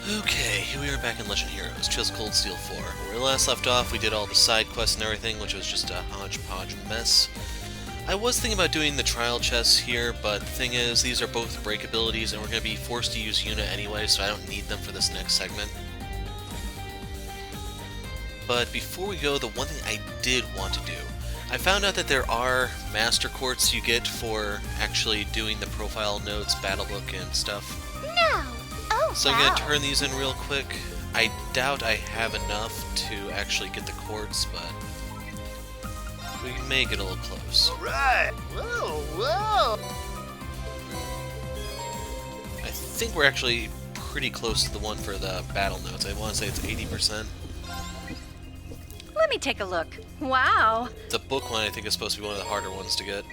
Okay, here we are back in Legend Heroes, Ciel's Cold Steel 4. Where we last left off, we did all the side quests and everything, which was just a hodgepodge mess. I was thinking about doing the trial chests here, but the thing is, these are both break abilities, and we're going to be forced to use Yuno anyway, so I don't need them for this next segment. But before we go, the one thing I did want to do, I found out that there are master quartz you get for actually doing the profile notes, battle book, and stuff. No! Oh, So I'm going to turn these in real quick. I doubt I have enough to actually get the quartz, but we may get a little close. Alright! Whoa, whoa! I think we're actually pretty close to the one for the battle notes. I want to say it's 80%. Let me take a look. Wow. The book one I think is supposed to be one of the harder ones to get.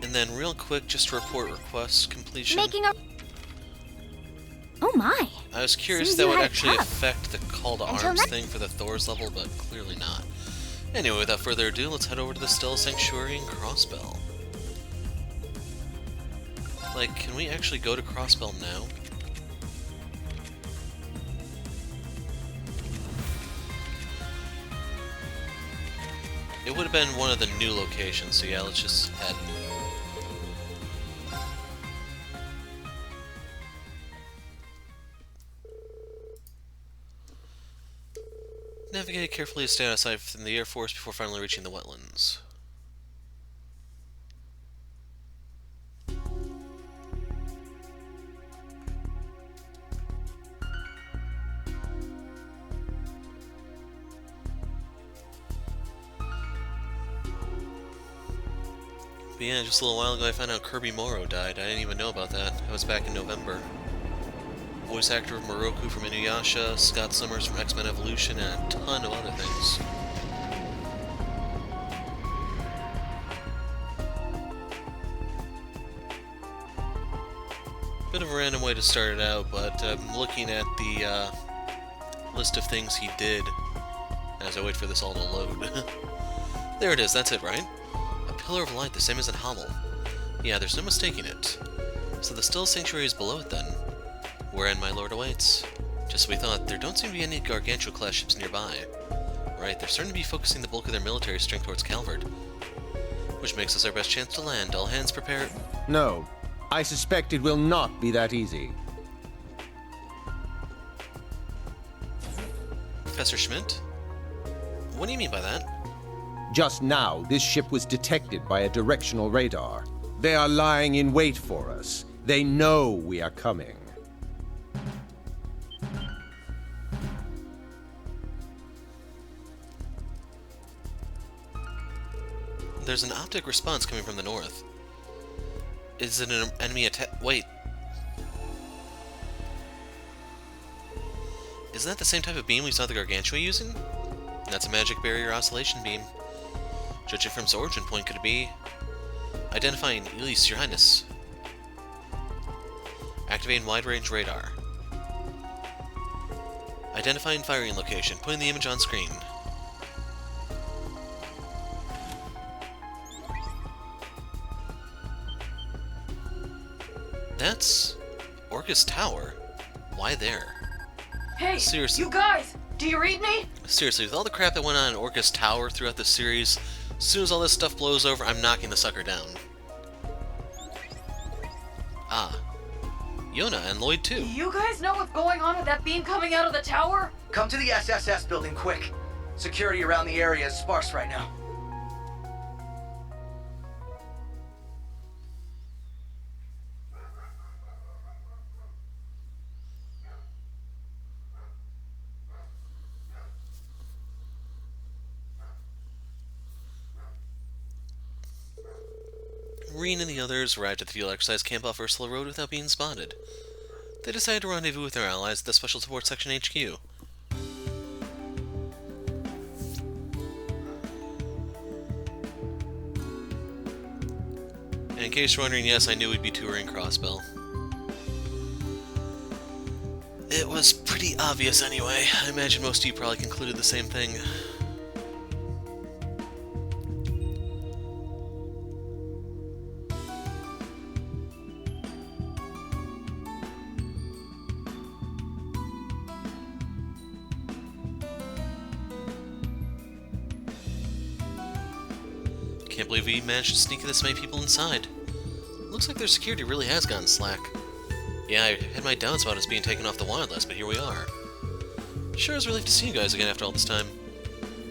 And then real quick, just to report request completion. Making a... Oh my. I was curious if Seems that you would had actually tough. affect the call to Until arms next- thing for the Thor's level, but clearly not. Anyway, without further ado, let's head over to the Ciel Sanctuary in Crossbell. Like, can we actually go to Crossbell now? It would have been one of the new locations, so yeah, let's just head. Navigate carefully to stay out of sight from the Air Force before finally reaching the wetlands. But yeah, just a little while ago I found out Kirby Morrow died. I didn't even know about that. That was back in November. Voice actor of Moroku from Inuyasha, Scott Summers from X-Men Evolution, and a ton of other things. Bit of a random way to start it out, but I'm looking at the list of things he did as I wait for this all to load. There it is, that's it, right? A pillar of light, the same as in Hamel. Yeah, there's no mistaking it. So the Ciel Sanctuary is below it then, wherein my lord awaits. Just as we thought, there don't seem to be any Gargantua-class ships nearby. Right, they're starting to be focusing the bulk of their military strength towards Calvard, which makes us our best chance to land. All hands prepare. No, I suspect it will not be that easy. Professor Schmidt? What do you mean by that? Just now, this ship was detected by a directional radar. They are lying in wait for us. They know we are coming. There's an optic response coming from the north. Is it an enemy attack? Wait. Isn't that the same type of beam we saw the Gargantua using? That's a magic barrier oscillation beam. Judging from its origin point, could it be... Identifying Elise, Your Highness. Activating wide-range radar. Identifying firing location. Putting the image on screen. That's... Orcus Tower. Why there? Hey, Seriously. you guys! Do you read me? Seriously, with all the crap that went on in Orcus Tower throughout the series, as soon as all this stuff blows over, I'm knocking the sucker down. Ah. Yona and Lloyd too. You guys know what's going on with that beam coming out of the tower? Come to the SSS building quick. Security around the area is sparse right now. Reen and the others arrived at the field exercise camp off Ursula Road without being spotted. They decided to rendezvous with their allies at the Special Support Section HQ. And in case you're wondering, yes, I knew we'd be touring Crossbell. It was pretty obvious anyway. I imagine most of you probably concluded the same thing. Can't believe we managed to sneak this many people inside. Looks like their security really has gotten slack. Yeah, I had my doubts about us being taken off the wanted list, but here we are. Sure is a relief to see you guys again after all this time.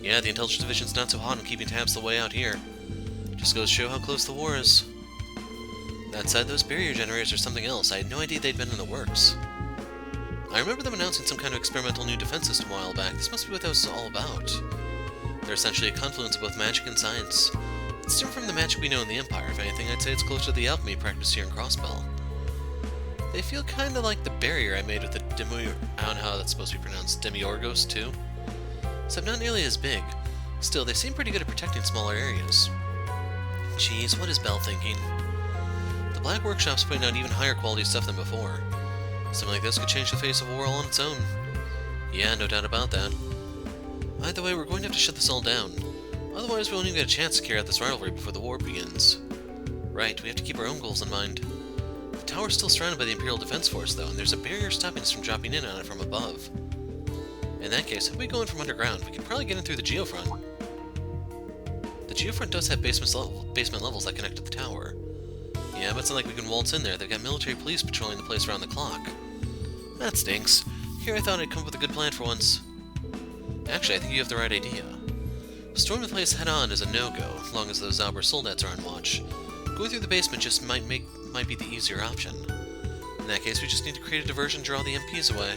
Yeah, the intelligence division's not so hot on keeping tabs the way out here. Just goes to show how close the war is. That said, those barrier generators are something else. I had no idea they'd been in the works. I remember them announcing some kind of experimental new defense system a while back. This must be what that was all about. They're essentially a confluence of both magic and science. It's different from the magic we know in the Empire. If anything, I'd say it's closer to the alchemy practiced here in Crossbell. They feel kinda like the barrier I made with the I don't know how that's supposed to be pronounced, Demiorgos, too. Except not nearly as big. Still, they seem pretty good at protecting smaller areas. Jeez, what is Bell thinking? The Black Workshop's putting out even higher quality stuff than before. Something like this could change the face of war all on its own. Yeah, no doubt about that. Either way, we're going to have to shut this all down. Otherwise, we won't even get a chance to carry out this rivalry before the war begins. Right, we have to keep our own goals in mind. The tower's still surrounded by the Imperial Defense Force, though, and there's a barrier stopping us from dropping in on it from above. In that case, if we go in from underground, we can probably get in through the geofront. The geofront does have basement levels that connect to the tower. Yeah, but it's not like we can waltz in there. They've got military police patrolling the place around the clock. That stinks. Here I thought I'd come up with a good plan for once. Actually, I think you have the right idea. Storming the place head-on is a no-go, as long as those Zauber soldats are on watch. Going through the basement just might be the easier option. In that case, we just need to create a diversion and draw the MPs away.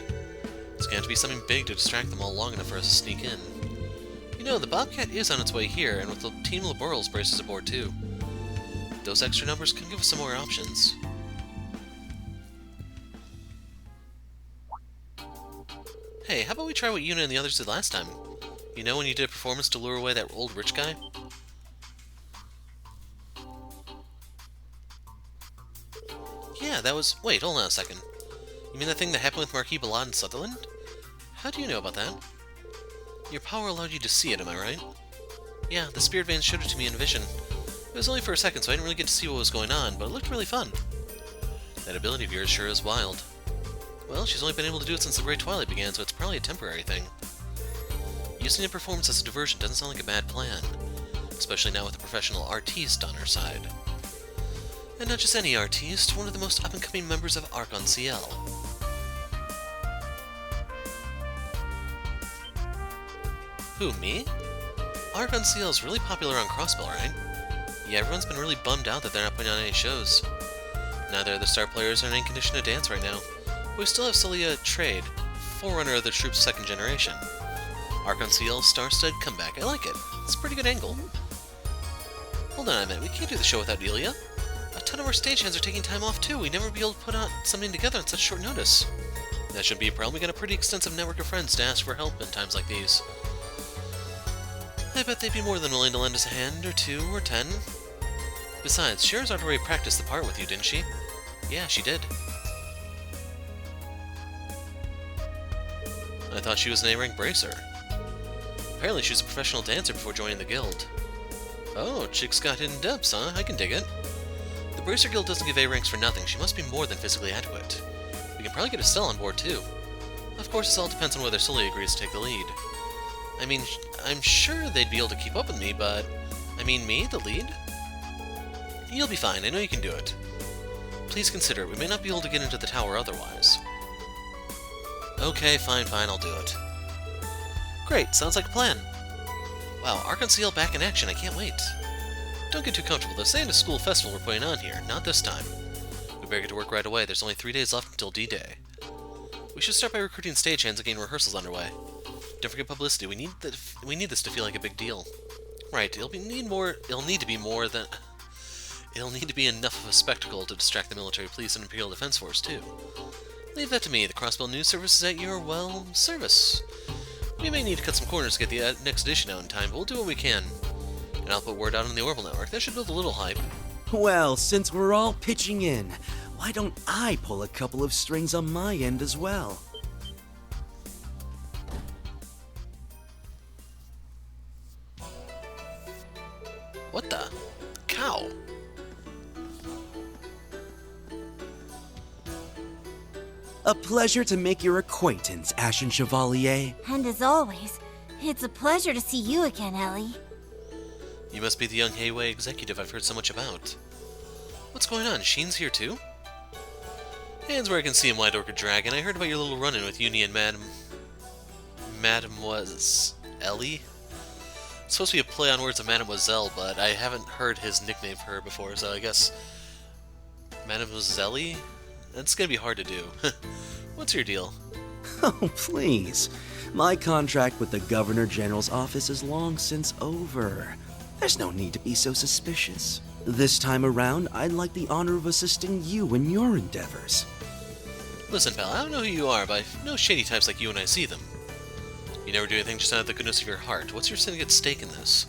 It's going to have to be something big to distract them all long enough for us to sneak in. You know, the Bobcat is on its way here, and with the Team Laborals braces aboard too. Those extra numbers can give us some more options. Hey, how about we try what Yuno and the others did last time? You know, when you did a performance to lure away that old rich guy? Yeah, that was... Wait, hold on a second. You mean that thing that happened with Marquis Ballad in Sutherland? How do you know about that? Your power allowed you to see it, am I right? Yeah, the Spirit Veins showed it to me in vision. It was only for a second, so I didn't really get to see what was going on, but it looked really fun. That ability of yours sure is wild. Well, she's only been able to do it since the Great Twilight began, so it's probably a temporary thing. Using a performance as a diversion doesn't sound like a bad plan, especially now with a professional artiste on her side. And not just any artiste, one of the most up-and-coming members of Arc on Ciel. Who, me? Arc on Ciel is really popular on Crossbell, right? Yeah, everyone's been really bummed out that they're not putting on any shows. Neither of the star players are in any condition to dance right now. But we still have Celia Trade, forerunner of the troop's second generation. Arc on Ciel's star-studded comeback. I like it. It's a pretty good angle. Hold on a minute, we can't do the show without Delia. A ton of our stagehands are taking time off too. We'd never be able to put on something together on such short notice. That shouldn't be a problem. We got a pretty extensive network of friends to ask for help in times like these. I bet they'd be more than willing to lend us a hand, or 2, or 10. Besides, Scheherazade already practiced the part with you, didn't she? Yeah, she did. I thought she was an A-rank bracer. Apparently she was a professional dancer before joining the guild. Oh, chick's got hidden depths, huh? I can dig it. The Bracer Guild doesn't give A-ranks for nothing. She must be more than physically adequate. We can probably get Estelle on board, too. Of course, this all depends on whether Sully agrees to take the lead. I mean, I'm sure they'd be able to keep up with me, but... I mean, me, the lead? You'll be fine. I know you can do it. Please consider it. We may not be able to get into the tower otherwise. Okay, fine, I'll do it. Great, sounds like a plan. Wow, Arc on Ciel back in action. I can't wait. Don't get too comfortable. This ain't a school festival we're putting on here. Not this time. We better get to work right away. There's only 3 days left until D-Day. We should start by recruiting stagehands and getting rehearsals underway. Don't forget publicity. We need this to feel like a big deal. Right, it'll need to be enough of a spectacle to distract the military police and Imperial Defense Force, too. Leave that to me. The Crossbell News Service is at your, well, service. We may need to cut some corners to get the next edition out in time, but we'll do what we can. And I'll put word out on the Orbital Network. That should build a little hype. Well, since we're all pitching in, why don't I pull a couple of strings on my end as well? What the? Cow? A pleasure to make your acquaintance, Ashen Chevalier. And as always, it's a pleasure to see you again, Ellie. You must be the young Hayway executive I've heard so much about. What's going on? Sheen's here too? Hands where I can see him, White Orchid Dragon. I heard about your little run-in with Uni and Mademoiselle Ellie? It's supposed to be a play on words of Mademoiselle, but I haven't heard his nickname for her before, so I guess Mademoiselle? That's gonna be hard to do. What's your deal? Oh, please. My contract with the Governor General's office is long since over. There's no need to be so suspicious. This time around, I'd like the honor of assisting you in your endeavors. Listen, pal, I don't know who you are, but I know shady types like you when I see them. You never do anything just out of the goodness of your heart. What's your syndicate stake in this?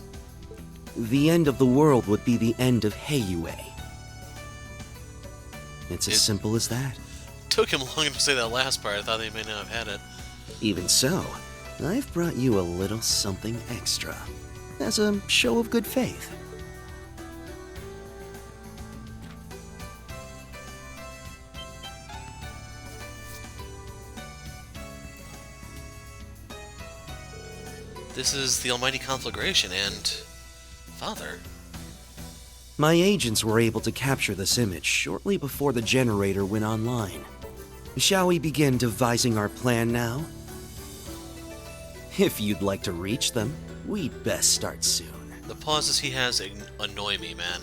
The end of the world would be the end of Hayway. It's as simple as that. Took him long enough to say that last part. I thought they may not have had it. Even so, I've brought you a little something extra, as a show of good faith. This is the Almighty Conflagration and... Father. My agents were able to capture this image shortly before the generator went online. Shall we begin devising our plan now? If you'd like to reach them, we'd best start soon. The pauses he has annoy me, man.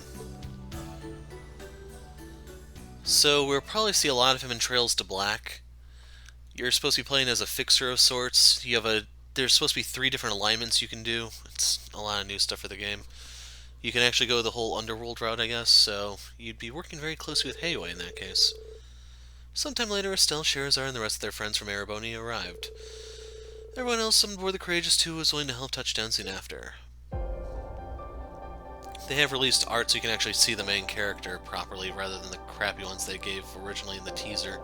So we'll probably see a lot of him in Trails to Black. You're supposed to be playing as a fixer of sorts. There's supposed to be 3 different alignments you can do. It's a lot of new stuff for the game. You can actually go the whole underworld route, I guess, so you'd be working very closely with Hayway in that case. Sometime later, Estelle, Sherazar, and the rest of their friends from Erebony arrived. Everyone else on board the Courageous 2 was willing to help touch down soon after. They have released art so you can actually see the main character properly, rather than the crappy ones they gave originally in the teaser.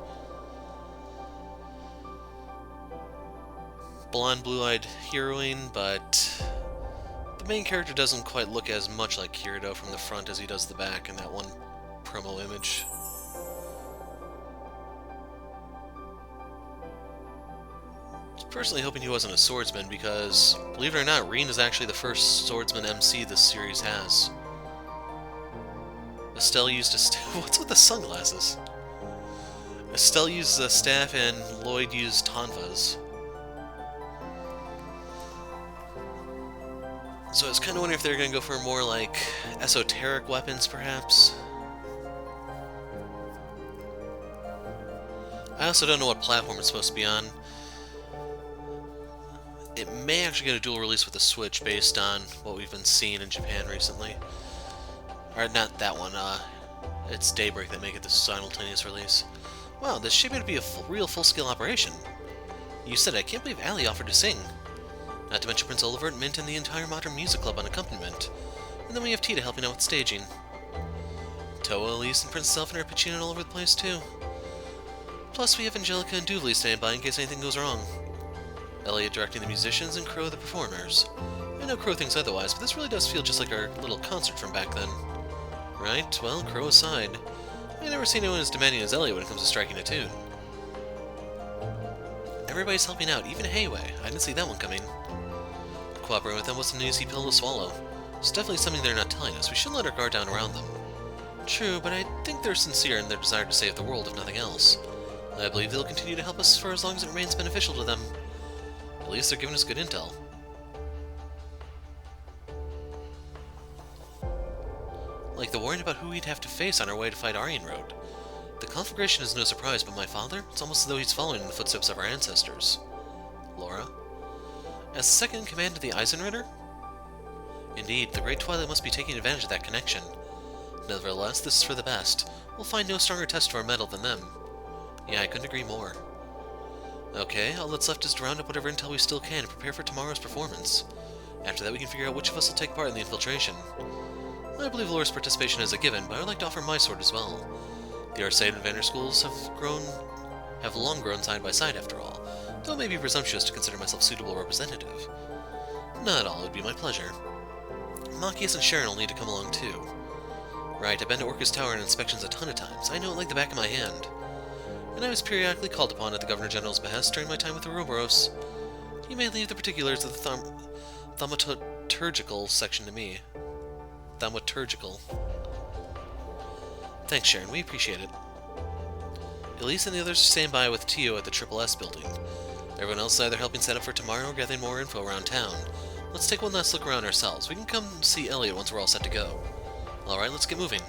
Blonde, blue-eyed heroine, but the main character doesn't quite look as much like Kirito from the front as he does the back in that one promo image. I was personally hoping he wasn't a swordsman because, believe it or not, Reen is actually the first swordsman MC this series has. Estelle used a what's with the sunglasses? Estelle used a staff and Lloyd used tonfas. So I was kind of wondering if they were going to go for more, like, esoteric weapons, perhaps? I also don't know what platform it's supposed to be on. It may actually get a dual release with the Switch based on what we've been seeing in Japan recently. Or, not that one, it's Daybreak that make it the simultaneous release. Wow, this shaping to be a real full-scale operation. You said it, I can't believe Allie offered to sing. Not to mention Prince Olivert, Mint, and the entire Modern Music Club on accompaniment. And then we have Tita helping out with staging. Toa, Elise, and Princess Elfin are pitching in all over the place, too. Plus, we have Angelica and Duvley standing by in case anything goes wrong. Elliot directing the musicians, and Crow the performers. I know Crow thinks otherwise, but this really does feel just like our little concert from back then. Right, well, Crow aside, I've never seen anyone as demanding as Elliot when it comes to striking a tune. Everybody's helping out, even Hayway. I didn't see that one coming. Cooperating with them wasn't an easy pill to swallow. It's definitely something they're not telling us. We shouldn't let our guard down around them. True, but I think they're sincere in their desire to save the world, if nothing else. I believe they'll continue to help us for as long as it remains beneficial to them. At least they're giving us good intel. Like the worrying about who we'd have to face on our way to fight Arianrhod. The conflagration is no surprise, but my father? It's almost as though he's following in the footsteps of our ancestors. Laura? As second in command of the Eisenritter? Indeed, the Great Twilight must be taking advantage of that connection. Nevertheless, this is for the best. We'll find no stronger test to our mettle than them. Yeah, I couldn't agree more. Okay, all that's left is to round up whatever intel we still can and prepare for tomorrow's performance. After that, we can figure out which of us will take part in the infiltration. I believe Laura's participation is a given, but I would like to offer my sword as well. The Arcade and Vanner schools have long grown side by side after all, though it may be presumptuous to consider myself suitable representative. Not at all, it would be my pleasure. Machias and Sharon will need to come along too. Right, I've been to Orcus Tower and inspections a ton of times. I know it like the back of my hand. And I was periodically called upon at the Governor General's behest during my time with the Ouroboros. You may leave the particulars of the thaumaturgical section to me. thaumaturgical. Thanks, Sharon. We appreciate it. Elise and the others are staying by with Tio at the Triple S building. Everyone else is either helping set up for tomorrow or gathering more info around town. Let's take one last look around ourselves. We can come see Elliot once we're all set to go. Alright, let's get moving.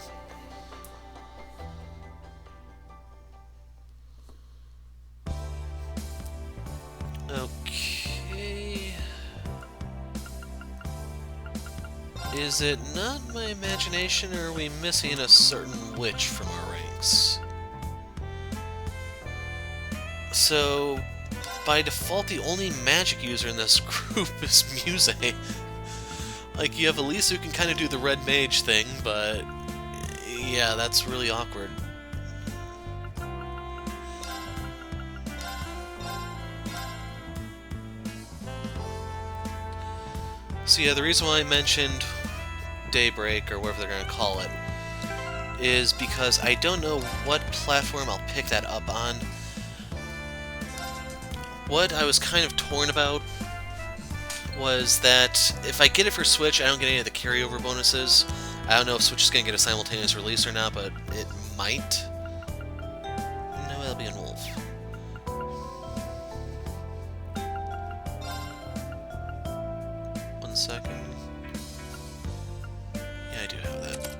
Okay... Is it not my imagination, or are we missing a certain witch from our ranks? So, by default, the only magic user in this group is Muse. Like, you have Elise who can kind of do the red mage thing, but yeah, that's really awkward. So yeah, the reason why I mentioned Daybreak, or whatever they're going to call it, is because I don't know what platform I'll pick that up on. What I was kind of torn about was that if I get it for Switch, I don't get any of the carryover bonuses. I don't know if Switch is going to get a simultaneous release or not, but it might. No, that'll be a wolf. One second. Yeah, I do have that.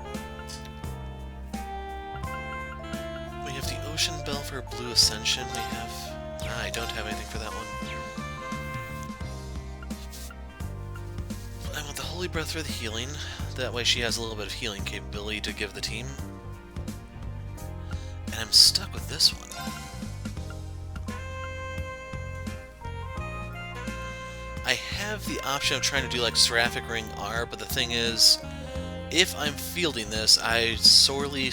We have the Ocean Bell for Blue Ascension. We have... I don't have anything for that one. I want the Holy Breath for the healing. That way she has a little bit of healing capability to give the team. And I'm stuck with this one. I have the option of trying to do like Seraphic Ring R, but the thing is, if I'm fielding this, I sorely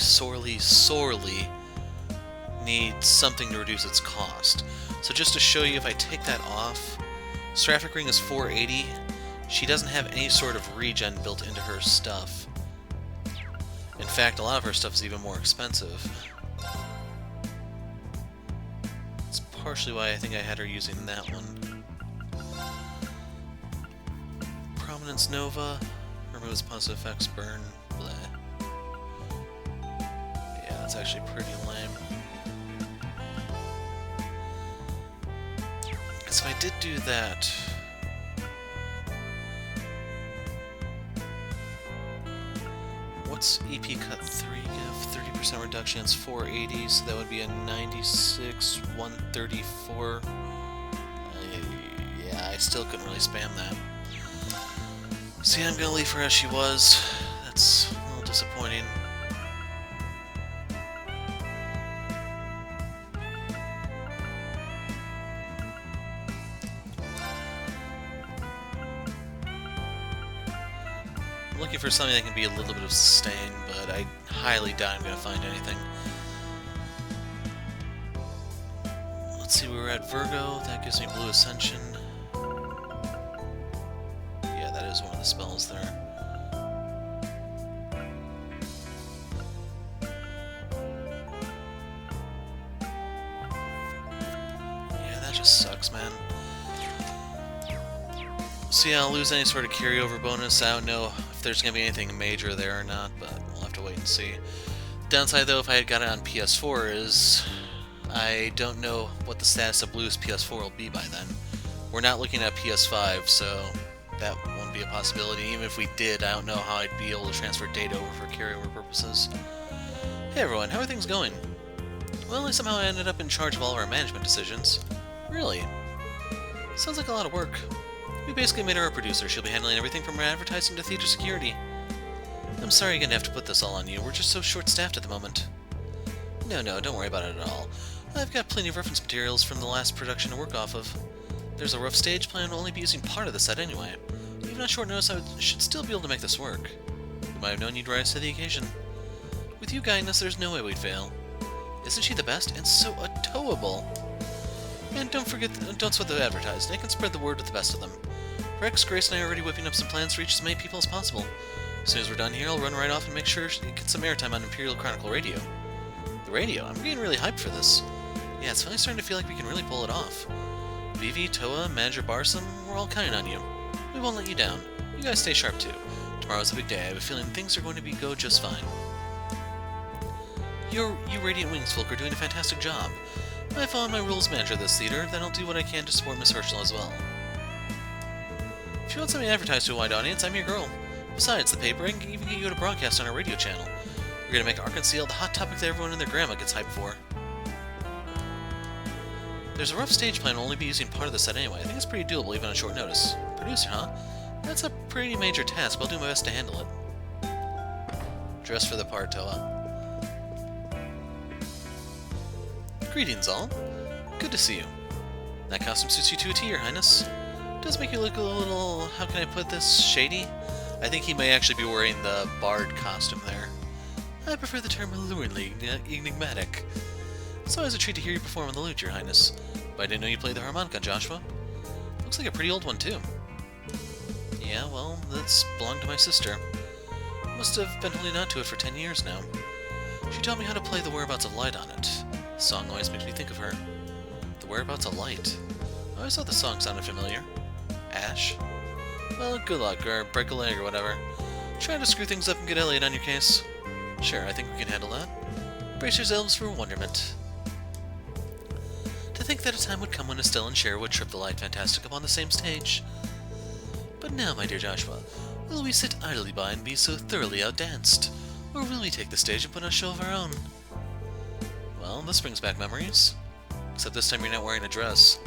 need something to reduce its cost. So just to show you, if I take that off, Seraphic Ring is 480. She doesn't have any sort of regen built into her stuff. In fact, a lot of her stuff is even more expensive. It's partially why I think I had her using that one. Prominence Nova removes positive effects, burn, bleh. Yeah, that's actually pretty lame. So I did do that. What's EP Cut 3 give? 30% reduction, it's 480, so that would be a 96, 134. Yeah, I still couldn't really spam that. See, I'm gonna leave her as she was. That's a little disappointing. I'm looking for something that can be a little bit of sustain, but I highly doubt I'm going to find anything. Let's see, we were at Virgo. That gives me Blue Ascension. Yeah, that is one of the spells there. Yeah, that just sucks, man. So yeah, I'll lose any sort of carryover bonus. I don't know if there's going to be anything major there or not, but we'll have to wait and see. Downside, though, if I had got it on PS4 is I don't know what the status of Blue's PS4 will be by then. We're not looking at PS5, so that won't be a possibility. Even if we did, I don't know how I'd be able to transfer data over for carryover purposes. Hey everyone, how are things going? Well, somehow I ended up in charge of all of our management decisions. Really? Sounds like a lot of work. We basically made her a producer. She'll be handling everything from advertising to theater security. I'm sorry you're gonna have to put this all on you. We're just so short-staffed at the moment. No, don't worry about it at all. I've got plenty of reference materials from the last production to work off of. There's a rough stage plan. I'll only be using part of the set anyway. Even on short notice, I should still be able to make this work. You might have known you'd rise to the occasion. With you guiding us, there's no way we'd fail. Isn't she the best? And so adorable! And don't sweat the advertising. I can spread the word with the best of them. Rex, Grace, and I are already whipping up some plans to reach as many people as possible. As soon as we're done here, I'll run right off and make sure she gets some airtime on Imperial Chronicle Radio. The radio? I'm getting really hyped for this. Yeah, it's finally starting to feel like we can really pull it off. Vivi, Toa, Manager Barsam, we're all counting on you. We won't let you down. You guys stay sharp too. Tomorrow's a big day. I have a feeling things are going to go just fine. You Radiant Wings folk are doing a fantastic job. If I follow my rules manager of this theater, then I'll do what I can to support Miss Herschel as well. If you want something advertised to a wide audience, I'm your girl. Besides, the paper, I can even get you to broadcast on our radio channel. We're gonna make Arc and Ciel the hot topic that everyone and their grandma gets hyped for. There's a rough stage plan. We'll only be using part of the set anyway. I think it's pretty doable even on short notice. Producer, huh? That's a pretty major task, but I'll do my best to handle it. Dress for the part, Toa. Greetings, all. Good to see you. That costume suits you to a T, Your Highness. It does make you look a little, how can I put this, shady? I think he may actually be wearing the bard costume there. I prefer the term alluringly enigmatic. It's always a treat to hear you perform on the lute, Your Highness. But I didn't know you played the harmonica, Joshua. Looks like a pretty old one, too. Yeah, well, that's belonged to my sister. Must have been holding on to it for 10 years now. She taught me how to play The Whereabouts of Light on it. The song always makes me think of her. The Whereabouts of Light. I always thought the song sounded familiar. Ash? Well, good luck, or break a leg or whatever. Trying to screw things up and get Elliot on your case. Sure, I think we can handle that. Brace yourselves for wonderment. To think that a time would come when Estelle and Cher would trip the light fantastic upon the same stage. But now, my dear Joshua, will we sit idly by and be so thoroughly outdanced? Or will we take the stage and put on a show of our own? Well, this brings back memories. Except this time you're not wearing a dress.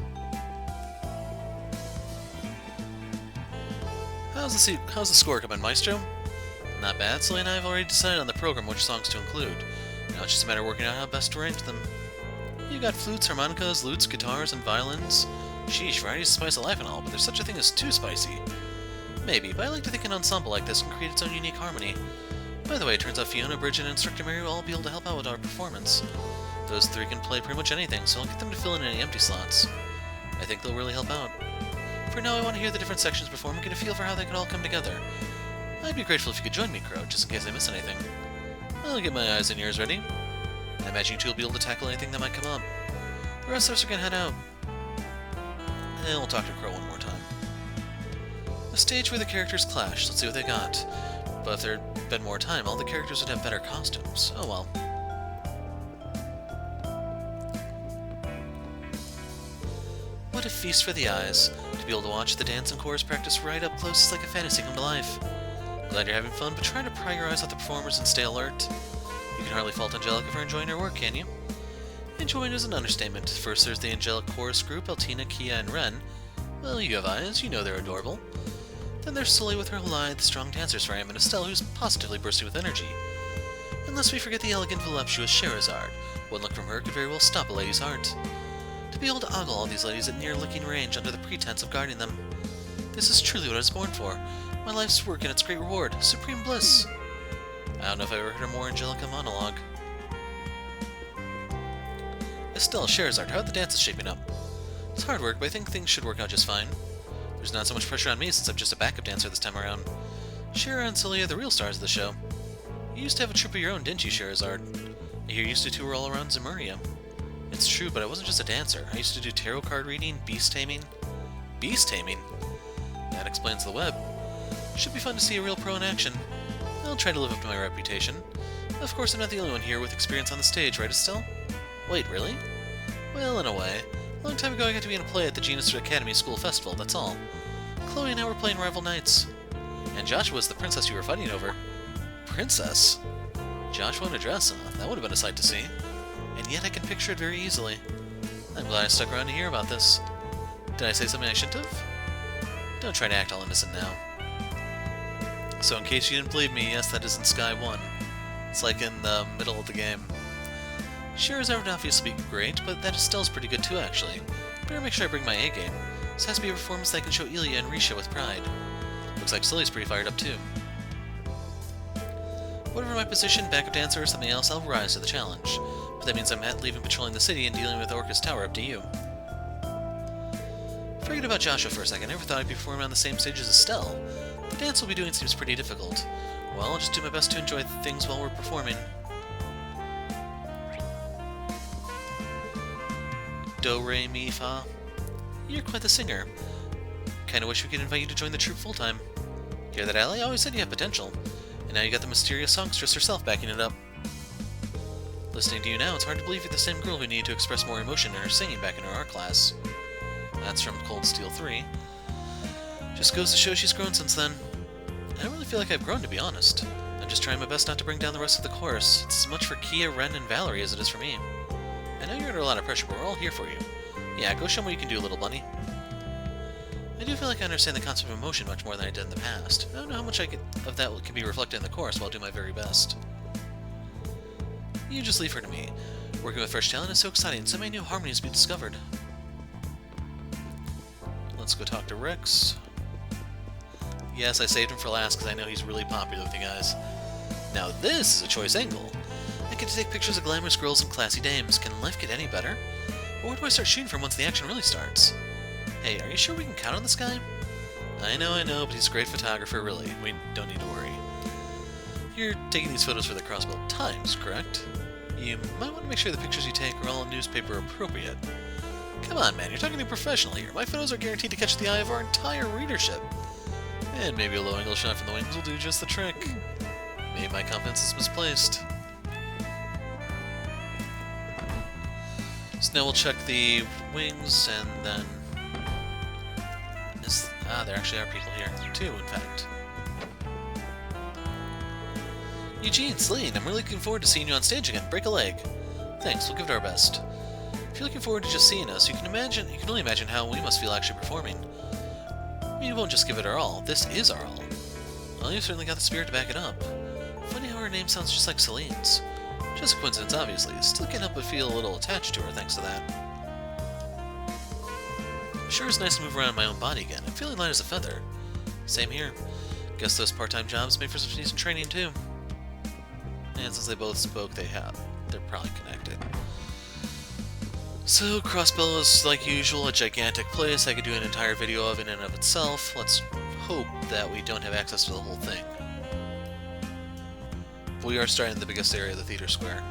How's the score coming, Maestro? Not bad. Sully and I have already decided on the program which songs to include. Now it's just a matter of working out how best to arrange them. You got flutes, harmonicas, lutes, guitars, and violins. Sheesh, variety's the spice of life and all, but there's such a thing as too spicy. Maybe, but I like to think an ensemble like this can create its own unique harmony. By the way, it turns out Fiona, Bridget, and Instructor Mary will all be able to help out with our performance. Those three can play pretty much anything, so I'll get them to fill in any empty slots. I think they'll really help out. For now, I want to hear the different sections perform and get a feel for how they could all come together. I'd be grateful if you could join me, Crow, just in case I miss anything. I'll get my eyes and ears ready. I imagine you two will be able to tackle anything that might come up. The rest of us are gonna head out. And we'll talk to Crow one more time. A stage where the characters clash. Let's see what they got. But if there'd been more time, all the characters would have better costumes. Oh well. What a feast for the eyes. To be able to watch the dance and chorus practice right up close is like a fantasy come to life. Glad you're having fun, but try to pry your eyes off the performers and stay alert. You can hardly fault Angelica for enjoying her work, can you? Enjoying is an understatement. First there's the angelic chorus group, Altina, Kia, and Ren. Well, you have eyes, you know they're adorable. Then there's Sully with her lithe, strong dancers for him, and Estelle who's positively bursting with energy. Unless we forget the elegant, voluptuous Scheherazade. One look from her could very well stop a lady's heart. To be able to ogle all these ladies at near licking range under the pretense of guarding them. This is truly what I was born for. My life's work and its great reward. Supreme bliss. I don't know if I ever heard a more Angelica monologue. Estelle, Scheherazade, how are the dances shaping up? It's hard work, but I think things should work out just fine. There's not so much pressure on me since I'm just a backup dancer this time around. Shera and Sully are the real stars of the show. You used to have a troupe of your own, didn't you, Scheherazade? I hear you used to tour all around Zemuria. It's true, but I wasn't just a dancer. I used to do tarot card reading, beast taming. Beast taming? That explains the web. Should be fun to see a real pro in action. I'll try to live up to my reputation. Of course, I'm not the only one here with experience on the stage, right, Estelle? Wait, really? Well, in a way. A long time ago I got to be in a play at the Genus Academy School Festival, that's all. Chloe and I were playing rival knights. And Joshua was the princess you were fighting over. Princess? Joshua in a dress, huh? That would have been a sight to see. And yet I can picture it very easily. I'm glad I stuck around to hear about this. Did I say something I shouldn't have? Don't try to act all innocent now. So in case you didn't believe me, yes, that is in Sky 1. It's like in the middle of the game. Scheherazade would obviously be great, but that Estelle's pretty good too, actually. Better make sure I bring my A game. This has to be a performance that I can show Ilya and Risha with pride. Looks like Sully's pretty fired up too. Whatever my position, backup dancer or something else, I'll rise to the challenge. But that means I'm leaving patrolling the city and dealing with Orcus Tower up to you. Forget about Joshua for a second. I never thought I'd be performing on the same stage as Estelle. The dance we'll be doing seems pretty difficult. Well, I'll just do my best to enjoy things while we're performing. Do, re, mi, fa. You're quite the singer. Kinda wish we could invite you to join the troupe full-time. Hear that, Allie? I always said you had potential. And now you got the mysterious songstress herself backing it up. Listening to you now, it's hard to believe you're the same girl who needed to express more emotion in her singing back in her art class. That's from Cold Steel 3. Just goes to show she's grown since then. I don't really feel like I've grown, to be honest. I'm just trying my best not to bring down the rest of the chorus. It's as much for Kia, Ren, and Valerie as it is for me. I know you're under a lot of pressure, but we're all here for you. Yeah, go show me what you can do, little bunny. I do feel like I understand the concept of emotion much more than I did in the past. I don't know how much of that can be reflected in the chorus, but I'll do my very best. You just leave her to me. Working with fresh talent is so exciting, so many new harmonies to be discovered. Let's go talk to Rex. Yes, I saved him for last because I know he's really popular with you guys. Now this is a choice angle. I get to take pictures of glamorous girls and classy dames. Can life get any better? Or where do I start shooting from once the action really starts? Hey, are you sure we can count on this guy? I know, but he's a great photographer, really. We don't need to worry. You're taking these photos for the Crossbell Times, correct? You might want to make sure the pictures you take are all newspaper appropriate. Come on, man, you're talking to a professional here. My photos are guaranteed to catch the eye of our entire readership. And maybe a low-angle shot from the wings will do just the trick. Maybe my confidence is misplaced. So now we'll check the wings, and then... there actually are people here. Two, in fact. Eugene, Celine, I'm really looking forward to seeing you on stage again. Break a leg. Thanks, we'll give it our best. If you're looking forward to just seeing us, you can only imagine how we must feel actually performing. We won't just give it our all. This is our all. Well, you've certainly got the spirit to back it up. Funny how her name sounds just like Celine's. Just a coincidence, obviously. Still can't help but feel a little attached to her thanks to that. Sure is nice to move around in my own body again. I'm feeling light as a feather. Same here. Guess those part-time jobs make for some decent training, too. And since they both spoke, they're probably connected. So, Crossbell is, like usual, a gigantic place I could do an entire video of in and of itself. Let's hope that we don't have access to the whole thing. We are starting in the biggest area of the theater square.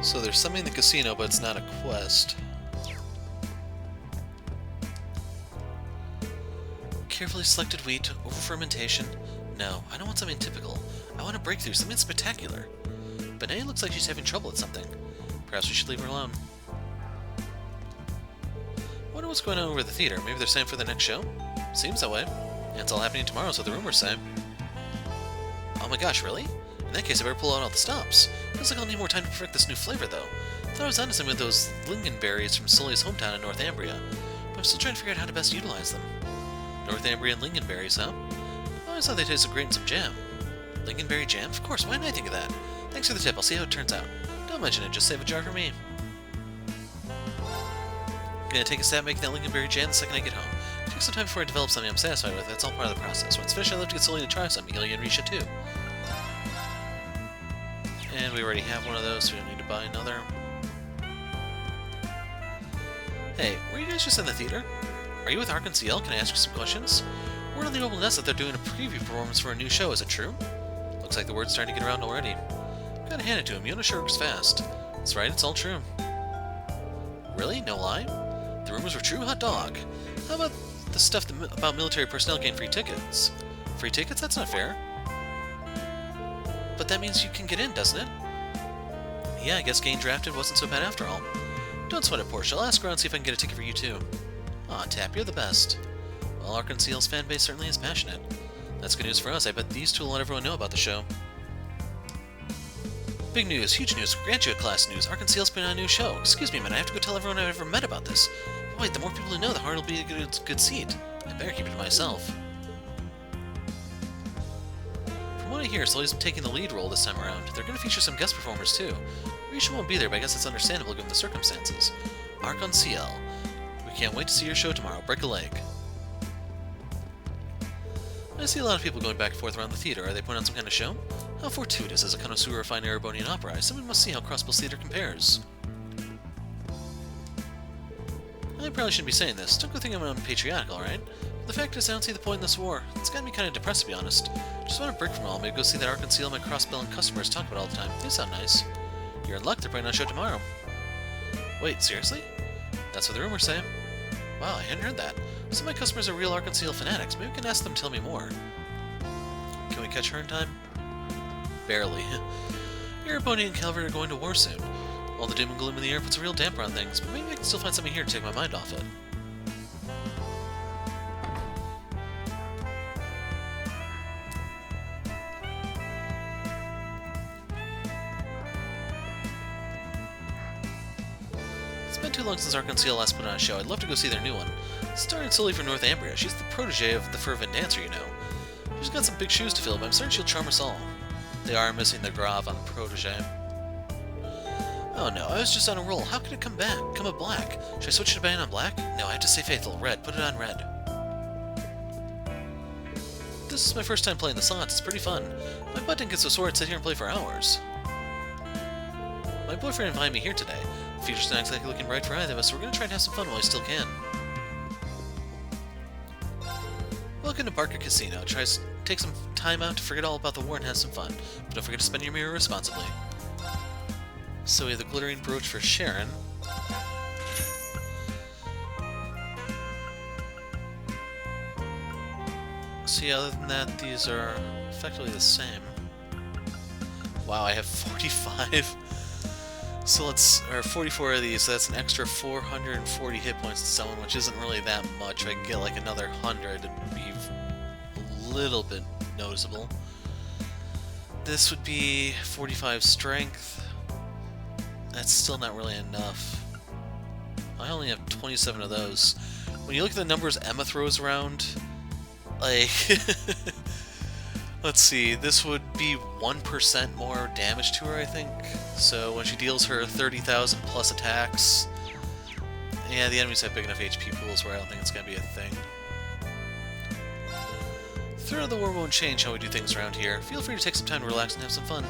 So there's something in the casino, but it's not a quest. Carefully selected wheat, over fermentation. No, I don't want something typical. I want a breakthrough, something spectacular. But now it looks like she's having trouble with something. Perhaps we should leave her alone. Wonder what's going on over at the theater. Maybe they're saying for the next show? Seems that way. And it's all happening tomorrow, so the rumors say. Oh my gosh, really? In that case, I better pull out all the stops. Feels like I'll need more time to perfect this new flavor, though. Thought I was onto something with those lingonberries from Sully's hometown in Northumbria, but I'm still trying to figure out how to best utilize them. Northumbrian lingonberries, huh? I always thought they tasted great in some jam. Lingonberry jam? Of course, why didn't I think of that? Thanks for the tip, I'll see how it turns out. Don't mention it, just save a jar for me. Gonna take a stab at making that lingonberry jam the second I get home. It takes some time before I develop something I'm satisfied with, that's all part of the process. When it's finished, I'd love to get Sully to try some, Elliot and Risha too. And we already have one of those, so we don't need to buy another. Hey, were you guys just in the theater? Are you with Arc and Ciel? Can I ask you some questions? Word on the old nest that they're doing a preview performance for a new show, is it true? Looks like the word's starting to get around already. Gotta hand it to him, Yuno sure works fast. That's right, it's all true. Really? No lie? The rumors were true? Hot dog. How about the stuff about military personnel getting free tickets? Free tickets? That's not fair. But that means you can get in, doesn't it? Yeah, I guess getting drafted wasn't so bad after all. Don't sweat it, Portia. I'll ask around and see if I can get a ticket for you too. Aw, Tap, you're the best. Well, Arc and Ciel's fanbase certainly is passionate. That's good news for us. I bet these two will let everyone know about the show. Big news, huge news, graduate class news. Arc and Ciel's putting on a new show. Excuse me, man, I have to go tell everyone I've ever met about this. But wait, the more people who know, the harder it'll be to get a good seat. I better keep it to myself. From what I hear, Sully's taking the lead role this time around. They're going to feature some guest performers too. Risha won't be there, but I guess it's understandable given the circumstances. Arc on Ciel. We can't wait to see your show tomorrow. Break a leg. I see a lot of people going back and forth around the theater. Are they putting on some kind of show? How fortuitous. As a connoisseur of fine Erebonian opera, someone must see how Crossbell's theater compares. I probably shouldn't be saying this. Don't go thinking I'm unpatriotic, alright? The fact is, I don't see the point in this war. It's gotten me kind of depressed, to be honest. Just want a break from it all. Maybe go see that Arc and Ciel my Crossbell and customers talk about all the time. They sound nice. You're in luck. They're putting on a show tomorrow. Wait, seriously? That's what the rumors say. Wow, I hadn't heard that. Some of my customers are real Arc and Ciel fanatics. Maybe we can ask them to tell me more. Can we catch her in time? Barely. Your Bonnie and Calvert are going to war soon. All the doom and gloom in the air puts a real damper on things, but maybe I can still find something here to take my mind off it. It's been too long since Arc and Ciel last put on a show. I'd love to go see their new one. It started solely from Northumbria. She's the protege of the fervent dancer, you know. She's got some big shoes to fill, but I'm certain she'll charm us all. They are missing the Grav on protege. Oh no, I was just on a roll. How could it come back? Come up black? Should I switch to ban on black? No, I have to stay faithful. Red. Put it on red. This is my first time playing the slots. It's pretty fun. My butt didn't get so sore I'd sit here and play for hours. My boyfriend invited me here today. The future's not exactly looking bright for either of us, so we're going to try and have some fun while we still can. Welcome to Barker Casino. Take some time out to forget all about the war and have some fun. But don't forget to spend your mirror responsibly. So we have the glittering brooch for Sharon. See, other than that, these are effectively the same. Wow, I have 45. So or 44 of these, so that's an extra 440 hit points to someone, which isn't really that much. If I could get like another 100, it'd be a little bit noticeable. This would be 45 strength. That's still not really enough. I only have 27 of those. When you look at the numbers Emma throws around, like, let's see, this would be 1% more damage to her, I think. So when she deals her 30,000 plus attacks, yeah, the enemies have big enough HP pools where I don't think it's going to be a thing. The threat of the war won't change how we do things around here. Feel free to take some time to relax and have some fun.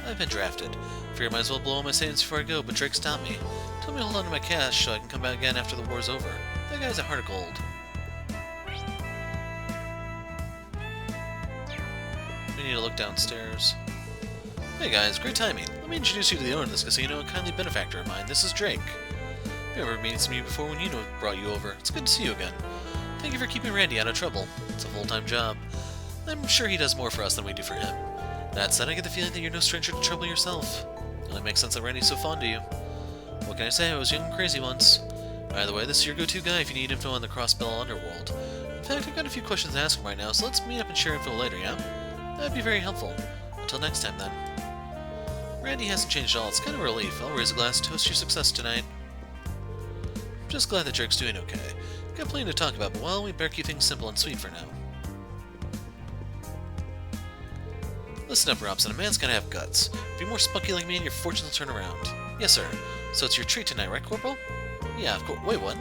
I've been drafted. Figure I might as well blow all my savings before I go, but Drake stopped me. Told me to hold on to my cash so I can come back again after the war's over. That guy's a heart of gold. We need to look downstairs. Hey guys, great timing. Let me introduce you to the owner of this casino, a kindly benefactor of mine. This is Drake. I remember meeting some of you before when Yuno brought you over. It's good to see you again. Thank you for keeping Randy out of trouble. It's a full-time job. I'm sure he does more for us than we do for him. That said, I get the feeling that you're no stranger to trouble yourself. It only makes sense that Randy's so fond of you. What can I say? I was young and crazy once. By the way, this is your go-to guy if you need info on the Crossbell underworld. In fact, I've got a few questions to ask him right now, so let's meet up and share info later, yeah? That'd be very helpful. Until next time, then. Randy hasn't changed at all. It's kind of a relief. I'll raise a glass to toast your success tonight. I'm just glad that Drake's doing okay. Got plenty to talk about, but well, we better keep things simple and sweet for now. Listen up, Robson. A man's gotta have guts. Be more spunky like me and your fortune will turn around. Yes, sir. So it's your treat tonight, right, Corporal? Yeah, of course. Wait, what?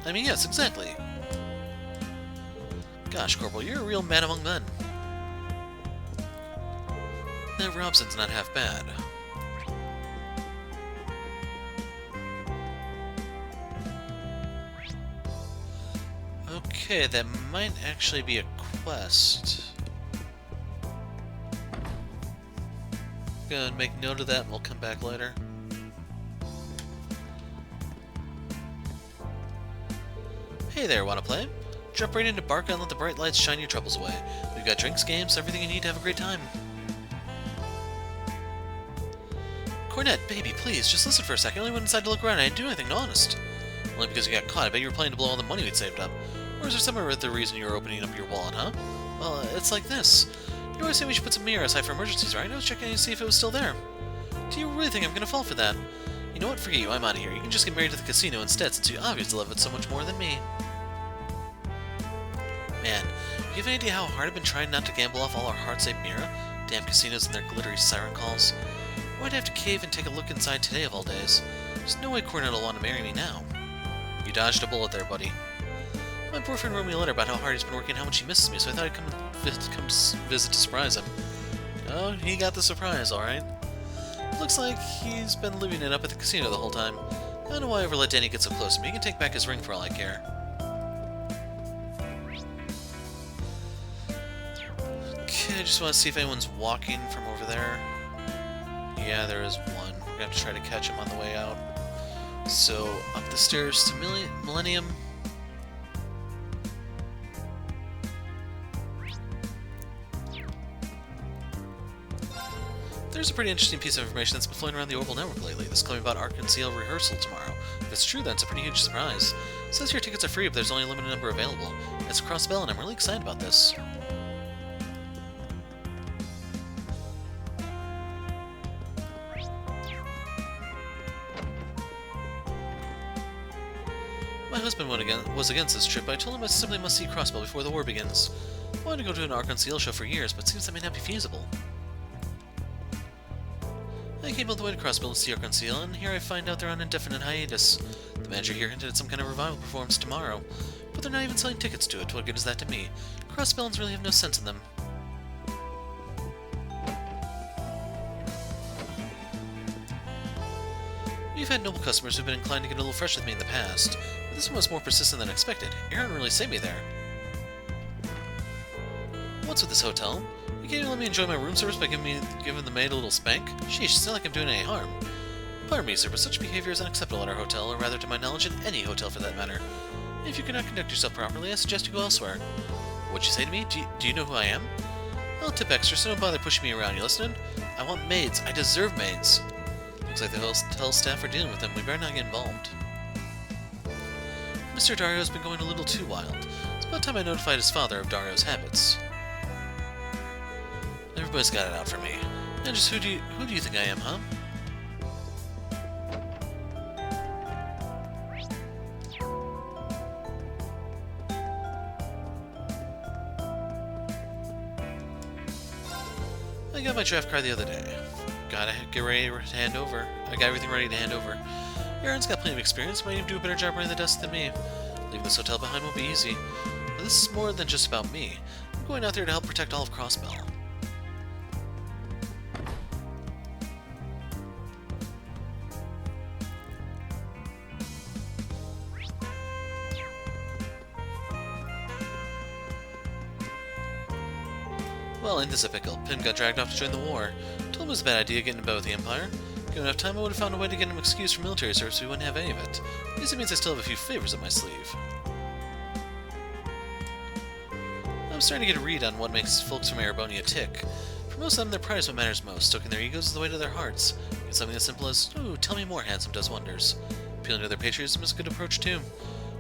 I mean, yes, exactly. Gosh, Corporal, you're a real man among men. That Robson's not half bad. Okay, that might actually be a quest. Go ahead and make note of that and we'll come back later. Hey there, wanna play? Jump right into Barca and let the bright lights shine your troubles away. We've got drinks, games, everything you need to have a great time. Cornet, baby, please, just listen for a second. I only went inside to look around. I didn't do anything, honest. Only because you got caught. I bet you were planning to blow all the money we'd saved up. Or is there some other reason you were opening up your wallet, huh? Well, it's like this. You always say we should put some mirror aside for emergencies, right? I was checking to see if it was still there. Do you really think I'm gonna fall for that? You know what? Forget you. I'm out of here. You can just get married to the casino instead, since you obviously love it so much more than me. Man, do you have any idea how hard I've been trying not to gamble off all our heart-saved mirror? Damn casinos and their glittery siren calls. Why'd I have to cave and take a look inside today of all days? There's no way Cornet will want to marry me now. You dodged a bullet there, buddy. My boyfriend wrote me a letter about how hard he's been working and how much he misses me, so I thought I'd come visit to surprise him. Oh, he got the surprise, alright. Looks like he's been living it up at the casino the whole time. I don't know why I ever let Danny get so close to me. He can take back his ring for all I care. I just want to see if anyone's walking from over there. Yeah, there is one. We're gonna have to try to catch him on the way out. So, up the stairs to Millennium. There's a pretty interesting piece of information that's been floating around the Orbital Network lately. This claim about Arc and Ciel rehearsal tomorrow. If it's true, then it's a pretty huge surprise. It says your tickets are free, but there's only a limited number available. It's Crossbell, and I'm really excited about this. My husband was against this trip, but I told him I simply must see Crossbell before the war begins. I wanted to go to an Arc and Ciel show for years, but it seems that may not be feasible. I came all the way to Crossbell to see Arc and Ciel, and here I find out they're on indefinite hiatus. The manager here hinted at some kind of revival performance tomorrow, but they're not even selling tickets to it. What good is that to me? Crossbellans really have no sense in them. We've had noble customers who've been inclined to get a little fresh with me in the past, but this one was more persistent than expected. Aaron really saved me there. What's with this hotel? You can't even let me enjoy my room service by giving the maid a little spank? Sheesh, it's not like I'm doing any harm. Pardon me, sir, but such behavior is unacceptable at our hotel, or rather to my knowledge at any hotel for that matter. If you cannot conduct yourself properly, I suggest you go elsewhere. What'd you say to me? Do you know who I am? I'll tip extra, so don't bother pushing me around, you listening? I want maids. I deserve maids. Looks like the hotel staff are dealing with them. We better not get involved. Mr. Dario's been going a little too wild. It's about time I notified his father of Dario's habits. Everybody's got it out for me. And just who do you think I am, huh? I got my draft card the other day. Gotta get ready to hand over. I got everything ready to hand over. Aaron's got plenty of experience, might even do a better job running the desk than me. Leaving this hotel behind won't be easy. But this is more than just about me. I'm going out there to help protect all of Crossbell. Well, ain't this a pickle? Pim got dragged off to join the war. Told him it was a bad idea getting in bed with the Empire. Given enough time, I would have found a way to get him excused from military service so he wouldn't have any of it. At least it means I still have a few favors up my sleeve. I'm starting to get a read on what makes folks from Erebonia tick. For most of them, their pride is what matters most. Stoking their egos is the way to their hearts. And something as simple as, "Ooh, tell me more, handsome," does wonders. Appealing to their patriotism is a good approach too.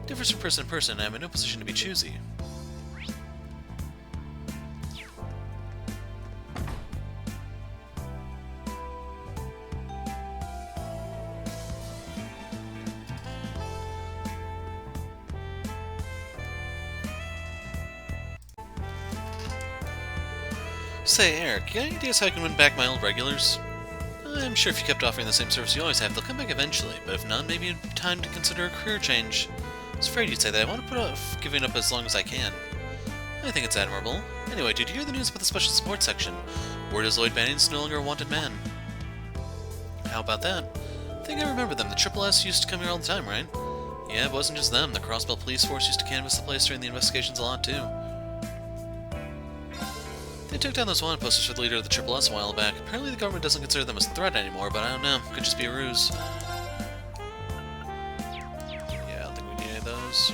Differs from person to person, and I'm in no position to be choosy. Say, Eric, you got any ideas how I can win back my old regulars? I'm sure if you kept offering the same service you always have, they'll come back eventually, but if not, maybe it'd be time to consider a career change. I was afraid you'd say that. I want to put off giving up as long as I can. I think it's admirable. Anyway, did you hear the news about the special support section? Word is Lloyd Banning's no longer a wanted man. How about that? I think I remember them. The Triple S used to come here all the time, right? Yeah, it wasn't just them. The Crossbell police force used to canvass the place during the investigations a lot, too. They took down those wanted posters for the leader of the Triple S a while back. Apparently the government doesn't consider them a threat anymore, but I don't know. Could just be a ruse. Yeah, I don't think we need any of those.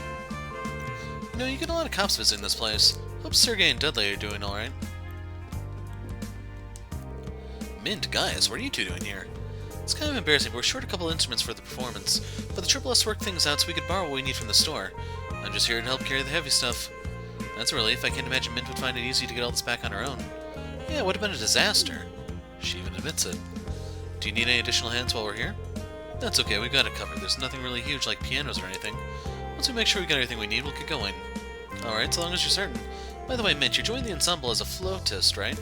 You know, you get a lot of cops visiting this place. Hope Sergey and Dudley are doing alright. Mint, guys, what are you two doing here? It's kind of embarrassing, but we're short a couple instruments for the performance. But the Triple S worked things out so we could borrow what we need from the store. I'm just here to help carry the heavy stuff. That's a relief. I can't imagine Mint would find it easy to get all this back on her own. Yeah, it would have been a disaster. She even admits it. Do you need any additional hands while we're here? That's okay, we've got it covered. There's nothing really huge like pianos or anything. Once we make sure we got everything we need, we'll get going. Alright, so long as you're certain. By the way, Mint, you're joining the ensemble as a flautist, right?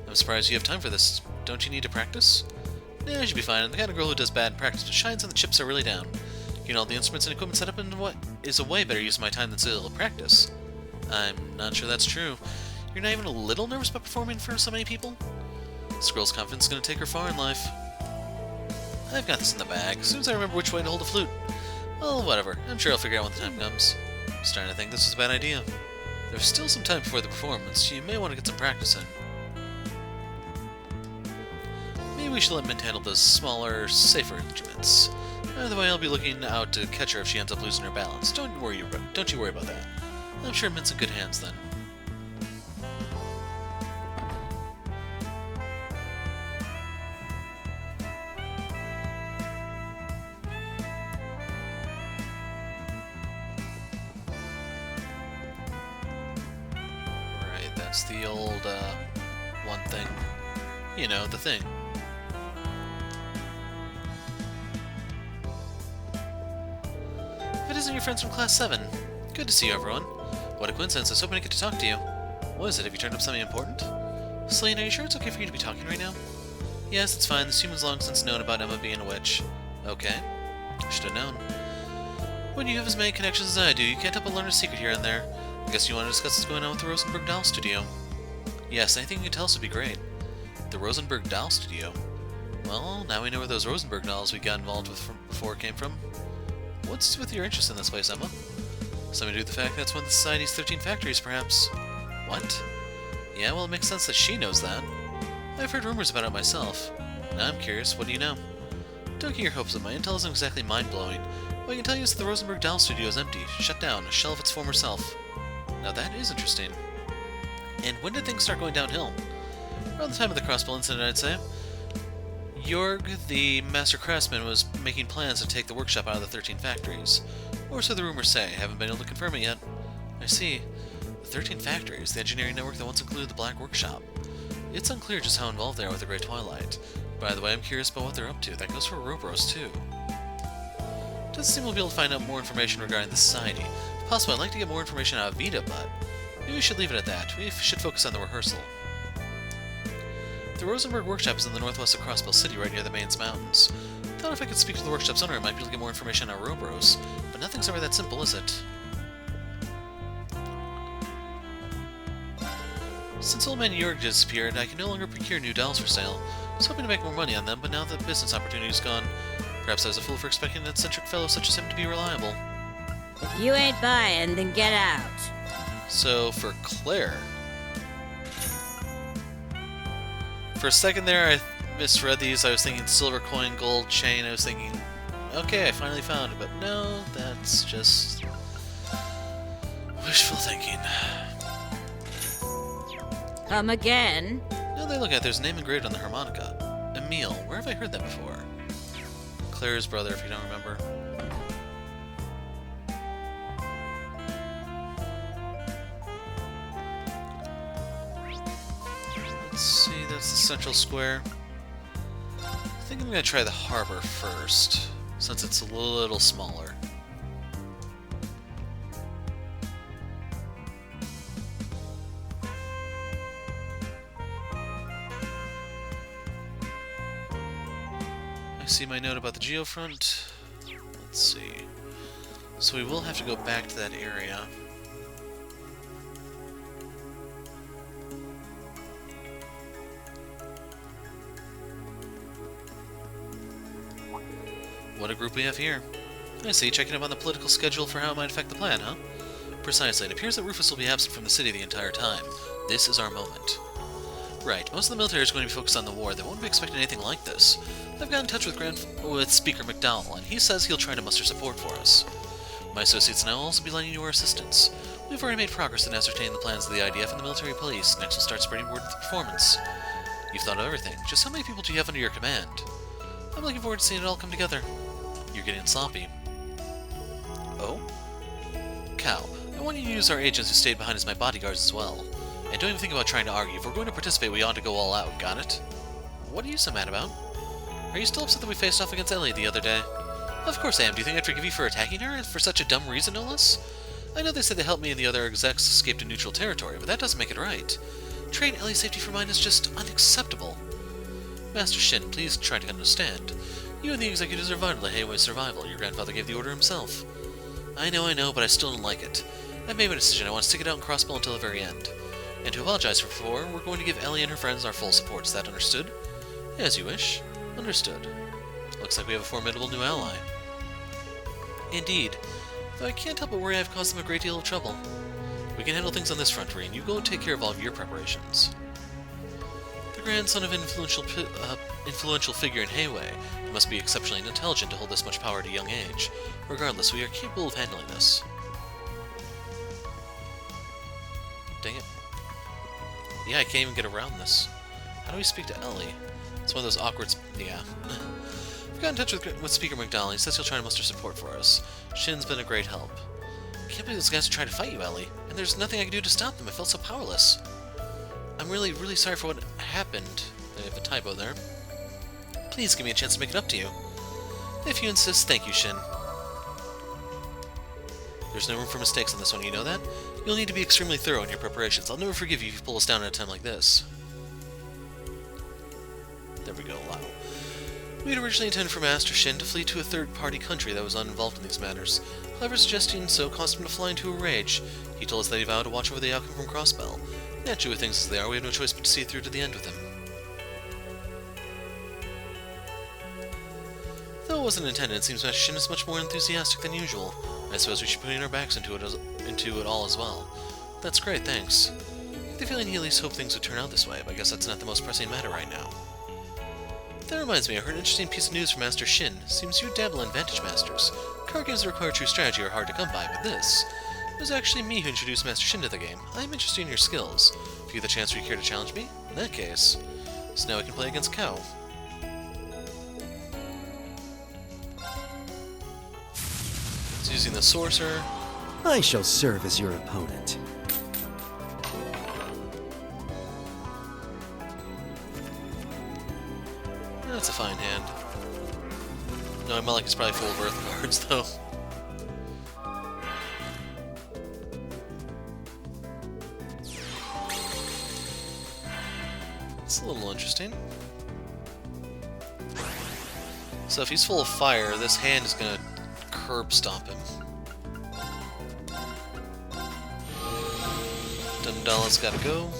I'm surprised you have time for this. Don't you need to practice? Yeah, you should be fine. I'm the kind of girl who does bad in practice, but shines when the chips are really down. Getting all the instruments and equipment set up in what is a way better use of my time than still practice. I'm not sure that's true. You're not even a little nervous about performing for so many people? This girl's confidence is going to take her far in life. I've got this in the bag, as soon as I remember which way to hold a flute. Well, whatever. I'm sure I'll figure out when the time comes. I'm starting to think this was a bad idea. There's still some time before the performance. You may want to get some practice in. Maybe we should let Mint handle those smaller, safer instruments. Either way, I'll be looking out to catch her if she ends up losing her balance. Don't you worry about that. I'm sure Mint's in good hands then. Right, that's the old, one thing. You know, the thing. If it isn't your friends from Class 7. Good to see you, everyone. What a coincidence, I was hoping I get to talk to you. What is it, have you turned up something important? Selene, are you sure it's okay for you to be talking right now? Yes, it's fine, this human's long since known about Emma being a witch. Okay. I should have known. When you have as many connections as I do, you can't help but learn a secret here and there. I guess you want to discuss what's going on with the Rosenberg Doll Studio. Yes, anything you can tell us would be great. The Rosenberg Doll Studio? Well, now we know where those Rosenberg dolls we got involved with before came from. What's with your interest in this place, Emma? Something to do with the fact that's one of the Society's 13 factories, perhaps. What? Yeah, well, it makes sense that she knows that. I've heard rumors about it myself. Now I'm curious, what do you know? Don't get your hopes up, my intel isn't exactly mind-blowing. What I can tell you is that the Rosenberg Doll Studio is empty, shut down, a shell of its former self. Now that is interesting. And when did things start going downhill? Around the time of the Crossbell incident, I'd say. Jorg, the master craftsman, was making plans to take the workshop out of the 13 factories. Or so the rumors say. Haven't been able to confirm it yet. I see. The 13 factories, the engineering network that once included the Black Workshop. It's unclear just how involved they are with the Great Twilight. By the way, I'm curious about what they're up to. That goes for Ouroboros, too. Doesn't seem we'll be able to find out more information regarding the Society. If possible, I'd like to get more information out of Vita, but maybe we should leave it at that. We should focus on the rehearsal. The Rosenberg Workshop is in the northwest of Crossbell City, right near the Mainz Mountains. Thought if I could speak to the workshop's owner, I might be able to get more information on Ouroboros, but nothing's ever that simple, is it? Since old man Jorg disappeared, I can no longer procure new dolls for sale. I was hoping to make more money on them, but now the business opportunity's gone. Perhaps I was a fool for expecting an eccentric fellow such as him to be reliable. If you ain't buying, then get out. So, for Claire... For a second there, I misread these. I was thinking silver coin, gold chain. I was thinking, okay, I finally found it. But no, that's just wishful thinking. Come again? Now that I look at it, there's a name engraved on the harmonica. Emile. Where have I heard that before? Claire's brother, if you don't remember. Let's see, that's the central square. I think I'm gonna try the harbor first, since it's a little smaller. I see my note about the geofront. Let's see. So we will have to go back to that area. What a group we have here. I see, checking up on the political schedule for how it might affect the plan, huh? Precisely. It appears that Rufus will be absent from the city the entire time. This is our moment. Right. Most of the military is going to be focused on the war. They won't be expecting anything like this. I've got in touch with Speaker McDowell, and he says he'll try to muster support for us. My associates and I will also be lending you our assistance. We've already made progress in ascertaining the plans of the IDF and the military police. Next we'll start spreading word of the performance. You've thought of everything. Just how many people do you have under your command? I'm looking forward to seeing it all come together. You're getting sloppy. Oh? Cal, I want you to use our agents who stayed behind as my bodyguards as well. And don't even think about trying to argue. If we're going to participate, we ought to go all out, got it? What are you so mad about? Are you still upset that we faced off against Ellie the other day? Of course I am. Do you think I'd forgive you for attacking her? For such a dumb reason, no less? I know they said they helped me and the other execs escape to neutral territory, but that doesn't make it right. Trading Ellie's safety for mine is just unacceptable. Master Shin, please try to understand. You and the executives are vital to Heiwei's survival. Your grandfather gave the order himself. I know, but I still don't like it. I've made my decision. I want to stick it out in Crossbell until the very end. And to apologize for before, we're going to give Ellie and her friends our full support. Is that understood? As you wish. Understood. Looks like we have a formidable new ally. Indeed. Though I can't help but worry I've caused them a great deal of trouble. We can handle things on this front, Reen. You go take care of all of your preparations. The grandson of an influential figure in Hayway. You must be exceptionally intelligent to hold this much power at a young age. Regardless, we are capable of handling this. Dang it. Yeah, I can't even get around this. How do we speak to Ellie? It's one of those awkward... yeah. I've got in touch with Speaker McDonald. He says he'll try to muster support for us. Shin's been a great help. I can't believe those guys are trying to fight you, Ellie. And there's nothing I can do to stop them. I felt so powerless. I'm really, really sorry for what happened. I have a typo there. Please give me a chance to make it up to you. If you insist, thank you, Shin. There's no room for mistakes on this one, you know that? You'll need to be extremely thorough in your preparations. I'll never forgive you if you pull us down at a time like this. There we go, wow. We had originally intended for Master Shin to flee to a third-party country that was uninvolved in these matters. However, suggesting so caused him to fly into a rage. He told us that he vowed to watch over the outcome from Crossbell. Naturally, with things as they are, we have no choice but to see it through to the end with him. Though it wasn't intended, it seems Master Shin is much more enthusiastic than usual. I suppose we should put in our backs into it all as well. That's great, thanks. I get the feeling he at least hoped things would turn out this way, but I guess that's not the most pressing matter right now. That reminds me, I heard an interesting piece of news from Master Shin. Seems you dabble in Vantage Masters. Card games that require true strategy are hard to come by, but this... It was actually me who introduced Master Shin to the game. I'm interested in your skills. If you get the chance, would you care to challenge me? In that case... So now we can play against Cow. It's using the Sorcerer. I shall serve as your opponent. That's a fine hand. No, I'm like he's probably full of Earth cards, though. It's a little interesting. So if he's full of fire, this hand is gonna curb stomp him. Dundala's gotta go.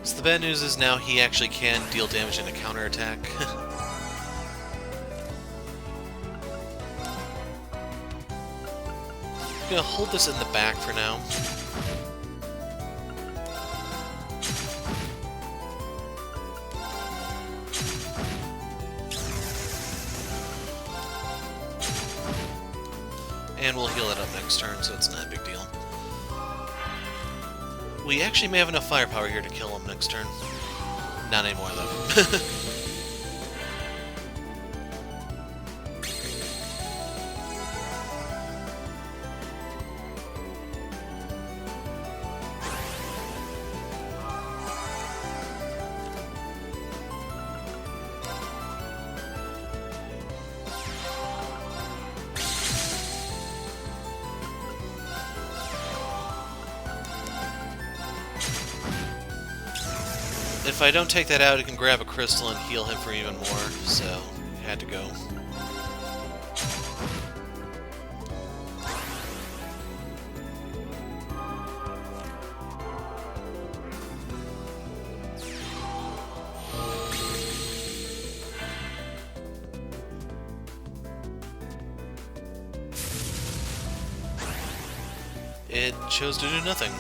So the bad news is now he actually can deal damage in a counterattack. I'm gonna hold this in the back for now. And we'll heal it up next turn, so it's not a big deal. We actually may have enough firepower here to kill him next turn. Not anymore, though. If I don't take that out, I can grab a crystal and heal him for even more, so had to go. It chose to do nothing.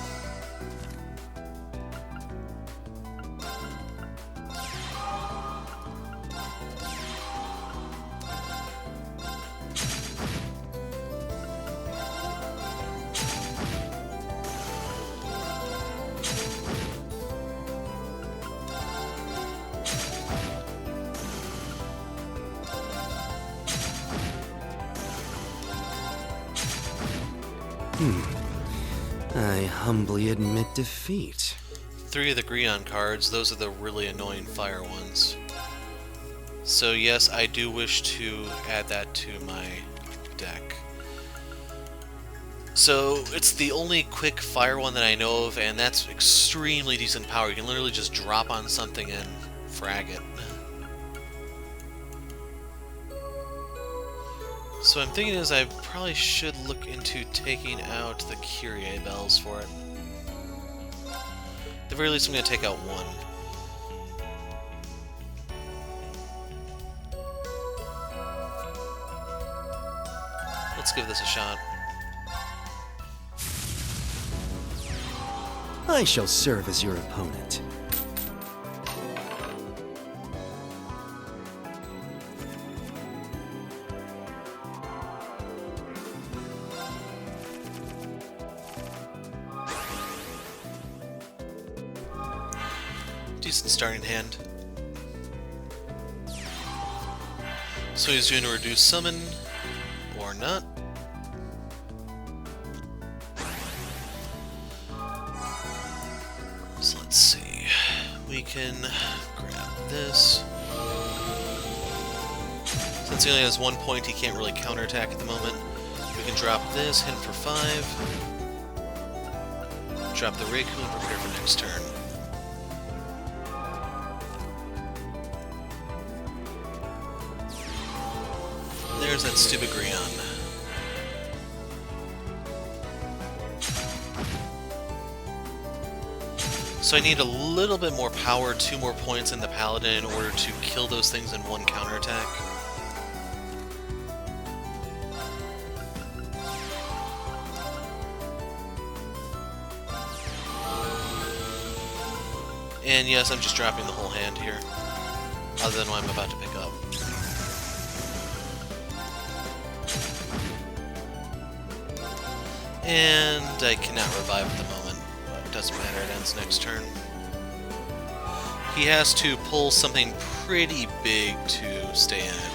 I humbly admit defeat. 3 of the Greon cards, those are the really annoying fire ones. So yes, I do wish to add that to my deck. So it's the only quick fire one that I know of, and that's extremely decent power. You can literally just drop on something and frag it. So I'm thinking is I probably should look into taking out the Kyrie bells for it. At the very least, I'm going to take out one. Let's give this a shot. I shall serve as your opponent. Decent starting hand. So he's going to reduce summon, or not. So let's see. We can grab this. Since he only has 1 point, he can't really counterattack at the moment. We can drop this, hit him for 5. Drop the Reiku and prepare for next turn. There's that stupid Grion. So I need a little bit more power, 2 more points in the Paladin in order to kill those things in one counterattack. And yes, I'm just dropping the whole hand here, other than what I'm about to pick up. And I cannot revive at the moment. It doesn't matter, it ends next turn. He has to pull something pretty big to stay in it.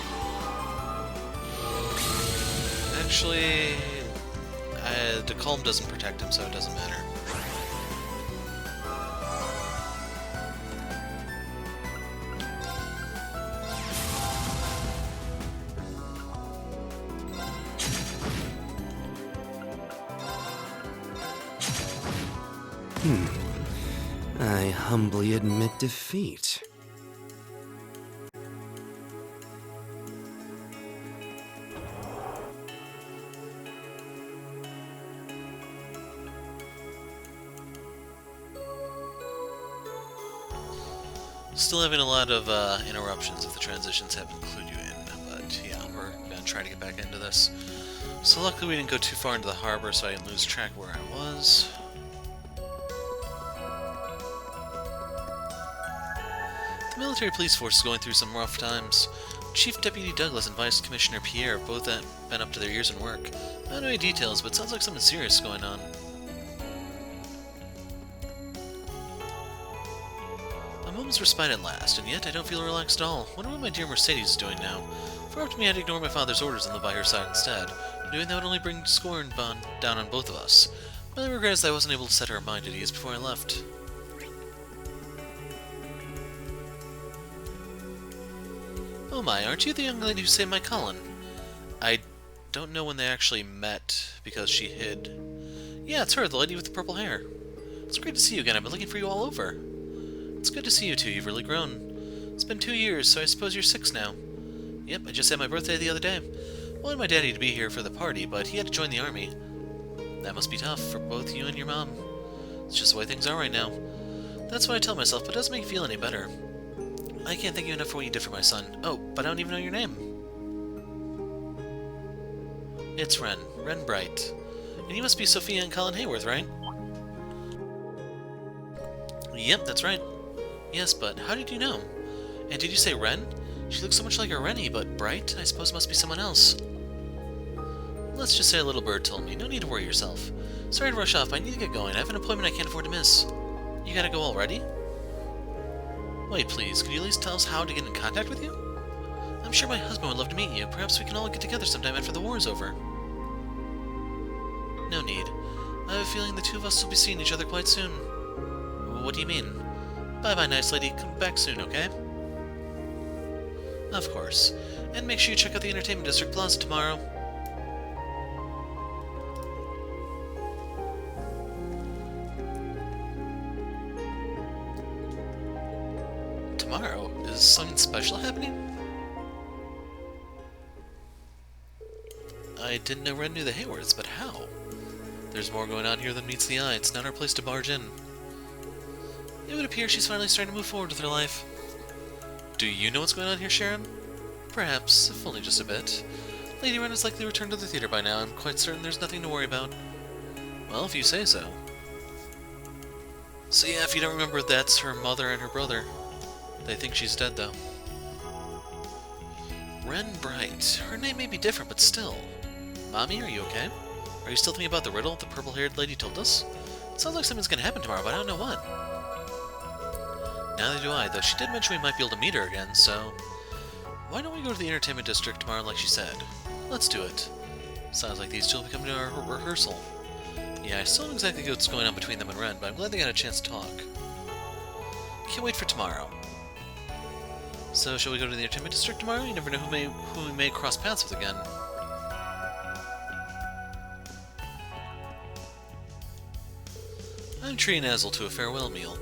Actually, the Calm doesn't protect him, so it doesn't matter. I humbly admit defeat. Still having a lot of interruptions if the transitions haven't included you in, but yeah, we're gonna try to get back into this. So luckily we didn't go too far into the harbor, so I didn't lose track of where I was. The military police force is going through some rough times. Chief Deputy Douglas and Vice Commissioner Pierre have both been up to their ears in work. I don't know any details, but it sounds like something serious is going on. A moment's respite at last, and yet I don't feel relaxed at all. Wonder what my dear Mercedes is doing now. For up to me, I'd ignore my father's orders and live by her side instead. Doing that would only bring scorn down on both of us. My only regret is that I wasn't able to set her mind at ease before I left. Oh my, aren't you the young lady who saved my Colin? I don't know when they actually met, because she hid. Yeah, it's her, the lady with the purple hair. It's great to see you again. I've been looking for you all over. It's good to see you two. You've really grown. It's been 2 years, so I suppose you're 6 now. Yep, I just had my birthday the other day. I wanted my daddy to be here for the party, but he had to join the army. That must be tough for both you and your mom. It's just the way things are right now. That's what I tell myself, but it doesn't make me feel any better. I can't thank you enough for what you did for my son. Oh, but I don't even know your name. It's Ren. Ren Bright. And you must be Sophia and Colin Hayworth, right? Yep, that's right. Yes, but how did you know? And did you say Ren? She looks so much like a Rennie, but Bright? I suppose must be someone else. Let's just say a little bird told me. No need to worry yourself. Sorry to rush off, but I need to get going. I have an appointment I can't afford to miss. You gotta go already? Wait, please, could you at least tell us how to get in contact with you? I'm sure my husband would love to meet you. Perhaps we can all get together sometime after the war is over. No need. I have a feeling the two of us will be seeing each other quite soon. What do you mean? Bye-bye, nice lady. Come back soon, okay? Of course. And make sure you check out the Entertainment District Plaza tomorrow. Tomorrow? Is something special happening? I didn't know Ren knew the Haywards, but how? There's more going on here than meets the eye. It's not our place to barge in. It would appear she's finally starting to move forward with her life. Do you know what's going on here, Sharon? Perhaps, if only just a bit. Lady Ren has likely returned to the theater by now. I'm quite certain there's nothing to worry about. Well, if you say so. So yeah, if you don't remember, that's her mother and her brother. They think she's dead, though. Ren Bright. Her name may be different, but still. Mommy, are you okay? Are you still thinking about the riddle the purple-haired lady told us? It sounds like something's gonna happen tomorrow, but I don't know what. Neither do I, though she did mention we might be able to meet her again, so... Why don't we go to the entertainment district tomorrow like she said? Let's do it. Sounds like these two will be coming to our rehearsal. Yeah, I still don't exactly know what's going on between them and Ren, but I'm glad they got a chance to talk. Can't wait for tomorrow. So, shall we go to the entertainment district tomorrow? You never know who we may cross paths with again. I'm treating Azel to a farewell meal.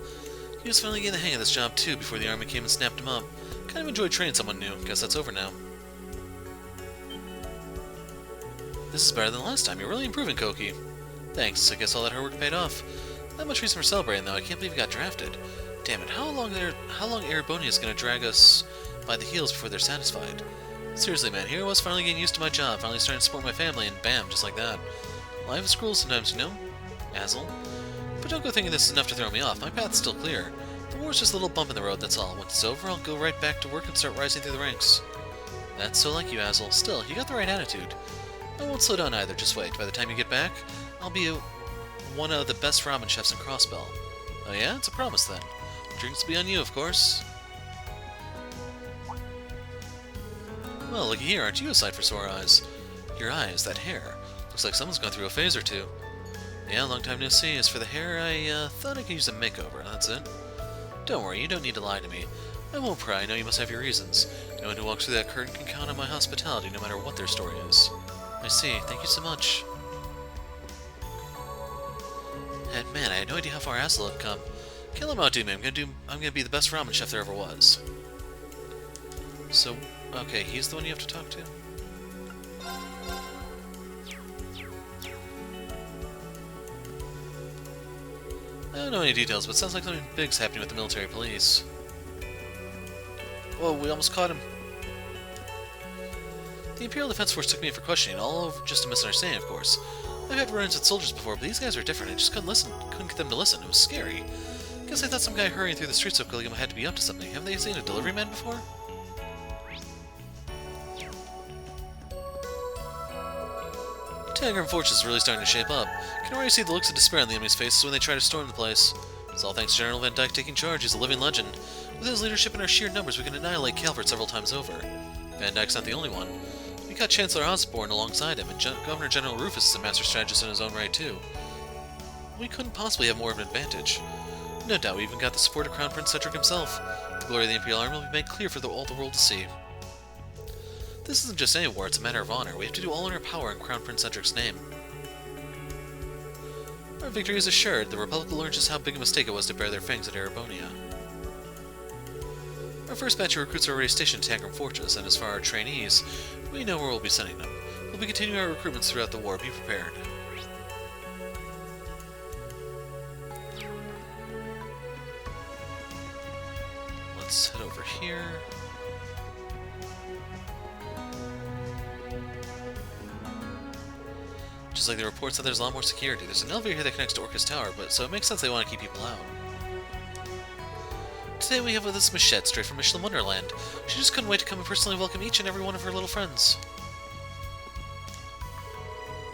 He was finally getting the hang of this job too before the army came and snapped him up. Kind of enjoyed training someone new. Guess that's over now. This is better than last time. You're really improving, Koki. Thanks. I guess all that hard work paid off. Not much reason for celebrating, though. I can't believe you got drafted. Damn it. How long Aribonia is going to drag us by the heels before they're satisfied? Seriously, man. Here I was finally getting used to my job, finally starting to support my family, and bam, just like that. Life is cruel sometimes, you know? Azel. But don't go thinking this is enough to throw me off. My path's still clear. The war's just a little bump in the road, that's all. Once it's over, I'll go right back to work and start rising through the ranks. That's so like you, Azel. Still, you got the right attitude. I won't slow down either, just wait. By the time you get back, I'll be one of the best ramen chefs in Crossbell. Oh yeah? It's a promise then. Drinks will be on you, of course. Well, looky here, aren't you a sight for sore eyes? Your eyes, that hair. Looks like someone's gone through a phase or two. Yeah, long time no see. As for the hair, I thought I could use a makeover, that's it. Don't worry, you don't need to lie to me. I won't pry, I know you must have your reasons. No one who walks through that curtain can count on my hospitality, no matter what their story is. I see, thank you so much. And man, I had no idea how far Azel had come. Can't let him outdo me, I'm gonna be the best ramen chef there ever was. So, okay, he's the one you have to talk to? I don't know any details, but it sounds like something big's happening with the military police. Whoa, we almost caught him. The Imperial Defense Force took me in for questioning, all over just a misunderstanding, of course. I've had run-ins with soldiers before, but these guys are different. I just couldn't get them to listen. It was scary. Guess I thought some guy hurrying through the streets so quickly had to be up to something. Haven't they seen a delivery man before? Tangram Fortress is really starting to shape up. You can already see the looks of despair on the enemy's faces when they try to storm the place. It's all thanks to General Van Dyke taking charge. He's a living legend. With his leadership and our sheer numbers, we can annihilate Calvert several times over. Van Dyke's not the only one. We got Chancellor Osborne alongside him, and Governor General Rufus is a master strategist in his own right, too. We couldn't possibly have more of an advantage. No doubt we even got the support of Crown Prince Cedric himself. The glory of the Imperial Army will be made clear for all the world to see. This isn't just any war, it's a matter of honor. We have to do all in our power in Crown Prince Cedric's name. Our victory is assured. The Republic will learn just how big a mistake it was to bear their fangs at Aribonia. Our first batch of recruits are already stationed at Tangram Fortress, and as for our trainees, we know where we'll be sending them. We'll be continuing our recruitments throughout the war. Be prepared. Let's head over here. Just like the reports that there's a lot more security. There's an elevator here that connects to Orcus Tower, so it makes sense they want to keep people out. Today we have with us Michette, straight from Michelin Wonderland. She just couldn't wait to come and personally welcome each and every one of her little friends.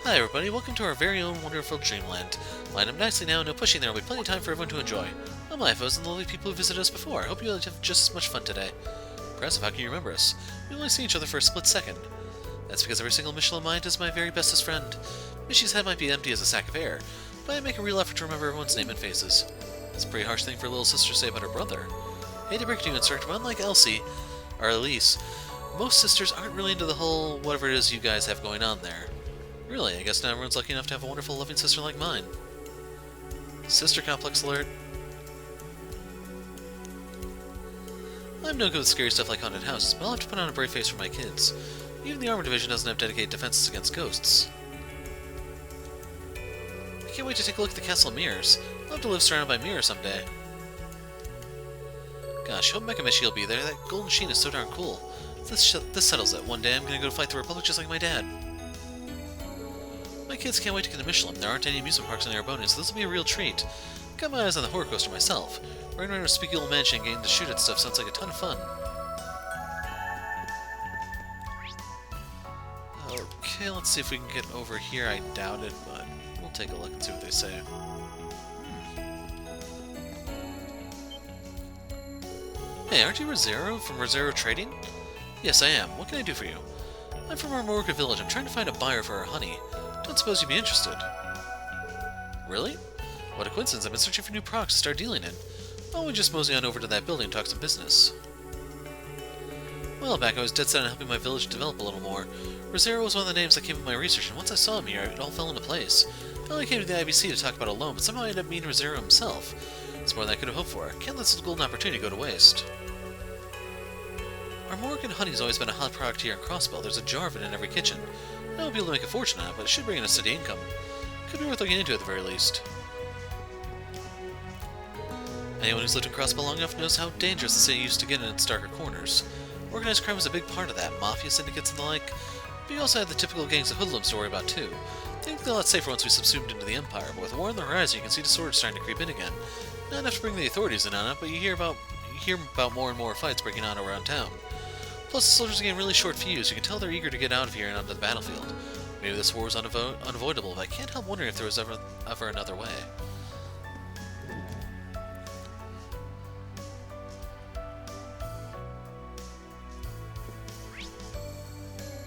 Hi everybody, welcome to our very own wonderful dreamland. Line up nicely now, no pushing, there will be plenty of time for everyone to enjoy. Oh my foes and the lovely people who visited us before. I hope you'll have just as much fun today. Impressive, how can you remember us? We only see each other for a split second. That's because every single Michelin mind is my very bestest friend. Mishy's head might be empty as a sack of air, but I make a real effort to remember everyone's name and faces. It's a pretty harsh thing for a little sister to say about her brother. Hate to break it to you, Insert, but unlike Elsie, or Elise, most sisters aren't really into the whole whatever it is you guys have going on there. Really, I guess not everyone's lucky enough to have a wonderful, loving sister like mine. Sister complex alert. I'm no good with scary stuff like haunted houses, but I'll have to put on a brave face for my kids. Even the armor division doesn't have dedicated defenses against ghosts. I can't wait to take a look at the castle of mirrors. I'd love to live surrounded by mirrors someday. Gosh, hope Mecha Michi will be there. That golden sheen is so darn cool. This settles it. One day I'm gonna go fight the Republic just like my dad. My kids can't wait to get to Michelin. There aren't any amusement parks in Arbonia, so this will be a real treat. Got my eyes on the horror coaster myself. Running around a spooky old mansion and getting to shoot at stuff sounds like a ton of fun. Okay, let's see if we can get over here. I doubt it, but we'll take a look and see what they say. Hey, aren't you Rosero from Rosero Trading? Yes, I am. What can I do for you? I'm from Armorica Village. I'm trying to find a buyer for our honey. Don't suppose you'd be interested. Really? What a coincidence. I've been searching for new products to start dealing in. Why don't we just mosey on over to that building and talk some business? Well, back I was dead set on helping my village develop a little more. Rosero was one of the names that came with my research, and once I saw him here, it all fell into place. I only came to the IBC to talk about a loan, but somehow I ended up meeting Rosero himself. It's more than I could have hoped for. Can't let this golden opportunity go to waste. Our Morgan honey's always been a hot product here in Crossbell. There's a jar of it in every kitchen. I won't be able to make a fortune on it, but it should bring in a steady income. Could be worth looking into at the very least. Anyone who's lived in Crossbell long enough knows how dangerous the city used to get in its darker corners. Organized crime was a big part of that, mafia syndicates and the like, but you also had the typical gangs of hoodlums to worry about too. Things got a lot safer once we subsumed into the Empire, but with war on the horizon you can see disorders starting to creep in again. Not enough to bring the authorities in on it, but you hear about more and more fights breaking out around town. Plus, the soldiers are getting really short fused. You can tell they're eager to get out of here and onto the battlefield. Maybe this war is unavoidable, but I can't help wondering if there was ever another way.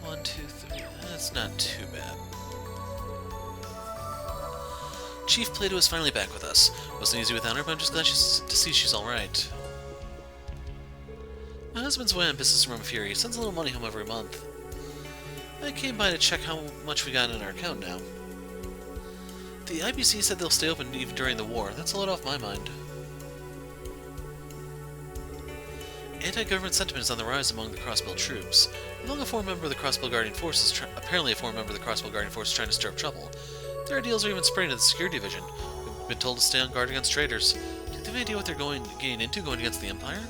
One, two, three. That's not too bad. Chief Plato is finally back with us. Wasn't easy without her, but I'm just glad to see she's alright. My husband's away on business from Fury. He sends a little money home every month. I came by to check how much we got in our account now. The IBC said they'll stay open even during the war. That's a lot off my mind. Anti-government sentiment is on the rise among the Crossbell troops. Among a former member of the Crossbell Guardian Force is apparently a former member of the Crossbell Guardian Force is trying to stir up trouble. Their ideals are even spreading to the security division. We've been told to stay on guard against traitors. Do you have any idea what they're getting into going against the Empire?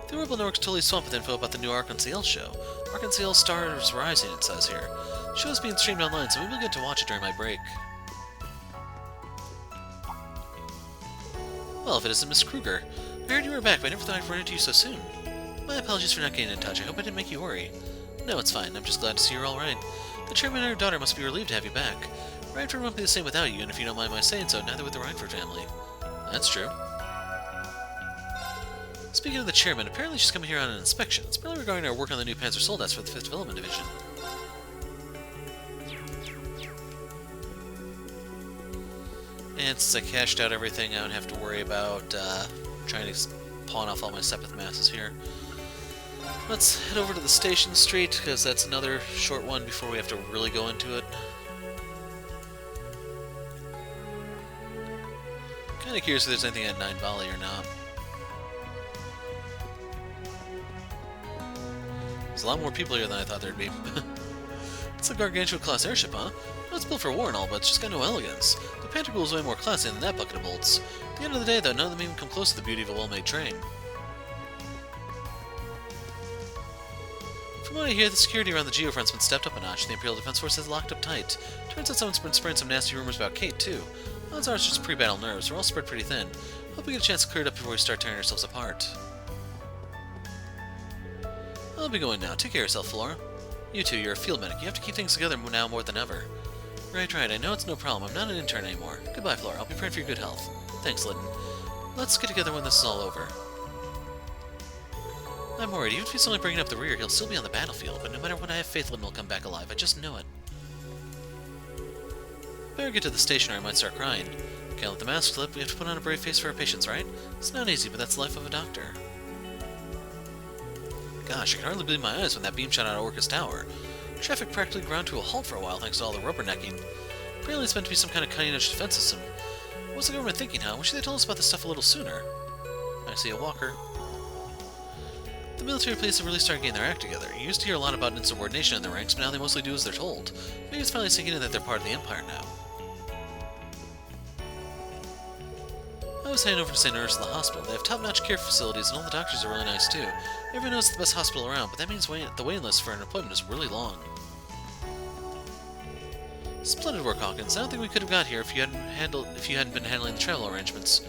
The Orbital Network's totally swamped with info about the new Arc and Ciel show. Arc and Ciel stars rising, it says here. The show is being streamed online, so maybe we'll get to watch it during my break. Well, if it isn't Miss Kruger. I heard you were back, but I never thought I'd run into you so soon. My apologies for not getting in touch. I hope I didn't make you worry. No, it's fine. I'm just glad to see you're alright. The chairman and her daughter must be relieved to have you back. Rhineford won't be the same without you, and if you don't mind my saying so, neither would the Rhineford family. That's true. Speaking of the chairman, apparently she's coming here on an inspection. It's probably regarding our work on the new Panzer Soldates for the 5th Development Division. And since I cashed out everything, I don't have to worry about trying to pawn off all my Sepith masses here. Let's head over to the Station Street, because that's another short one before we have to really go into it. Kinda curious if there's anything at 9 Volley or not. There's a lot more people here than I thought there'd be. It's a gargantuan-class airship, huh? Well, it's built for war and all, but it's just got no elegance. The Panther Ghoul is way more classy than that bucket of bolts. At the end of the day, though, none of them even come close to the beauty of a well-made train. From what I hear, the security around the Geofront's been stepped up a notch. The Imperial Defense Force is locked up tight. Turns out someone's been spreading some nasty rumors about Kate, too. Odds are it's just pre-battle nerves. We're all spread pretty thin. Hope we get a chance to clear it up before we start tearing ourselves apart. I'll be going now. Take care of yourself, Flora. You too, you're a field medic. You have to keep things together now more than ever. Right, I know it's no problem. I'm not an intern anymore. Goodbye, Flora. I'll be praying for your good health. Thanks, Lytton. Let's get together when this is all over. I'm worried. Even if he's only bringing up the rear, he'll still be on the battlefield. But no matter what, I have faith Lytton will come back alive. I just know it. Better get to the station or I might start crying. Can't let the mask slip. We have to put on a brave face for our patients, right? It's not easy, but that's the life of a doctor. Gosh, I can hardly believe my eyes when that beam shot out of Orca's tower. Traffic practically ground to a halt for a while thanks to all the rubbernecking. Apparently it's meant to be some kind of cutting-edge defense system. What's the government thinking, huh? Wish they told us about this stuff a little sooner. I see a walker. The military police have really started getting their act together. You used to hear a lot about insubordination in their ranks, but now they mostly do as they're told. Maybe it's finally sinking in that they're part of the Empire now. I was heading over to St. Ursula Hospital. They have top-notch care facilities, and all the doctors are really nice too. Everyone knows it's the best hospital around, but that means the waiting list for an appointment is really long. Splendid work, Hawkins. I don't think we could have got here if you hadn't been handling the travel arrangements.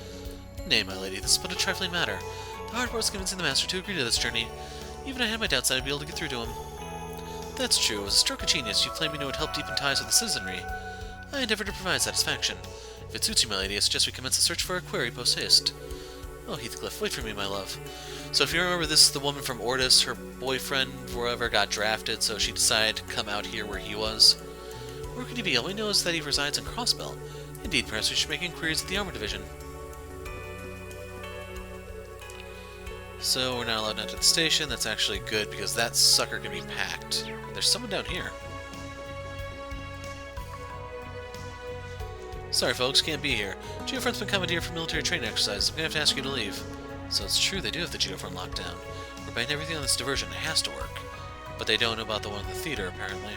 Nay, my lady, this is but a trifling matter. The hard part is convincing the master to agree to this journey. Even I had my doubts that I'd be able to get through to him. That's true. It was a stroke of genius. You claim you know it helped deepen ties with the citizenry. I endeavored to provide satisfaction. If it suits you, my lady, I suggest we commence a search for a query post-haste. Oh, Heathcliff, wait for me, my love. So if you remember, this is the woman from Ortis. Her boyfriend, wherever, got drafted, so she decided to come out here where he was. Where could he be? All we know is that he resides in Crossbell. Indeed, perhaps we should make inquiries at the Armor Division. So we're not allowed to enter the station. That's actually good, because that sucker can be packed. There's someone down here. Sorry folks, can't be here. Geofront's been commandeered for military training exercises. I'm gonna have to ask you to leave. So it's true, they do have the Geofront locked down. We're banning everything on this diversion. It has to work. But they don't know about the one in the theater, apparently.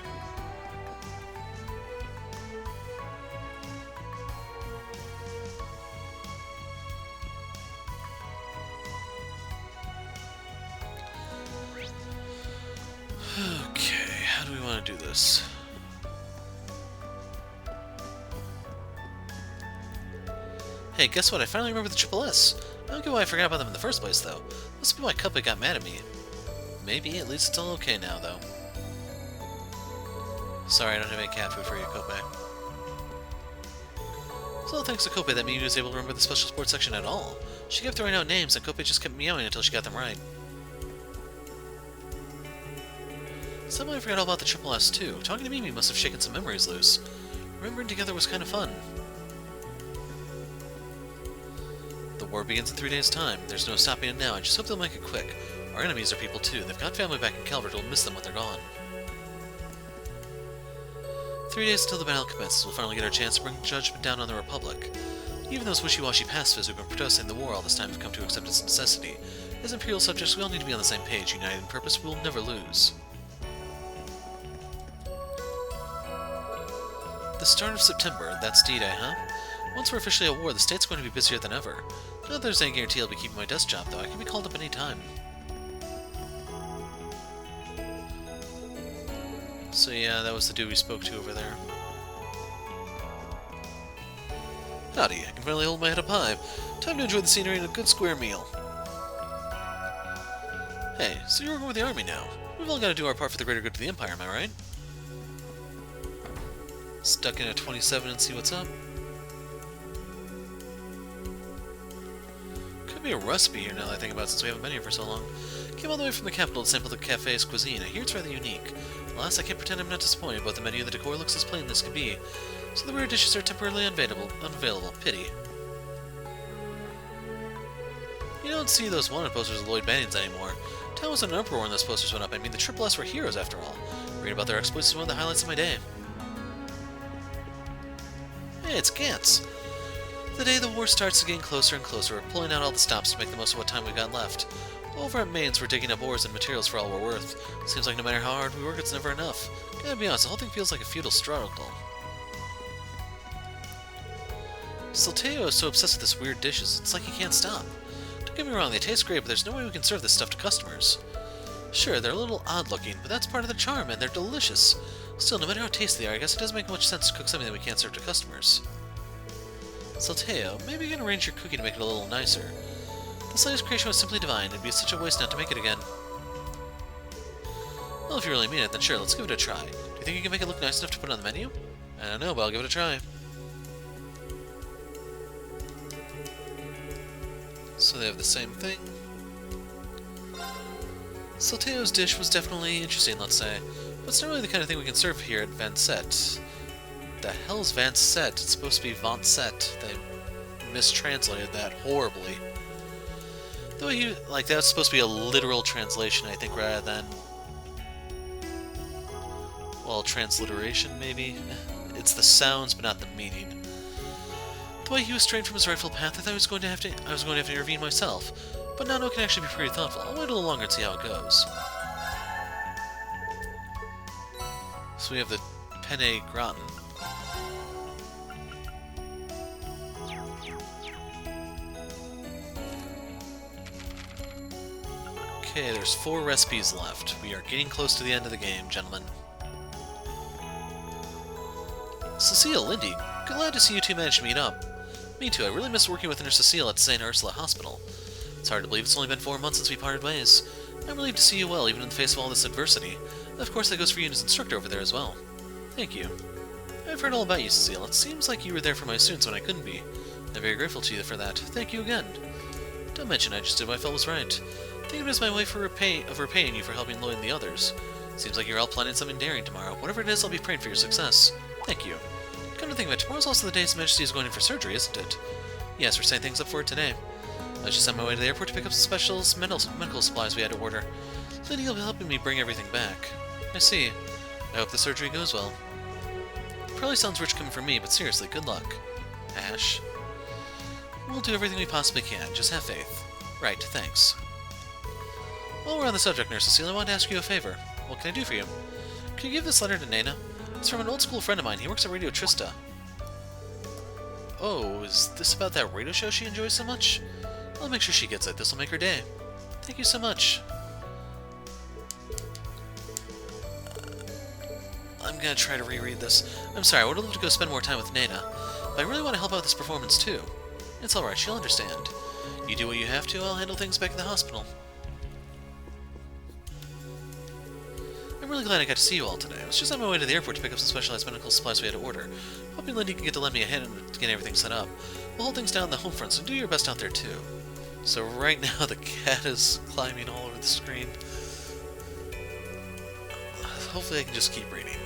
Okay, how do we want to do this? Hey, guess what? I finally remember the Triple S. I don't get why I forgot about them in the first place, though. Must be why Cuphead got mad at me. Maybe, at least it's all okay now, though. Sorry, I don't have any cat food for you, Kope. It's all thanks to Kope that Mimi was able to remember the special sports section at all. She kept throwing out names, and Kope just kept meowing until she got them right. Somehow I forgot all about the Triple S, too. Talking to Mimi must have shaken some memories loose. Remembering together was kind of fun. The war begins in 3 days' time. There's no stopping it now. I just hope they'll make it quick. Our enemies are people too. They've got family back in Calvert who'll miss them when they're gone. 3 days until the battle commences. We'll finally get our chance to bring judgment down on the Republic. Even those wishy-washy pacifists who've been protesting the war all this time have come to accept its necessity. As Imperial subjects, we all need to be on the same page. United in purpose, we'll never lose. The start of September. That's D-Day, huh? Once we're officially at war, the state's going to be busier than ever. Not that there's any guarantee I'll be keeping my desk job, though. I can be called up any time. So yeah, that was the dude we spoke to over there. Howdy, I can finally hold my head up high. Time to enjoy the scenery and a good square meal. Hey, so you're working with the army now. We've all got to do our part for the greater good of the Empire, am I right? Stuck in at 27 and see what's up. Could be a recipe here now that I think about it, since we haven't been here for so long. Came all the way from the capital to sample the cafe's cuisine. I hear it's rather unique. Alas, I can't pretend I'm not disappointed. Both the menu and the decor looks as plain as could be. So the rare dishes are temporarily unavailable. Pity. You don't see those wanted posters of Lloyd Bannings anymore. Town was in an uproar when those posters went up. I mean, the Triple S were heroes after all. Reading about their exploits is one of the highlights of my day. Hey, it's Gantz. The day the war starts to getting closer and closer. We're pulling out all the stops to make the most of what time we've got left. Over at Mainz, we're digging up ores and materials for all we're worth. Seems like no matter how hard we work, it's never enough. Gotta be honest, the whole thing feels like a feudal struggle. Silteo is so obsessed with this weird dishes, it's like he can't stop. Don't get me wrong, they taste great, but there's no way we can serve this stuff to customers. Sure, they're a little odd-looking, but that's part of the charm, and they're delicious. Still, no matter how tasty they are, I guess it doesn't make much sense to cook something that we can't serve to customers. Silteo, maybe you can arrange your cooking to make it a little nicer. This latest creation was simply divine. It'd be such a waste not to make it again. Well, if you really mean it, then sure, let's give it a try. Do you think you can make it look nice enough to put on the menu? I don't know, but I'll give it a try. So they have the same thing. Silteo's dish was definitely interesting, let's say. But it's not really the kind of thing we can serve here at Vancet. The hell's Vancet? It's supposed to be Vancet. They mistranslated that horribly. Though like, that's supposed to be a literal translation, I think, rather than... well, transliteration, maybe? It's the sounds, but not the meaning. The way he was strayed from his rightful path, I thought I was going to have to intervene myself. But Nano can actually be pretty thoughtful. I'll wait a little longer and see how it goes. So we have the Penne Gratin. Okay, there's 4 recipes left. We are getting close to the end of the game, gentlemen. Cecile, Lindy, glad to see you two managed to meet up. Me too, I really miss working with Nurse Cecile at St. Ursula Hospital. It's hard to believe it's only been 4 months since we parted ways. I'm relieved to see you well, even in the face of all this adversity. Of course, that goes for you as instructor over there as well. Thank you. I've heard all about you, Cecile. It seems like you were there for my students when I couldn't be. I'm very grateful to you for that. Thank you again. Don't mention I just did what I felt was right. Think of it as my way of repaying you for helping Lloyd and the others. Seems like you're all planning something daring tomorrow. Whatever it is, I'll be praying for your success. Thank you. Come to think of it, tomorrow's also the day His Majesty is going in for surgery, isn't it? Yes, we're setting things up for it today. I was just on my way to the airport to pick up some special medical supplies we had to order. Lady will be helping me bring everything back. I see. I hope the surgery goes well. Probably sounds rich coming from me, but seriously, good luck. Ash. We'll do everything we possibly can, just have faith. Right, thanks. While we're on the subject, Nurse Cecile, I want to ask you a favor. What can I do for you? Can you give this letter to Nana? It's from an old school friend of mine. He works at Radio Trista. Oh, is this about that radio show she enjoys so much? I'll make sure she gets it. This will make her day. Thank you so much. I'm gonna try to reread this. I'm sorry, I would love to go spend more time with Nana, but I really want to help out with this performance too. It's alright, she'll understand. You do what you have to, I'll handle things back in the hospital. I'm really glad I got to see you all today. I was just on my way to the airport to pick up some specialized medical supplies we had to order. Hoping Lindy can get to lend me a hand to get everything set up. We'll hold things down on the home front, so do your best out there too. So right now the cat is climbing all over the screen. Hopefully I can just keep reading.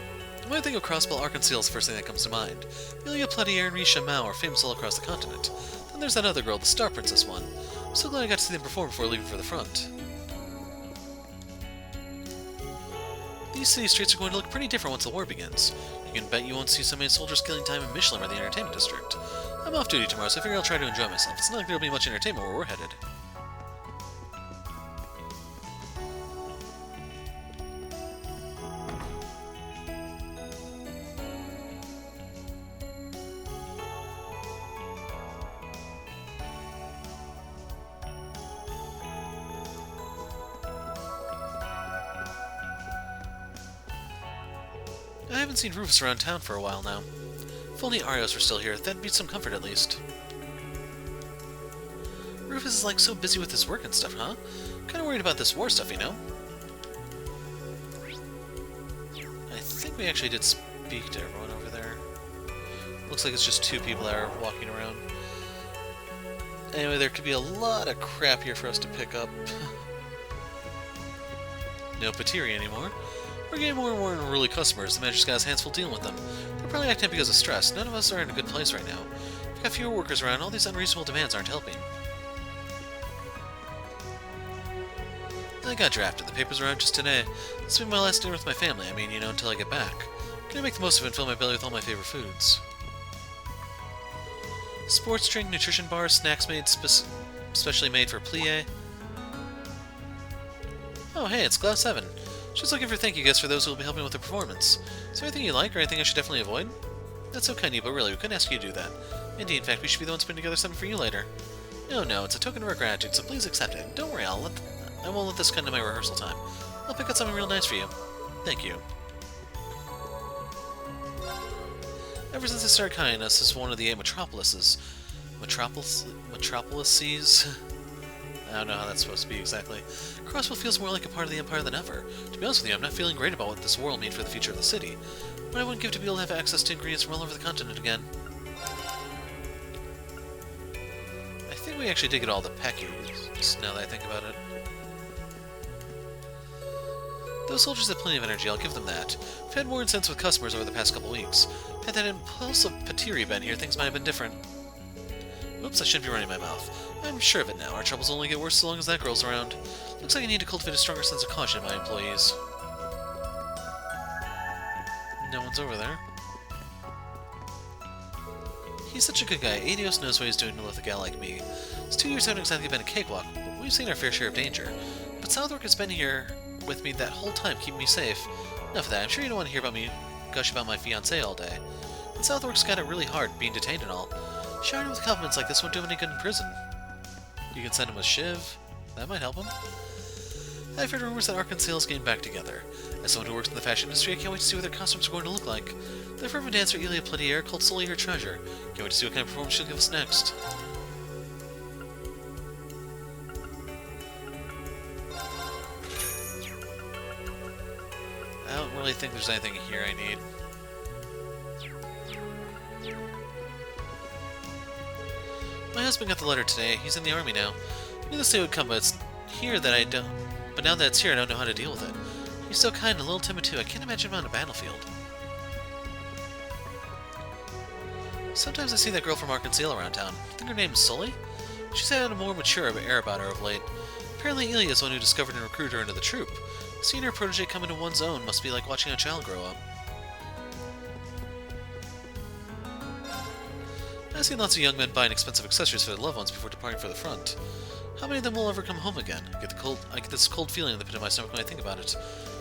When I think of Crossbell, Arc, and Ciel is the first thing that comes to mind. Ilya, Plutty, and Risha Mao are famous all across the continent. Then there's that other girl, the Star Princess one. I'm so glad I got to see them perform before leaving for the front. These city streets are going to look pretty different once the war begins. You can bet you won't see so many soldiers killing time in Michelin or the entertainment district. I'm off duty tomorrow, so I figure I'll try to enjoy myself. It's not like there'll be much entertainment where we're headed. I haven't seen Rufus around town for a while now. If only Arios were still here, that'd be some comfort at least. Rufus is like so busy with his work and stuff, huh? Kinda worried about this war stuff, you know? I think we actually did speak to everyone over there. Looks like it's just 2 people that are walking around. Anyway, there could be a lot of crap here for us to pick up. No Patiri anymore. We're getting more and more unruly customers. The manager's got his hands full dealing with them. They're probably acting up because of stress. None of us are in a good place right now. We've got fewer workers around. All these unreasonable demands aren't helping. I got drafted. The papers arrived just today. This will be my last dinner with my family. I mean, you know, until I get back. I'm gonna make the most of it and fill my belly with all my favorite foods. Sports drink, nutrition bars, snacks made specially made for plie. Oh, hey, it's Glass 7. Just looking for thank you gifts for those who will be helping with the performance. Is there anything you like or anything I should definitely avoid? That's so kind of you, but really, we couldn't ask you to do that. Indeed, in fact, we should be the ones putting together something for you later. No, it's a token of our gratitude, so please accept it. Don't worry, I won't let this come to my rehearsal time. I'll pick out something real nice for you. Thank you. Ever since I started counting us as one of the 8 metropolises... Metropolises? I don't know how that's supposed to be exactly. Crossbell feels more like a part of the Empire than ever. To be honest with you, I'm not feeling great about what this war will mean for the future of the city. But I wouldn't give to be able to have access to ingredients from all over the continent again. I think we actually did get all the packages, now that I think about it. Those soldiers have plenty of energy, I'll give them that. We've had more incense with customers over the past couple weeks. Had that impulsive Patiri been here, things might have been different. Oops, I shouldn't be running my mouth. I'm sure of it now. Our troubles only get worse so long as that girl's around. Looks like I need to cultivate a stronger sense of caution in my employees. No one's over there. He's such a good guy. Adios knows what he's doing with a gal like me. His 2 years haven't exactly been a cakewalk, We've seen our fair share of danger, but Southwark has been here with me that whole time, keeping me safe. Enough of that. I'm sure you don't want to hear about me gush about my fiancée all day. And Southwark's got it really hard, being detained and all. Showering him with compliments like this won't do him any good in prison. You can send him with Shiv. That might help him. I've heard rumors that Arc and Ciel is getting back together. As someone who works in the fashion industry, I can't wait to see what their costumes are going to look like. The fervent dancer Elliot Platier called Sully her treasure. Can't wait to see what kind of performance she'll give us next. I don't really think there's anything here I need. My husband got the letter today. He's in the army now. I knew this day would come, but it's here that I don't. But now that it's here, I don't know how to deal with it. He's so kind and a little timid too. I can't imagine him on a battlefield. Sometimes I see that girl from Arc and Ciel around town. I think her name's Sully? She's had a more mature air about her of late. Apparently Ilya is the one who discovered and recruited her into the troop. Seeing her protege come into one's own must be like watching a child grow up. I've seen lots of young men buying expensive accessories for their loved ones before departing for the front. How many of them will ever come home again? I get this cold feeling in the pit of my stomach when I think about it.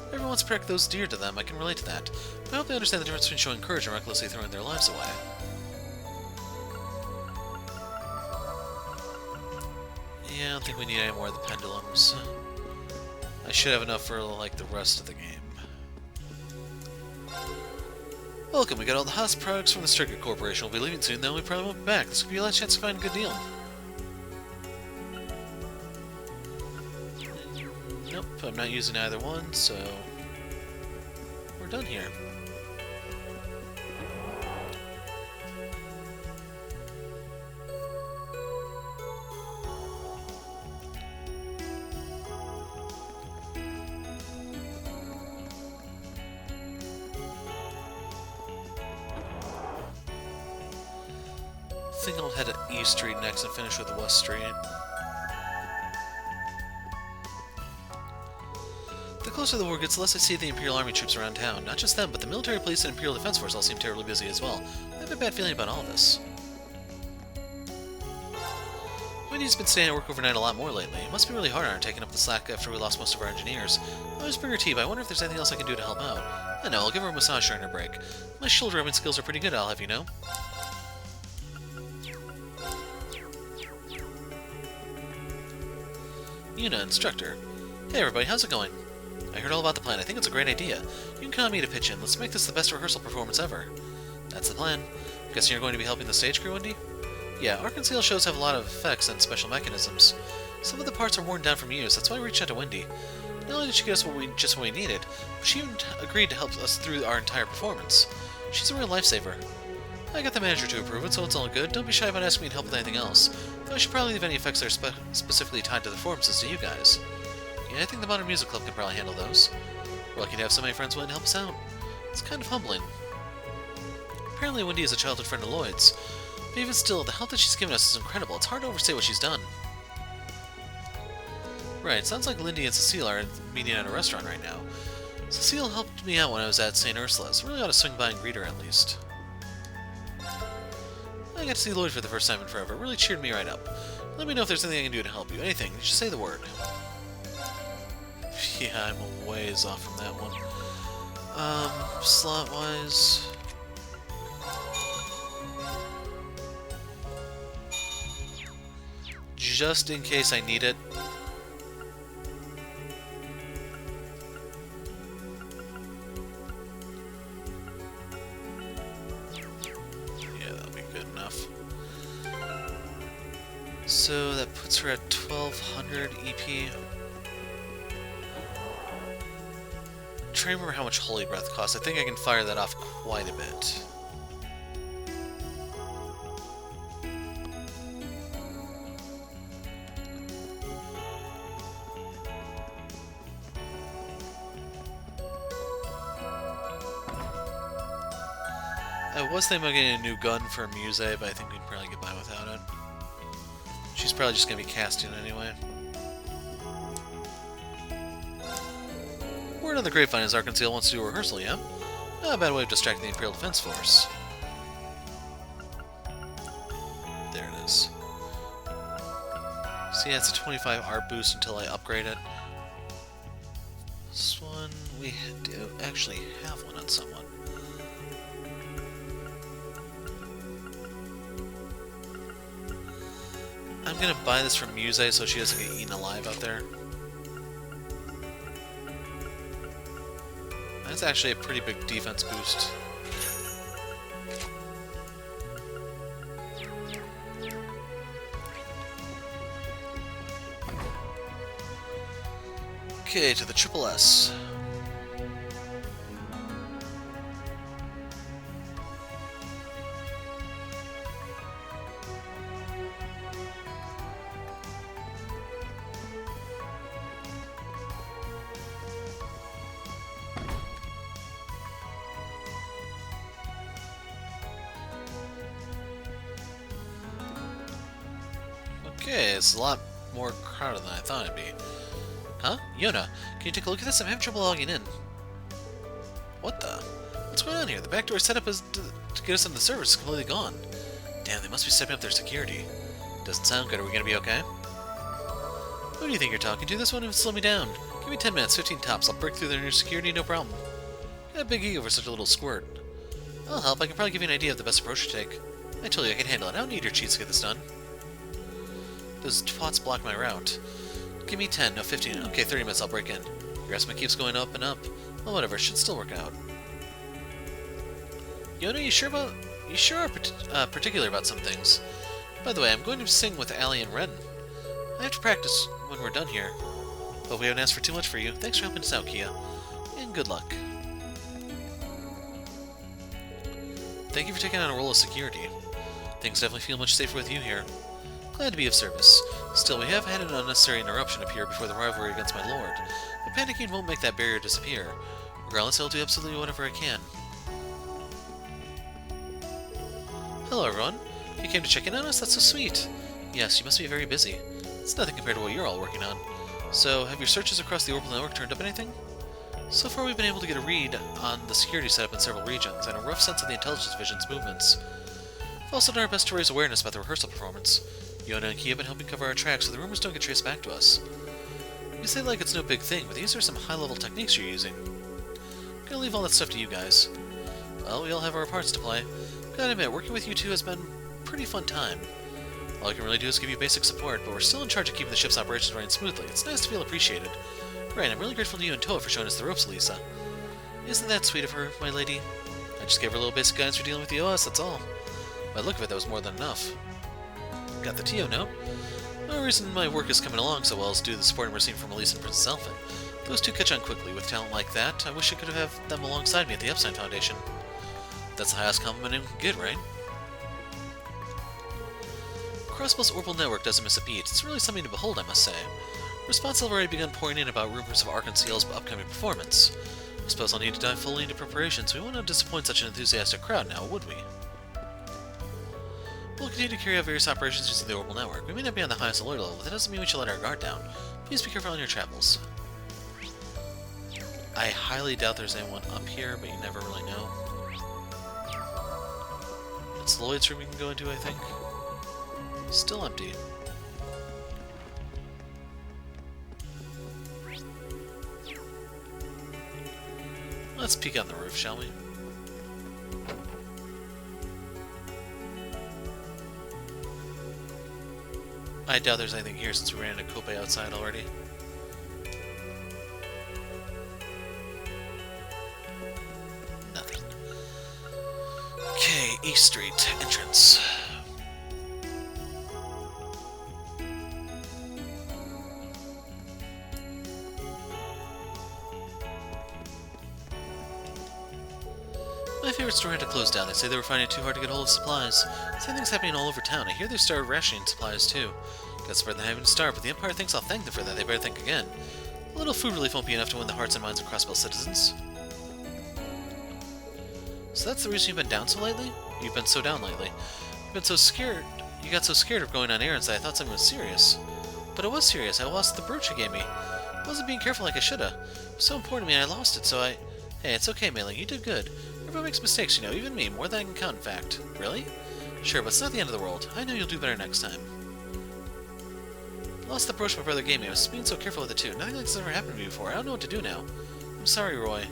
Everyone wants to protect those dear to them. I can relate to that. But I hope they understand the difference between showing courage and recklessly throwing their lives away. Yeah, I don't think we need any more of the pendulums. I should have enough for, like, the rest of the game. Welcome, we got all the house products from the Circuit Corporation. We'll be leaving soon, then we probably won't be back. This could be your last chance to find a good deal. Nope, I'm not using either one, so we're done here. I think I'll head to East Street next and finish with West Street. The closer the war gets, the less I see the Imperial Army troops around town. Not just them, but the military police and Imperial Defense Force all seem terribly busy as well. I have a bad feeling about all this. Wendy's been staying at work overnight a lot more lately. It must be really hard on her taking up the slack after we lost most of our engineers. I always bring her tea, but I wonder if there's anything else I can do to help out. I know, I'll give her a massage during her break. My shoulder rubbing skills are pretty good, I'll have you know. Yuno, instructor. Hey everybody, how's it going? I heard all about the plan. I think it's a great idea. You can count on me to pitch in. Let's make this the best rehearsal performance ever. That's the plan. Guessing you're going to be helping the stage crew, Wendy? Yeah, Arc and Ciel shows have a lot of effects and special mechanisms. Some of the parts are worn down from use. That's why we reached out to Wendy. Not only did she get us just what we needed, but she even agreed to help us through our entire performance. She's a real lifesaver. I got the manager to approve it, so it's all good. Don't be shy about asking me to help with anything else. Though I should probably leave any effects that are specifically tied to the performances to you guys. Yeah, I think the Modern Music Club can probably handle those. We're lucky to have so many friends willing to help us out. It's kind of humbling. Apparently Wendy is a childhood friend of Lloyd's. But even still, the help that she's given us is incredible. It's hard to overstate what she's done. Right, sounds like Lindy and Cecile are meeting at a restaurant right now. Cecile helped me out when I was at St. Ursula's. Really ought to swing by and greet her at least. I got to see Lloyd for the first time in forever. It really cheered me right up. Let me know if there's anything I can do to help you. Anything. Just say the word. Yeah, I'm a ways off from that one. Slot-wise... just in case I need it. Yeah, that'll be good enough. So that puts her at 1200 EP. Try to remember how much Holy Breath costs. I think I can fire that off quite a bit. I was thinking about getting a new gun for Muse, but I think we'd probably get by without it. She's probably just going to be casting anyway. Word on the grapevine is Arc and Ciel wants to do a rehearsal, yeah? Not a bad way of distracting the Imperial Defense Force. There it is. See, it's a 25 art boost until I upgrade it. This one, we do actually have one on someone. I'm gonna buy this from Muse so she doesn't get eaten alive out there. That's actually a pretty big defense boost. Okay, to the Triple S. Okay, it's a lot more crowded than I thought it'd be. Huh? Yuno, can you take a look at this? I'm having trouble logging in. What the? What's going on here? The backdoor setup is to get us into the server is completely gone. Damn, they must be stepping up their security. Doesn't sound good. Are we gonna be okay? Who do you think you're talking to? This won't even slow me down. Give me 10 minutes, 15 tops. I'll break through their new security, no problem. Got a big ego for such a little squirt. I'll help. I can probably give you an idea of the best approach to take. I told you I can handle it. I don't need your cheats to get this done. Those twats block my route. Give me 10, no 15. Okay, 30 minutes, I'll break in. Your estimate keeps going up and up. Well, whatever, it should still work out. Yuno, you sure are particular about some things. By the way, I'm going to sing with Arianrhod. I have to practice when we're done here. But we haven't asked for too much for you. Thanks for helping us out, Ciel. And good luck. Thank you for taking on a role of security. Things definitely feel much safer with you here. Glad to be of service. Still, we have had an unnecessary interruption appear before the rivalry against my lord. But panicking won't make that barrier disappear. Regardless, I'll do absolutely whatever I can. Hello, everyone. You came to check in on us? That's so sweet. Yes, you must be very busy. It's nothing compared to what you're all working on. So, have your searches across the orbital network turned up anything? So far, we've been able to get a read on the security setup in several regions, and a rough sense of the intelligence division's movements. We've also done our best to raise awareness about the rehearsal performance. Yuno and Ciel have been helping cover our tracks so the rumors don't get traced back to us. You say like it's no big thing, but these are some high-level techniques you're using. I'm gonna leave all that stuff to you guys. Well, we all have our parts to play. Gotta admit, working with you two has been a pretty fun time. All I can really do is give you basic support, but we're still in charge of keeping the ship's operations running smoothly. It's nice to feel appreciated. Right, I'm really grateful to you and Toa for showing us the ropes, Lisa. Isn't that sweet of her, my lady? I just gave her a little basic guidance for dealing with the OS, that's all. By the look of it, that was more than enough. Got the TO note. No reason my work is coming along so well is due to the support I'm receiving from Elise and Princess Elfin. Those two catch on quickly. With talent like that, I wish I could have them alongside me at the Epstein Foundation. That's the highest compliment anyone can get, right? Crossbell's orbital network doesn't miss a beat. It's really something to behold, I must say. Response have already begun pouring in about rumors of Arc and Ciel's upcoming performance. I suppose I'll need to dive fully into preparations. We won't want to disappoint such an enthusiastic crowd now, would we? We'll continue to carry out various operations using the orbital network. We may not be on the highest alert level, but that doesn't mean we should let our guard down. Please be careful on your travels. I highly doubt there's anyone up here, but you never really know. It's Lloyd's room we can go into, I think. Still empty. Let's peek on the roof, shall we? I doubt there's anything here since we ran into Kope outside already. Nothing. Okay, East Street, entrance. My favorite store had to close down. They say they were finding it too hard to get hold of supplies. Same thing's happening all over town. I hear they've started rationing supplies too. Guess for them having to starve, but the Empire thinks I'll thank them for that. They better think again. A little food relief won't be enough to win the hearts and minds of Crossbell citizens. So that's the reason you've been down so lately? You've been so down lately. You've been so scared. You got so scared of going on errands that I thought something was serious. But it was serious. I lost the brooch you gave me. I wasn't being careful like I shoulda. It was so important to me and I lost it, so I... Hey, it's okay, Mailing. You did good. Everyone makes mistakes, you know, even me. More than I can count, in fact. Really? Sure, but it's not the end of the world. I know you'll do better next time. Lost the brooch my brother gave me. I was being so careful with it too. Nothing like this has ever happened to me before. I don't know what to do now. I'm sorry, Roy.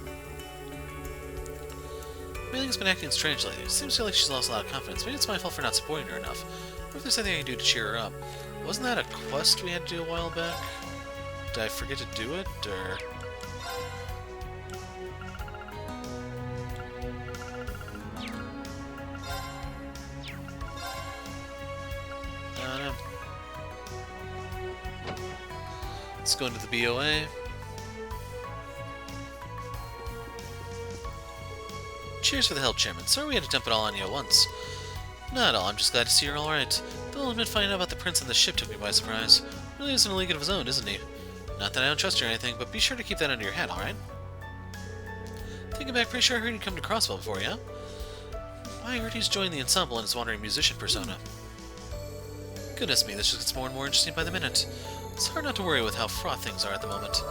Meiling's been acting strangely. It seems to feel like she's lost a lot of confidence. Maybe it's my fault for not supporting her enough. What if there's anything I can do to cheer her up? Wasn't that a quest we had to do a while back? Did I forget to do it, or...? I don't know. Let's go into the BOA. Cheers for the help, Chairman. Sorry we had to dump it all on you at once. Not at all, I'm just glad to see you're alright. Bill admit finding out about the prince and the ship took me by surprise. Really is in a league of his own, isn't he? Not that I don't trust you or anything, but be sure to keep that under your hat, alright? Thinking back, pretty sure I heard he'd come to Crossbell before, yeah? I heard he's joined the ensemble in his wandering musician persona. Goodness me, this just gets more and more interesting by the minute. It's hard not to worry with how fraught things are at the moment.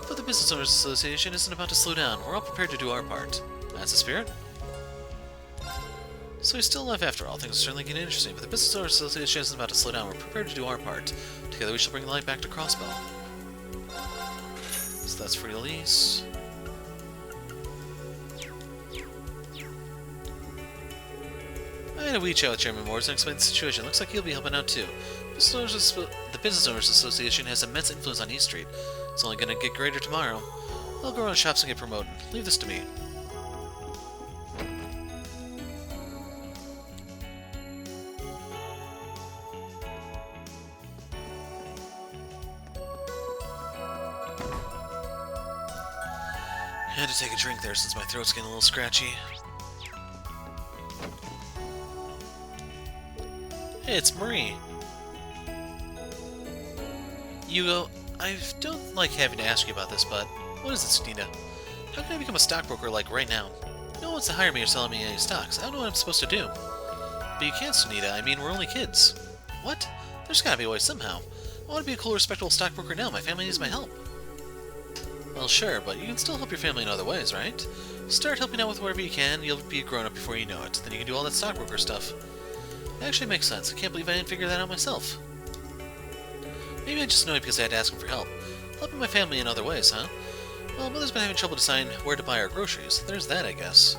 But the Business Owners Association isn't about to slow down. We're all prepared to do our part. That's the spirit. So he's still alive after all. Things are certainly getting interesting, but the Business Owners Association isn't about to slow down. We're prepared to do our part. Together we shall bring the light back to Crossbell. So that's free release. I had a wee chat with Chairman Moores and explained the situation. Looks like he'll be helping out too. The Business Owners Association has immense influence on East Street. It's only going to get greater tomorrow. I'll go around shops and get promoted. Leave this to me. I had to take a drink there since my throat's getting a little scratchy. Hey, it's Marie. Yuno, I don't like having to ask you about this, but what is it, Sunita? How can I become a stockbroker like right now? No one wants to hire me or sell me any stocks. I don't know what I'm supposed to do. But you can't, Sunita. I mean, we're only kids. What? There's gotta be a way somehow. I want to be a cool, respectable stockbroker now. My family needs my help. Well, sure, but you can still help your family in other ways, right? Start helping out with whatever you can, you'll be a grown-up before you know it. Then you can do all that stockbroker stuff. That actually makes sense. I can't believe I didn't figure that out myself. Maybe I just know it because I had to ask him for help. Helping my family in other ways, huh? Well, Mother's been having trouble deciding where to buy our groceries. There's that, I guess.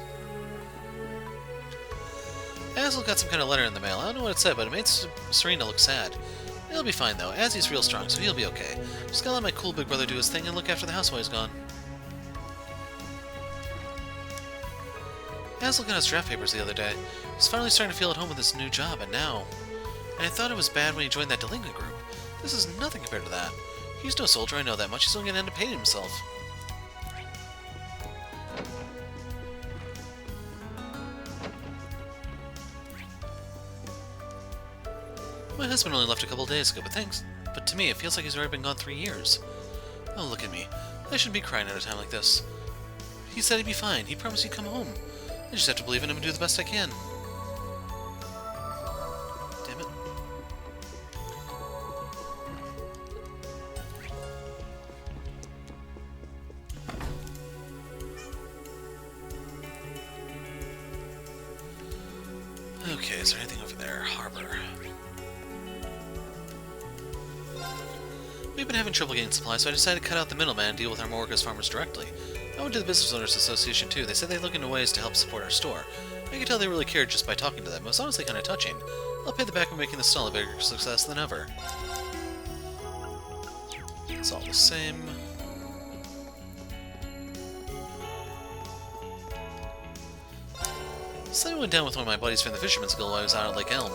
Azel got some kind of letter in the mail. I don't know what it said, but it made Serena look sad. It'll be fine, though. Azzy's real strong, so he'll be okay. Just gotta let my cool big brother do his thing and look after the house while he's gone. Azel got his draft papers the other day. He's finally starting to feel at home with his new job, and now... And I thought it was bad when he joined that delinquent group. This is nothing compared to that. He's no soldier, I know that much. He's only gonna end up hating himself. My husband only left a couple days ago, but to me it feels like he's already been gone 3 years. Oh, look at me. I shouldn't be crying at a time like this. He said he'd be fine. He promised he'd come home. I just have to believe in him and do the best I can. Damn it. Okay, is there anything over there? Harbor. We've been having trouble getting supplies, so I decided to cut out the middleman and deal with our more workers farmers directly. I went to the Business Owners Association too. They said they'd look into ways to help support our store. I could tell they really cared just by talking to them. It was honestly kind of touching. I'll pay the back for making this stall a bigger success than ever. It's all the same. Something went down with one of my buddies from the Fisherman's Guild while I was out at Lake Elm.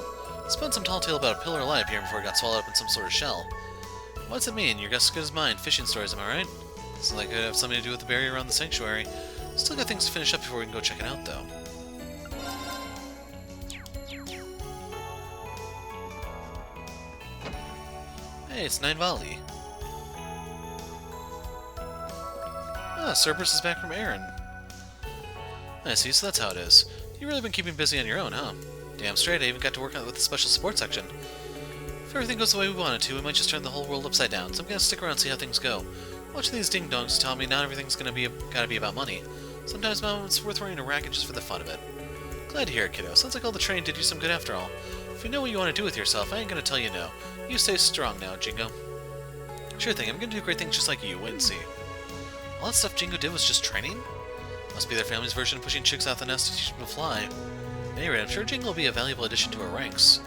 Spun some tall tale about a pillar of light appearing before it got swallowed up in some sort of shell. What's it mean? Your guess as good as mine. Fishing stories, am I right? Sounds like it could have something to do with the barrier around the sanctuary. Still got things to finish up before we can go check it out, though. Hey, it's Valley. Ah, Cerberus is back from Aaron. I see, so that's how it is. You've really been keeping busy on your own, huh? Damn straight, I even got to work on it with the special support section. If everything goes the way we want it to, we might just turn the whole world upside down, so I'm gonna stick around and see how things go. Watching these ding-dongs tell me not everything's gotta be about money. Sometimes, Mom, it's worth running a racket just for the fun of it. Glad to hear it, kiddo. Sounds like all the training did you some good after all. If you know what you want to do with yourself, I ain't gonna tell you no. You stay strong now, Jingo. Sure thing, I'm gonna do great things just like you. Wait and see. All that stuff Jingo did was just training? Must be their family's version of pushing chicks out the nest to teach them to fly. At any rate, I'm sure Jingo will be a valuable addition to our ranks.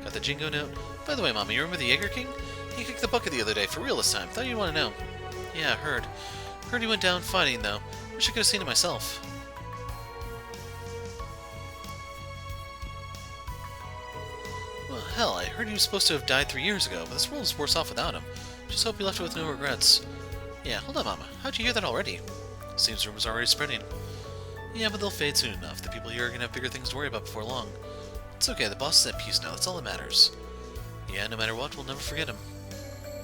Got the Jingo note? By the way, Mama, you remember the Jaeger King? He kicked the bucket the other day, for real this time. Thought you'd want to know. Yeah, heard. Heard he went down fighting, though. Wish I could have seen it myself. Well, hell, I heard he was supposed to have died 3 years ago, but this world is worse off without him. Just hope he left it with no regrets. Yeah, hold on, Mama. How'd you hear that already? Seems rumors are already spreading. Yeah, but they'll fade soon enough. The people here are gonna have bigger things to worry about before long. It's okay, the boss is at peace now, that's all that matters. Yeah, no matter what, we'll never forget him.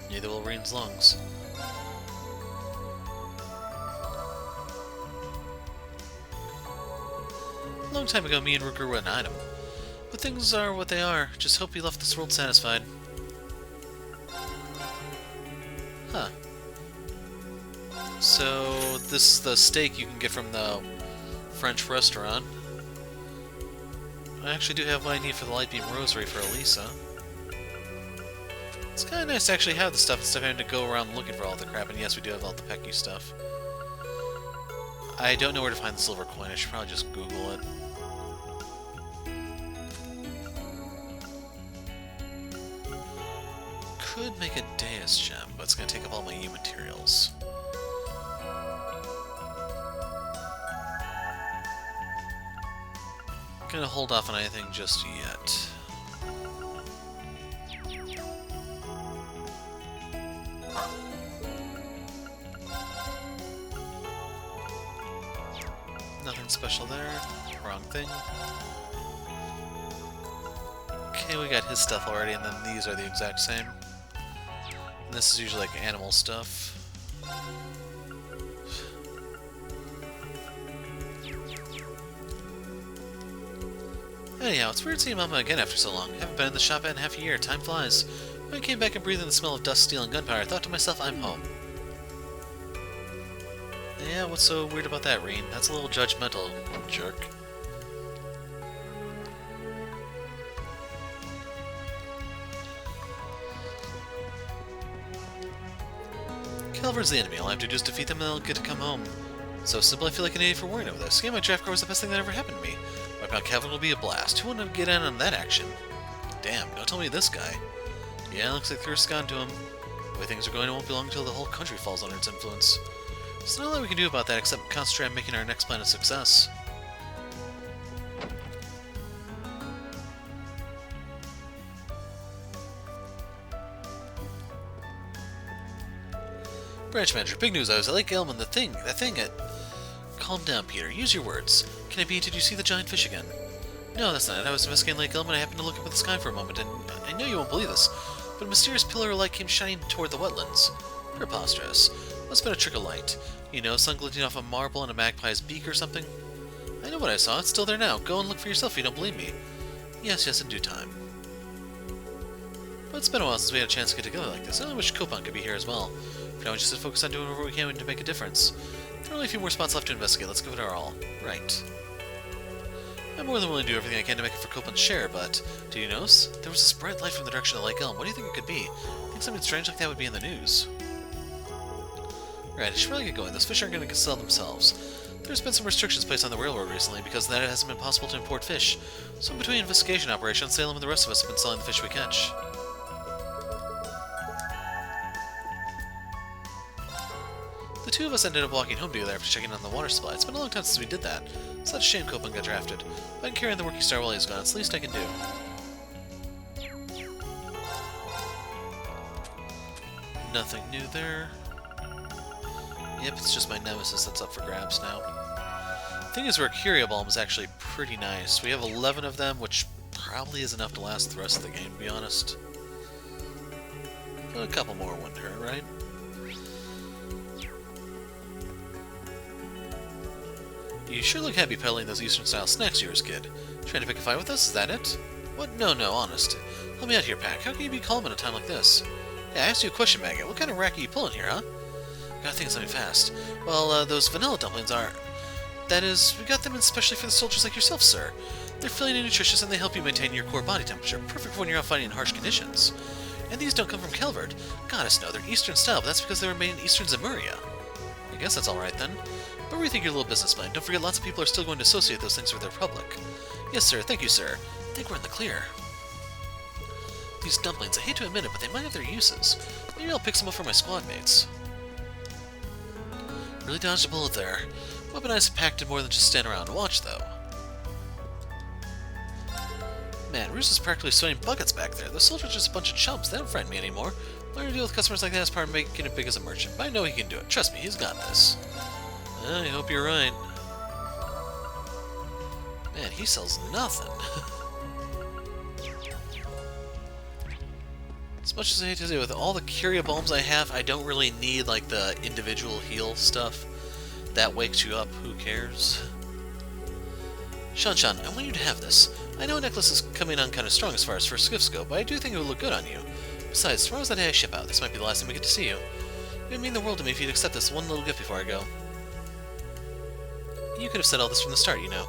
Neither will Rain's lungs. A long time ago, me and Rooker were an item. But things are what they are. Just hope he left this world satisfied. Huh. So, this is the steak you can get from the French restaurant. I actually do have what I need for the Light Beam Rosary for Elisa. It's kind of nice to actually have the stuff instead of having to go around looking for all the crap, and yes, we do have all the Pecky stuff. I don't know where to find the silver coin, I should probably just Google it. Could make a Deus gem, but it's going to take up all my E materials. Gonna hold off on anything just yet. Nothing special there. Wrong thing. Okay, we got his stuff already, and then these are the exact same. And this is usually like animal stuff. Anyhow, it's weird seeing Mama again after so long. Haven't been in the shop in half a year. Time flies. When I came back and breathed in the smell of dust, steel, and gunpowder, I thought to myself, I'm home. Yeah, what's so weird about that, Reen? That's a little judgmental, jerk. Calver's the enemy. All I have to do is defeat them and they'll get to come home. So simple, I feel like an idiot for worrying over this. Getting my draft card was the best thing that ever happened to me. Wiping out Calvin will be a blast. Who wouldn't get in on that action? Damn, don't tell me this guy. Yeah, looks like Thirst's gone to him. The way things are going, it won't be long until the whole country falls under its influence. There's not a lot we can do about that except concentrate on making our next plan a success. Branch manager, big news. I was at Lake Elm and that thing at... Calm down, Peter. Use your words. Can it be, did you see the giant fish again? No, that's not it. I was investigating Lake Elm and I happened to look up at the sky for a moment, and I know you won't believe this, but a mysterious pillar of light came shining toward the wetlands. Preposterous. Must have been a trick of light. You know, sun glinting off a marble and a magpie's beak or something? I know what I saw. It's still there now. Go and look for yourself if you don't believe me. Yes, in due time. But it's been a while since we had a chance to get together like this. I only wish Copan could be here as well. For now, we just focus on doing whatever we can to make a difference. There are only a few more spots left to investigate. Let's give it our all. Right. I'm more than willing to do everything I can to make it for Copan's share, but do you notice? There was this bright light from the direction of Lake Elm. What do you think it could be? I think something strange like that would be in the news. Right, I should really get going. Those fish aren't going to sell themselves. There's been some restrictions placed on the railroad recently because that it hasn't been possible to import fish. So in between investigation operations, Salem and the rest of us have been selling the fish we catch. The two of us ended up walking home together after checking on the water supply. It's been a long time since we did that. It's such a shame Copan got drafted. But I can carry on the work he started while he's gone. It's the least I can do. Nothing new there. Yep, it's just my nemesis that's up for grabs now. The thing is, our Curio Balm is actually pretty nice. We have 11 of them, which probably is enough to last the rest of the game, to be honest. But a couple more wouldn't hurt, right? You sure look happy peddling those Eastern-style snacks of yours, kid. Trying to pick a fight with us, is that it? What? No, honest. Help me out here, Pack. How can you be calm in a time like this? Yeah, I asked you a question, Maggot. What kind of rack are you pulling here, huh? Gotta think of something fast. Well, those vanilla dumplings are... That is, we got them especially for the soldiers like yourself, sir. They're filling and nutritious, and they help you maintain your core body temperature. Perfect for when you're out fighting in harsh conditions. And these don't come from Calvert. Goddess, no, they're Eastern style, but that's because they were made in Eastern Zemuria. I guess that's alright then. But rethink your little business plan. Don't forget lots of people are still going to associate those things with their public. Yes, sir. Thank you, sir. I think we're in the clear. These dumplings, I hate to admit it, but they might have their uses. Maybe I'll pick some up for my squad mates. Really dodged a bullet there. Weaponized and packed in more than just stand around and watch, though. Man, Roos is practically sweating buckets back there. The soldiers are just a bunch of chumps. They don't frighten me anymore. Learning to deal with customers like that is part of making it big as a merchant, but I know he can do it. Trust me, he's got this. I hope you're right. Man, he sells nothing. As much as I hate to say, with all the Curia bombs I have, I don't really need, like, the individual heal stuff. That wakes you up, who cares? Shan, I want you to have this. I know a necklace is coming on kind of strong as far as first gifts go, but I do think it would look good on you. Besides, tomorrow's the day I ship out. This might be the last time we get to see you. It would mean the world to me if you'd accept this one little gift before I go. You could have said all this from the start, you know.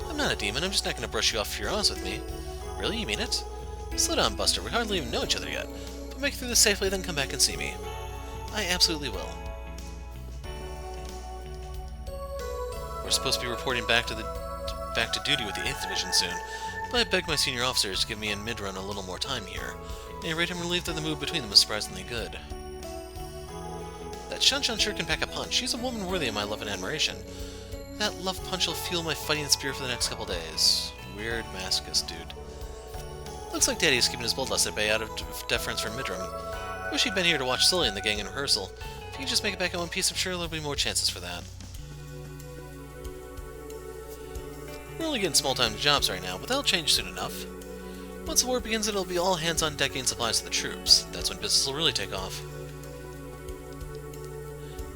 I'm not a demon, I'm just not going to brush you off if you're honest with me. Really, you mean it? Slow down, Buster, we hardly even know each other yet. But make it through this safely, then come back and see me. I absolutely will. We're supposed to be reporting back to duty with the 8th Division soon, but I begged my senior officers to give me and Midrun a little more time here. At any rate, I'm relieved that the move between them is surprisingly good. That Shan sure can pack a punch. She's a woman worthy of my love and admiration. That love punch will fuel my fighting spirit for the next couple days. Weird masochist dude. Looks like Daddy is keeping his bloodlust at bay out of deference for Midrum. Wish he'd been here to watch Sully and the gang in rehearsal. If he could just make it back in one piece, I'm sure there'll be more chances for that. We're only getting small-time jobs right now, but that'll change soon enough. Once the war begins, it'll be all hands on deck getting supplies to the troops. That's when business will really take off.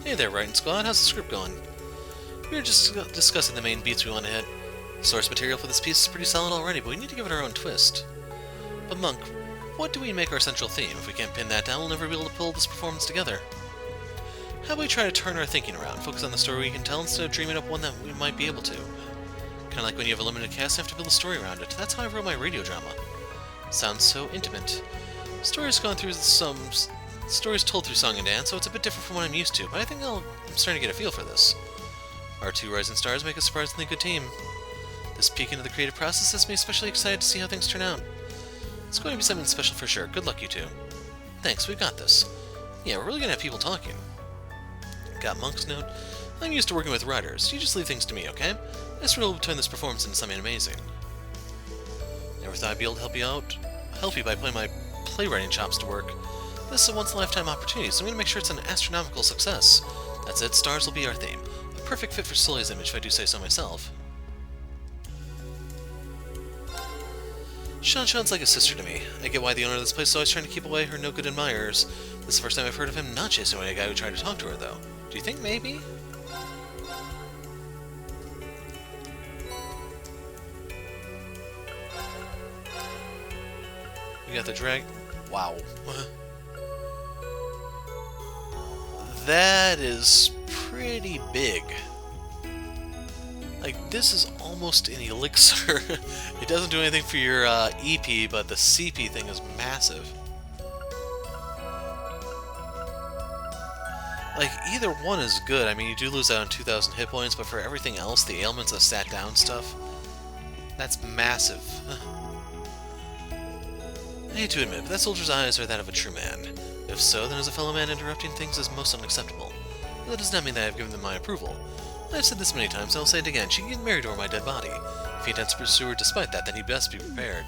Hey there, writing squad. How's the script going? We were just discussing the main beats we want to hit. Source material for this piece is pretty solid already, but we need to give it our own twist. But Monk, what do we make our central theme? If we can't pin that down, we'll never be able to pull this performance together. How about we try to turn our thinking around, focus on the story we can tell instead of dreaming up one that we might be able to? Kind of like when you have a limited cast and have to build a story around it. That's how I wrote my radio drama. Sounds so intimate. Stories told through song and dance, so it's a bit different from what I'm used to, but I think I'm starting to get a feel for this. Our two rising stars make a surprisingly good team. This peek into the creative process has me especially excited to see how things turn out. It's going to be something special for sure. Good luck, you two. Thanks, we've got this. Yeah, we're really gonna have people talking. Got Monk's note? I'm used to working with writers. You just leave things to me, okay? I just will turn this performance into something amazing. Never thought I'd be able to help you by putting my playwriting chops to work. This is a once-in-a-lifetime opportunity, so I'm going to make sure it's an astronomical success. That's it, stars will be our theme. A perfect fit for Sully's image, if I do say so myself. Shan's like a sister to me. I get why the owner of this place is always trying to keep away her no-good admirers. This is the first time I've heard of him not chasing away a guy who tried to talk to her, though. Do you think maybe? We got the drag... Wow. That is pretty big. Like, this is almost an elixir. It doesn't do anything for your EP, but the CP thing is massive. Like, either one is good. I mean, you do lose out on 2,000 hit points, but for everything else, the ailments of sat down stuff, that's massive. I hate to admit, but that soldier's eyes are that of a true man. If so, then as a fellow man, interrupting things is most unacceptable. That does not mean that I have given them my approval. I've said this many times, and I'll say it again. She can get married over my dead body. If he intends to pursue her despite that, then he best be prepared.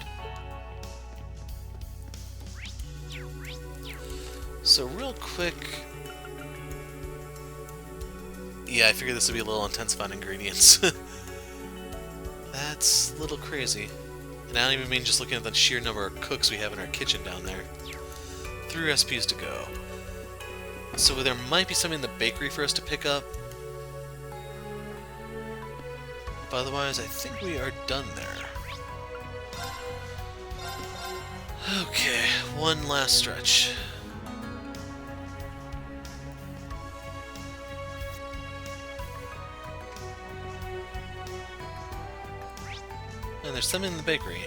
So real quick... Yeah, I figured this would be a little intensive on ingredients. That's a little crazy. And I don't even mean just looking at the sheer number of cooks we have in our kitchen down there. 3 recipes to go. So there might be something in the bakery for us to pick up. But otherwise, I think we are done there. Okay, one last stretch. And there's something in the bakery.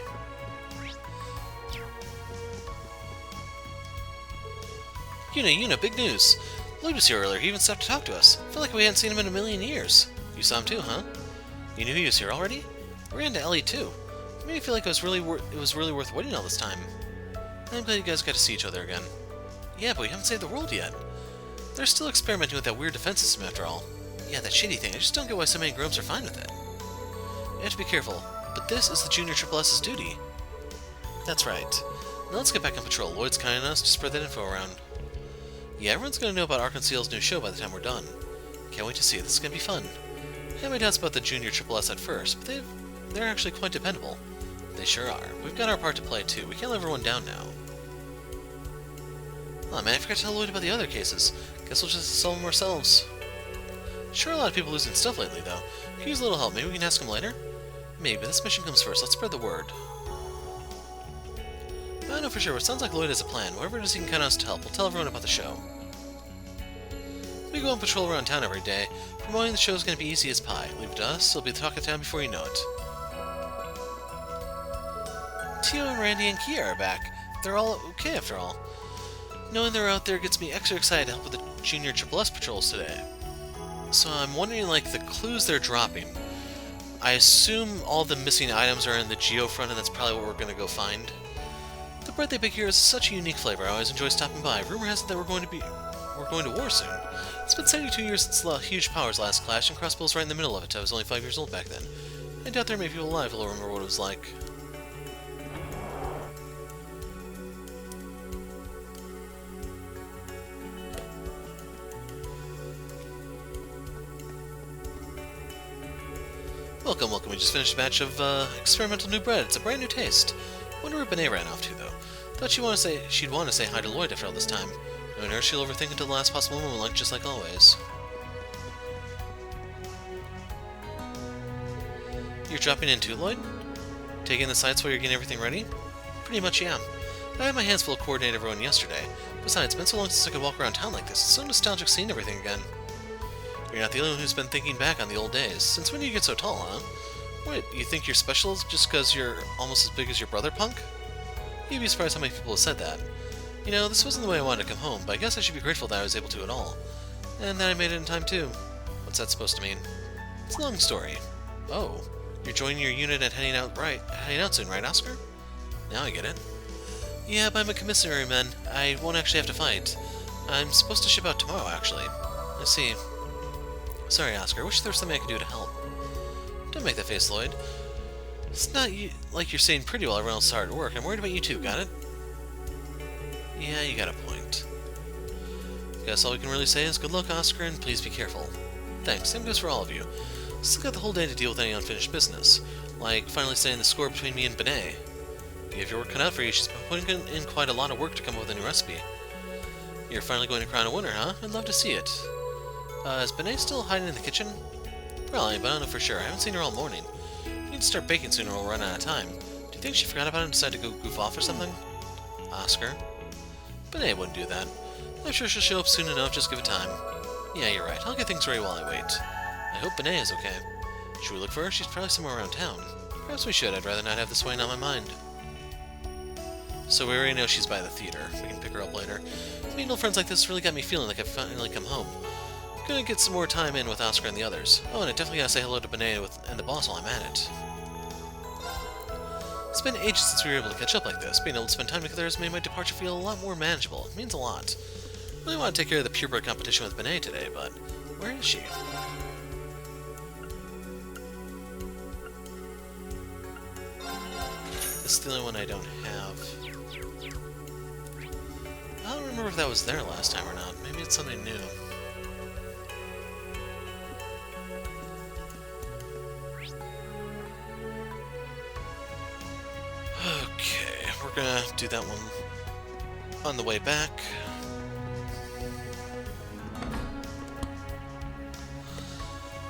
Yuno, big news! Lloyd was here earlier, he even stopped to talk to us. Felt like we hadn't seen him in a million years. You saw him too, huh? You knew he was here already? We ran to Ellie too. It made me feel like it was really worth waiting all this time. I'm glad you guys got to see each other again. Yeah, but we haven't saved the world yet. They're still experimenting with that weird defense system after all. Yeah, that shitty thing. I just don't get why so many grooms are fine with it. You have to be careful, but this is the Junior SSS's duty. That's right. Now let's get back on patrol. Lloyd's kind enough to spread that info around. Yeah, everyone's gonna know about Arc and Ciel's new show by the time we're done. Can't wait to see it. This is gonna be fun. I had my doubts about the Junior SSS at first, but they're actually quite dependable. They sure are. We've got our part to play too. We can't let everyone down now. Oh man, I forgot to tell Lloyd about the other cases. Guess we'll just solve them ourselves. Sure, a lot of people losing stuff lately, though. Could use a little help. Maybe we can ask him later? Maybe, but this mission comes first. Let's spread the word. I don't know for sure, but it sounds like Lloyd has a plan. Whatever it is he can count on us to help, we'll tell everyone about the show. We go on patrol around town every day. Promoting the show is going to be easy as pie. Leave it to us, it'll be the talk of town before you know it. Tio and Randy and Kia are back. They're all okay after all. Knowing they're out there gets me extra excited to help with the Junior SSS patrols today. So I'm wondering, like, the clues they're dropping. I assume all the missing items are in the Geo front, and that's probably what we're going to go find. The bread they bake here is such a unique flavor. I always enjoy stopping by. Rumor has it that we're going to war soon. It's been 72 years since the huge powers last clashed, and Crossbell's right in the middle of it. I was only 5 years old back then. I doubt there are many people alive who'll remember what it was like. Welcome, welcome. We just finished a batch of experimental new bread. It's a brand new taste. Wonder where Benet ran off to, though. Thought she'd want to say hi to Lloyd after all this time. Knowing her, she'll overthink until the last possible moment, just like always. You're dropping in too, Lloyd? Taking the sights while you're getting everything ready? Pretty much, yeah. I had my hands full of coordinating everyone yesterday. Besides, it's been so long since I could walk around town like this. It's so nostalgic seeing everything again. You're not the only one who's been thinking back on the old days. Since when did you get so tall, huh? Wait, you think you're special just because you're almost as big as your brother, punk? You'd be surprised how many people have said that. You know, this wasn't the way I wanted to come home, but I guess I should be grateful that I was able to at all. And that I made it in time, too. What's that supposed to mean? It's a long story. Oh, you're joining your unit and heading out soon, right, Oscar? Now I get it. Yeah, but I'm a commissary, man. I won't actually have to fight. I'm supposed to ship out tomorrow, actually. I see. Sorry, Oscar. I wish there was something I could do to help. Don't make that face, Lloyd. It's not like you're saying pretty while everyone else is hard at work. I'm worried about you too, got it? Yeah, you got a point. Guess all we can really say is good luck, Oscar, and please be careful. Thanks. Same goes for all of you. Still got the whole day to deal with any unfinished business. Like finally setting the score between me and Benet. You have your work cut out for you. She's been putting in quite a lot of work to come up with a new recipe. You're finally going to crown a winner, huh? I'd love to see it. Is Benet still hiding in the kitchen? Probably, but I don't know for sure. I haven't seen her all morning. We need to start baking soon or we'll run out of time. Do you think she forgot about it and decided to go goof off or something? Oscar? Benet wouldn't do that. I'm sure she'll show up soon enough, just give it time. Yeah, you're right. I'll get things ready while I wait. I hope Benet is okay. Should we look for her? She's probably somewhere around town. Perhaps we should. I'd rather not have this weighing on my mind. So we already know she's by the theater. We can pick her up later. Meeting old friends like this really got me feeling like I've finally come home. Gonna get some more time in with Oscar and the others. Oh, and I definitely gotta say hello to Benet and the boss while I'm at it. It's been ages since we were able to catch up like this. Being able to spend time together has made my departure feel a lot more manageable. It means a lot. I really want to take care of the purebred competition with Benet today, but where is she? This is the only one I don't have. I don't remember if that was there last time or not. Maybe it's something new. Okay, we're gonna do that one on the way back.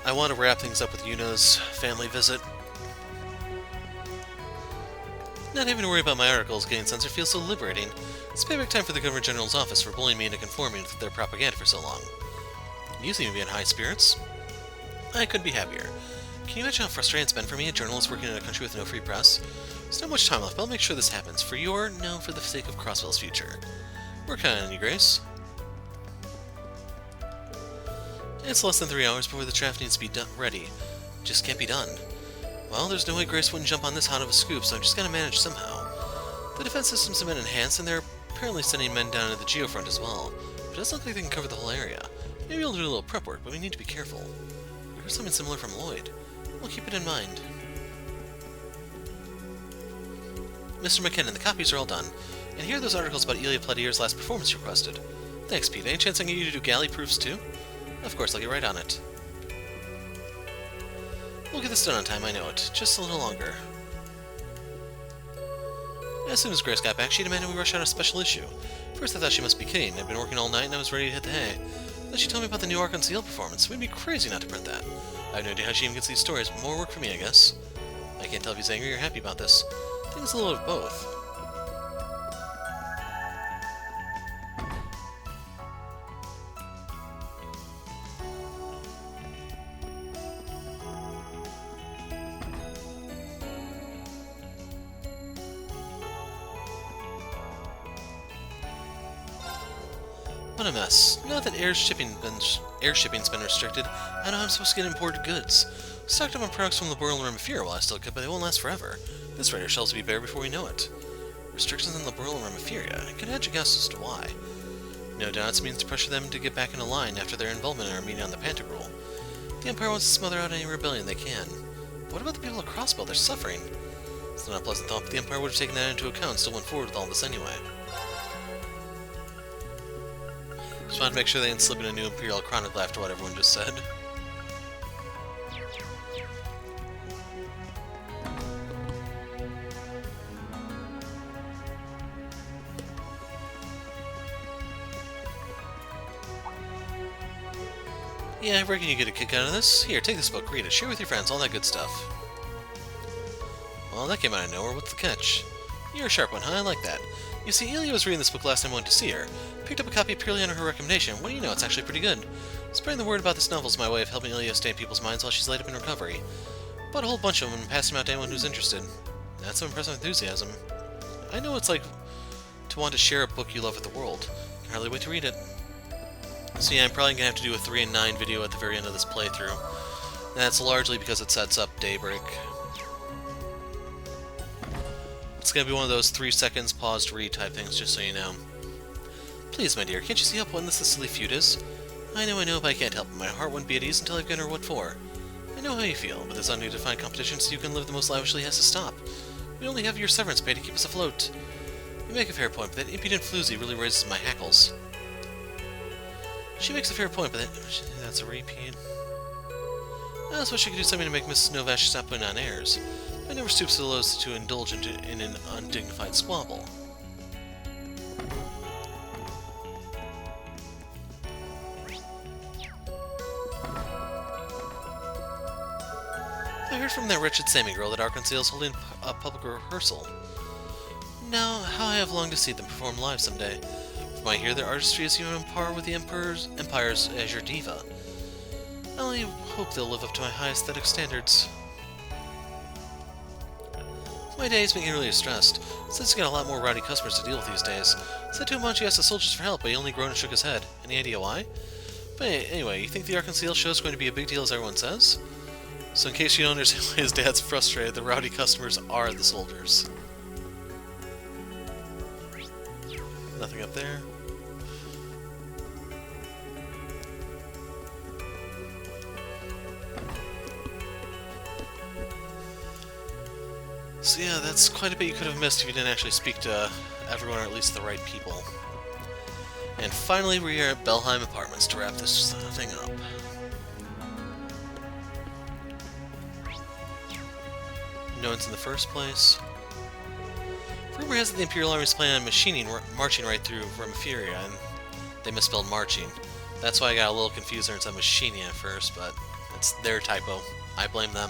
I want to wrap things up with Yuno's family visit. Not having to worry about my articles getting censored feels so liberating. It's payback time for the Governor General's office for bullying me into conforming with their propaganda for so long. You seem to be in high spirits. I couldn't be happier. Can you imagine how frustrating it's been for me, a journalist working in a country with no free press? There's not much time left, but I'll make sure this happens. For the sake of Crossbell's future. We're counting on you, Grace. It's less than 3 hours before the draft needs to be ready. Just can't be done. Well, there's no way Grace wouldn't jump on this hot of a scoop, so I'm just gonna manage somehow. The defense systems have been enhanced, and they're apparently sending men down to the geofront as well. But it doesn't look like they can cover the whole area. Maybe we'll do a little prep work, but we need to be careful. We heard something similar from Lloyd. We'll keep it in mind. Mr. McKinnon, the copies are all done. And here are those articles about Elia Platier's last performance you requested. Thanks, Pete. Any chance I can get you to do galley proofs too? Of course, I'll get right on it. We'll get this done on time, I know it. Just a little longer. As soon as Grace got back, she demanded we rush out a special issue. First I thought she must be kidding. I'd been working all night and I was ready to hit the hay. Then she told me about the new Arc on Ciel performance. We'd be crazy not to print that. I have no idea how she even gets these stories, but more work for me, I guess. I can't tell if he's angry or happy about this. I think it's a little of both. What a mess. Now that air shipping's been restricted, I know how I'm supposed to get imported goods. Stocked up on products from the Boiler Room of Fear while I still could, but they won't last forever. This raider shelves will be bare before we know it. Restrictions on the Boiler Room of Fear, I could hedge a guess as to why. No doubt it's means to pressure them to get back into line after their involvement in our meeting on the Pantagruel. The Empire wants to smother out any rebellion they can. But what about the people of Crossbell? They're suffering. It's not a pleasant thought, but the Empire would have taken that into account and still went forward with all this anyway. Just wanted to make sure they didn't slip in a new Imperial Chronicle after what everyone just said. Yeah, I reckon you get a kick out of this. Here, take this book, read it, share with your friends, all that good stuff. Well, that came out of nowhere. What's the catch? You're a sharp one, huh? I like that. You see, Elia was reading this book last time I went to see her. Picked up a copy purely under her recommendation. What do you know, it's actually pretty good. Spreading the word about this novel is my way of helping Elia stay in people's minds while she's laid up in recovery. Bought a whole bunch of them and passed them out to anyone who's interested. That's some impressive enthusiasm. I know what it's like to want to share a book you love with the world. Can hardly wait to read it. So yeah, I'm probably going to have to do a 3 and 9 video at the very end of this playthrough. And that's largely because it sets up Daybreak. It's going to be one of those 3 seconds pause to read type things, just so you know. Please, my dear, can't you see how pointless this silly feud is? I know, but I can't help it. My heart wouldn't be at ease until I've given her what for. I know how you feel, but this undefined competition so you can live the most lavishly has to stop. We only have your severance pay to keep us afloat. You make a fair point, but that impudent floozy really raises my hackles. She makes a fair point, but that's a repeat. I just wish I could do something to make Mrs. Novash stop putting on airs. I never stoop so low as to indulge in an undignified squabble. I heard from that wretched Sammy girl that Arc and Ciel is holding a public rehearsal. Now, how I have longed to see them perform live someday. From what I hear, their artistry is even on par with the Empire's Azure Diva. I only hope they'll live up to my high aesthetic standards. My day's been really stressed. Since you got a lot more rowdy customers to deal with these days. Said to him once you asked the soldiers for help, but he only groaned and shook his head. Any idea why? But anyway, you think the Arc and Ciel show is going to be a big deal as everyone says? So in case you don't understand why his dad's frustrated, the rowdy customers are the soldiers. Nothing up there. So yeah, that's quite a bit you could have missed if you didn't actually speak to everyone, or at least the right people. And finally, we are at Belheim Apartments to wrap this thing up. No one's in the first place. Rumor has it the Imperial Army is planning on marching right through Remiferia, and they misspelled marching. That's why I got a little confused there and said machining at first, but it's their typo. I blame them.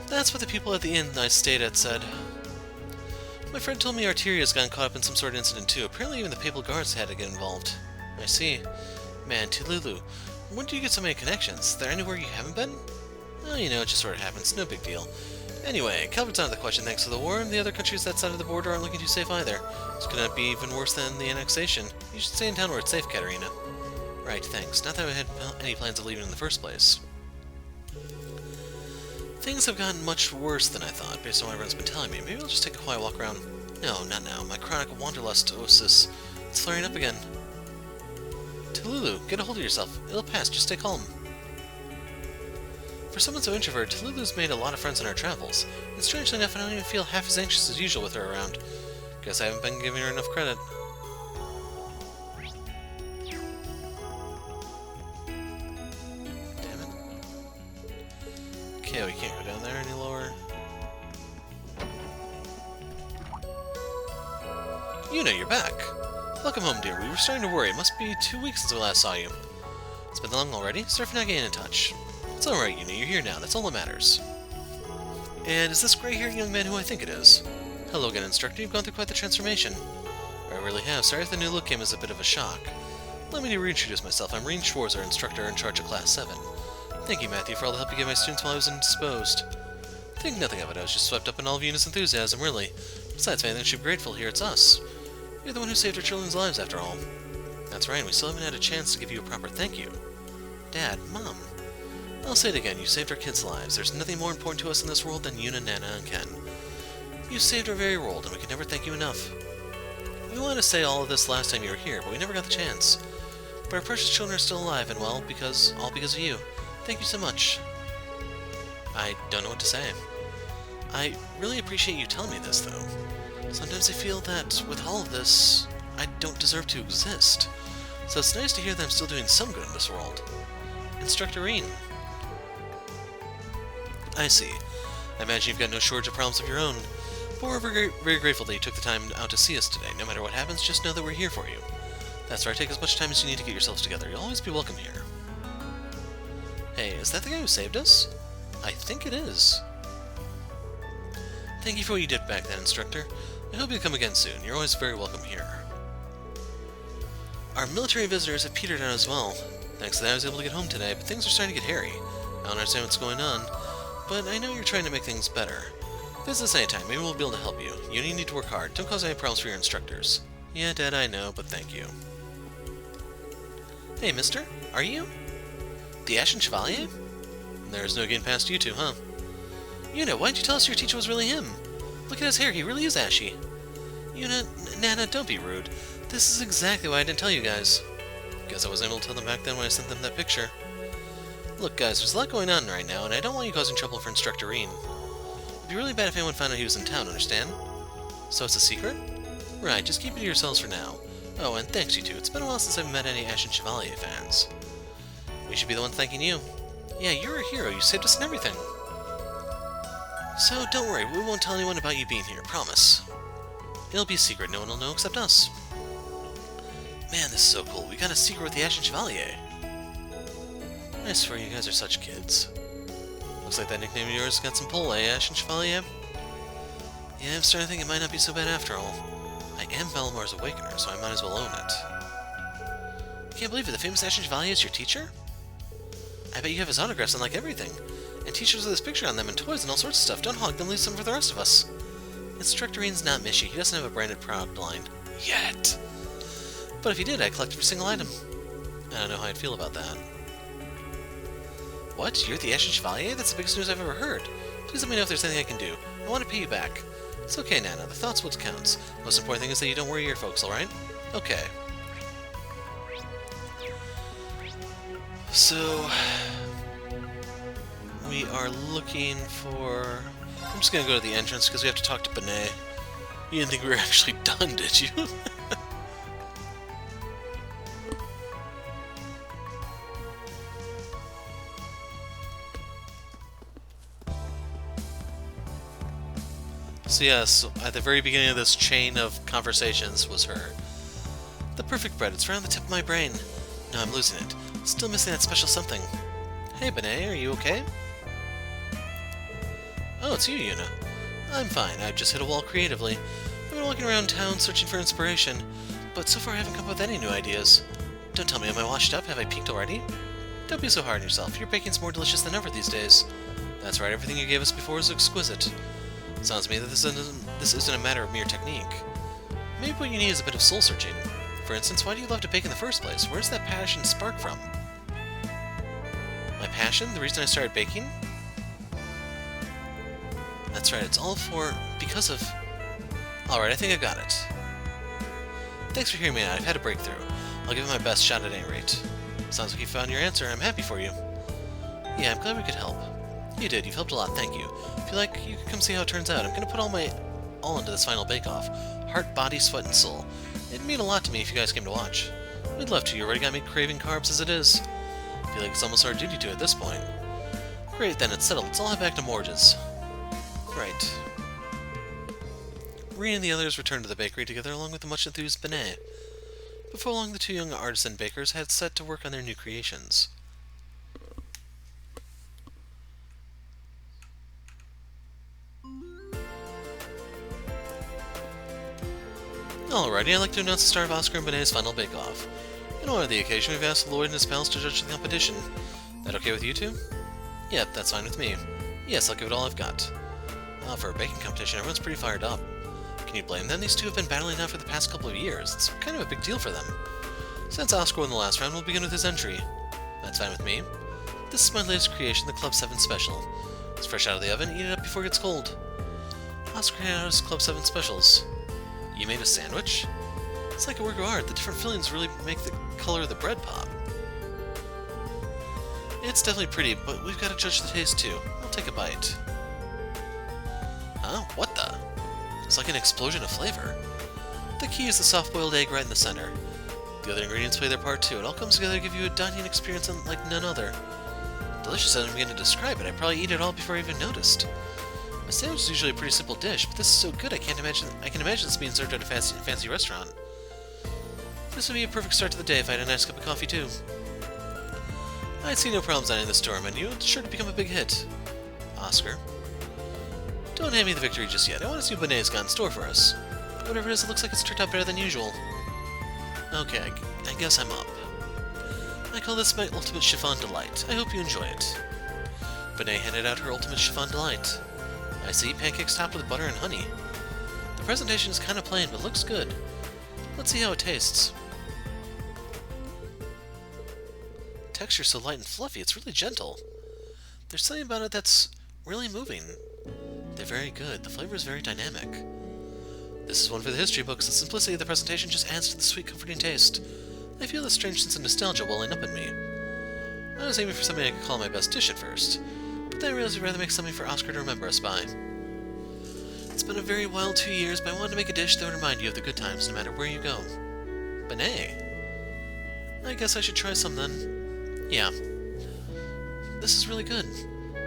That's what the people at the inn I stayed at said. My friend told me Arteria's gotten caught up in some sort of incident too. Apparently even the Papal Guards had to get involved. I see. Man, Tululu, when did you get so many connections? Is there anywhere you haven't been? Well, you know, it just sort of happens. No big deal. Anyway, Calvert's out of the question thanks to the war, and the other countries that side of the border aren't looking too safe either. This could not be even worse than the annexation. You should stay in town where it's safe, Katerina. Right, thanks. Not that I had any plans of leaving in the first place. Things have gotten much worse than I thought, based on what everyone's been telling me. Maybe I'll just take a quiet walk around. No, not now. My chronic wanderlustosis. It's flaring up again. Tululu, get a hold of yourself. It'll pass, just stay calm. For someone so introverted, Tululu's made a lot of friends in our travels. And strangely enough, I don't even feel half as anxious as usual with her around. Guess I haven't been giving her enough credit. Damn it. Okay, we can't go down there any lower. Yuno, you're back. Welcome home, dear. We were starting to worry. It must be 2 weeks since we last saw you. It's been long already? Sorry for not getting in touch. It's alright, Yuno. You're here now. That's all that matters. And is this gray-haired young man who I think it is? Hello again, Instructor. You've gone through quite the transformation. I really have. Sorry if the new look came as a bit of a shock. Let me reintroduce myself. I'm Chords, our instructor in charge of Class 7. Thank you, Matthew, for all the help you gave my students while I was indisposed. Think nothing of it. I was just swept up in all of Yuna's enthusiasm, really. Besides, if anything should be grateful here, it's us. You're the one who saved our children's lives, after all. That's right, and we still haven't had a chance to give you a proper thank you. Dad, Mom. I'll say it again, you saved our kids' lives. There's nothing more important to us in this world than Yuna, Nana, and Ken. You saved our very world, and we can never thank you enough. We wanted to say all of this last time you were here, but we never got the chance. But our precious children are still alive, and well, all because of you. Thank you so much. I don't know what to say. I really appreciate you telling me this, though. Sometimes I feel that, with all of this, I don't deserve to exist. So it's nice to hear that I'm still doing some good in this world. Instructor Reen. I see. I imagine you've got no shortage of problems of your own. But we're very grateful that you took the time out to see us today. No matter what happens, just know that we're here for you. That's right, take as much time as you need to get yourselves together. You'll always be welcome here. Hey, is that the guy who saved us? I think it is. Thank you for what you did back then, Instructor. I hope you'll come again soon. You're always very welcome here. Our military visitors have petered out as well. Thanks to that I was able to get home today, but things are starting to get hairy. I don't understand what's going on, but I know you're trying to make things better. Visit us anytime, maybe we'll be able to help you. You need to work hard. Don't cause any problems for your instructors. Yeah, Dad, I know, but thank you. Hey, mister, are you? The Ashen Chevalier? There's no getting past you two, huh? Yuno, why didn't you tell us your teacher was really him? Look at his hair, he really is ashy. Yuna, Nana, don't be rude. This is exactly why I didn't tell you guys. Guess I wasn't able to tell them back then when I sent them that picture. Look, guys, there's a lot going on right now, and I don't want you causing trouble for Instructor Reen. It'd be really bad if anyone found out he was in town, understand? So it's a secret? Right, just keep it to yourselves for now. Oh, and thanks, you two. It's been a while since I've met any Ashen Chevalier fans. We should be the one thanking you. Yeah, you're a hero. You saved us and everything. So, don't worry. We won't tell anyone about you being here. Promise. It'll be a secret. No one will know except us. Man, this is so cool. We got a secret with the Ashen Chevalier. I swear you guys are such kids. Looks like that nickname of yours got some pull, eh, Ashen Chevalier? Yeah, I'm starting to think it might not be so bad after all. I am Valmar's Awakener, so I might as well own it. Can't believe it. The famous Ashen Chevalier is your teacher? I bet you have his autographs on like everything. And t-shirts with his picture on them and toys and all sorts of stuff. Don't hog them, leave some for the rest of us. Instructor Reen's not Mishy. He doesn't have a branded product line. Yet. But if he did, I'd collect every single item. I don't know how I'd feel about that. What? You're the Ashen Chevalier? That's the biggest news I've ever heard. Please let me know if there's anything I can do. I want to pay you back. It's okay, Nana. The thought's what counts. Most important thing is that you don't worry your folks, alright? Okay. So... we are looking for... I'm just gonna go to the entrance because we have to talk to Benet. You didn't think we were actually done, did you? So yes, at the very beginning of this chain of conversations was her. The perfect bread, it's right on the tip of my brain. No, I'm losing it. Still missing that special something. Hey, Benet, are you okay? Oh, it's you, Yuna. I'm fine. I've just hit a wall creatively. I've been walking around town searching for inspiration, but so far I haven't come up with any new ideas. Don't tell me, am I washed up? Have I peaked already? Don't be so hard on yourself. Your baking's more delicious than ever these days. That's right, everything you gave us before was exquisite. Sounds to me that this isn't a matter of mere technique. Maybe what you need is a bit of soul-searching. For instance, why do you love to bake in the first place? Where's that passion spark from? My passion? The reason I started baking? That's right, it's all because of... Alright, I think I got it. Thanks for hearing me out. I've had a breakthrough. I'll give it my best shot at any rate. Sounds like you found your answer. I'm happy for you. Yeah, I'm glad we could help. You did. You've helped a lot. Thank you. If you like, you can come see how it turns out. I'm going to put all into this final bake-off. Heart, body, sweat, and soul. It'd mean a lot to me if you guys came to watch. We'd love to. You already got me craving carbs as it is. I feel like it's almost our duty to at this point. Great, then. It's settled. Let's all head back to Morge's. Right. Reen and the others returned to the bakery together along with the much-enthused Benet. Before long, the two young artisan bakers had set to work on their new creations. Alrighty, I'd like to announce the start of Oscar and Benet's final bake-off. In honor of the occasion, we've asked Lloyd and his pals to judge the competition. That okay with you two? Yep, that's fine with me. Yes, I'll give it all I've got. For a baking competition, everyone's pretty fired up. Can you blame them? These two have been battling now for the past couple of years. It's kind of a big deal for them. Since Oscar won the last round, we'll begin with his entry. That's fine with me. This is my latest creation, the Club 7 Special. It's fresh out of the oven, eat it up before it gets cold. Oscar handed out his Club 7 Specials. You made a sandwich? It's like a work of art. The different fillings really make the color of the bread pop. It's definitely pretty, but we've got to judge the taste too. I'll take a bite. Huh? What the? It's like an explosion of flavor. The key is the soft-boiled egg right in the center. The other ingredients play their part too. It all comes together to give you a dining experience like none other. Delicious as I'm beginning to describe it. I'd probably eat it all before I even noticed. A sandwich is usually a pretty simple dish, but this is so good I can imagine this being served at a fancy restaurant. This would be a perfect start to the day if I had a nice cup of coffee too. I'd see no problems dining this store menu. It's sure to become a big hit. Oscar. Don't hand me the victory just yet. I want to see what Benet's got in store for us. Whatever it is, it looks like it's turned out better than usual. Okay, I guess I'm up. I call this my Ultimate Chiffon Delight. I hope you enjoy it. Benet handed out her Ultimate Chiffon Delight. I see, pancakes topped with butter and honey. The presentation is kind of plain, but looks good. Let's see how it tastes. Texture so light and fluffy, it's really gentle. There's something about it that's really moving. They're very good. The flavor is very dynamic. This is one for the history books. The simplicity of the presentation just adds to the sweet, comforting taste. I feel a strange sense of nostalgia welling up in me. I was aiming for something I could call my best dish at first, but then I realized I'd rather make something for Oscar to remember us by. It's been a very wild 2 years, but I wanted to make a dish that would remind you of the good times no matter where you go. Benet. I guess I should try some then. Yeah. This is really good.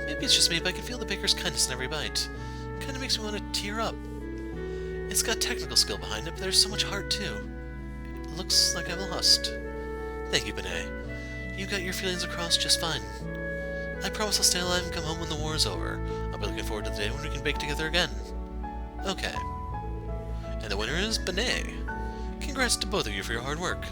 Maybe it's just me, but I can feel the baker's kindness in every bite. It kinda makes me want to tear up. It's got technical skill behind it, but there's so much heart too. It looks like I'm lost. Thank you, Benet. You got your feelings across just fine. I promise I'll stay alive and come home when the war is over. I'll be looking forward to the day when we can bake together again. Okay. And the winner is Benet. Congrats to both of you for your hard work.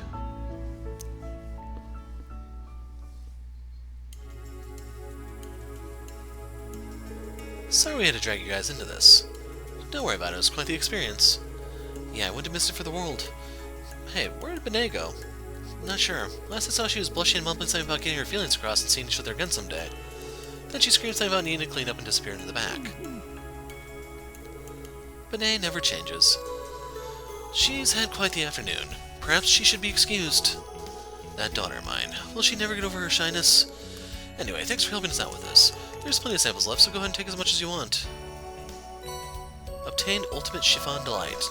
Sorry we had to drag you guys into this. Don't worry about it, it was quite the experience. Yeah, I wouldn't have missed it for the world. Hey, where did Benet go? Not sure. Last I saw she was blushing and mumbling something about getting her feelings across and seeing each other again someday. Then she screamed something about needing to clean up and disappeared into the back. Benet never changes. She's had quite the afternoon. Perhaps she should be excused. That daughter of mine. Will she never get over her shyness? Anyway, thanks for helping us out with this. There's plenty of samples left, so go ahead and take as much as you want. Obtained Ultimate Chiffon Delight.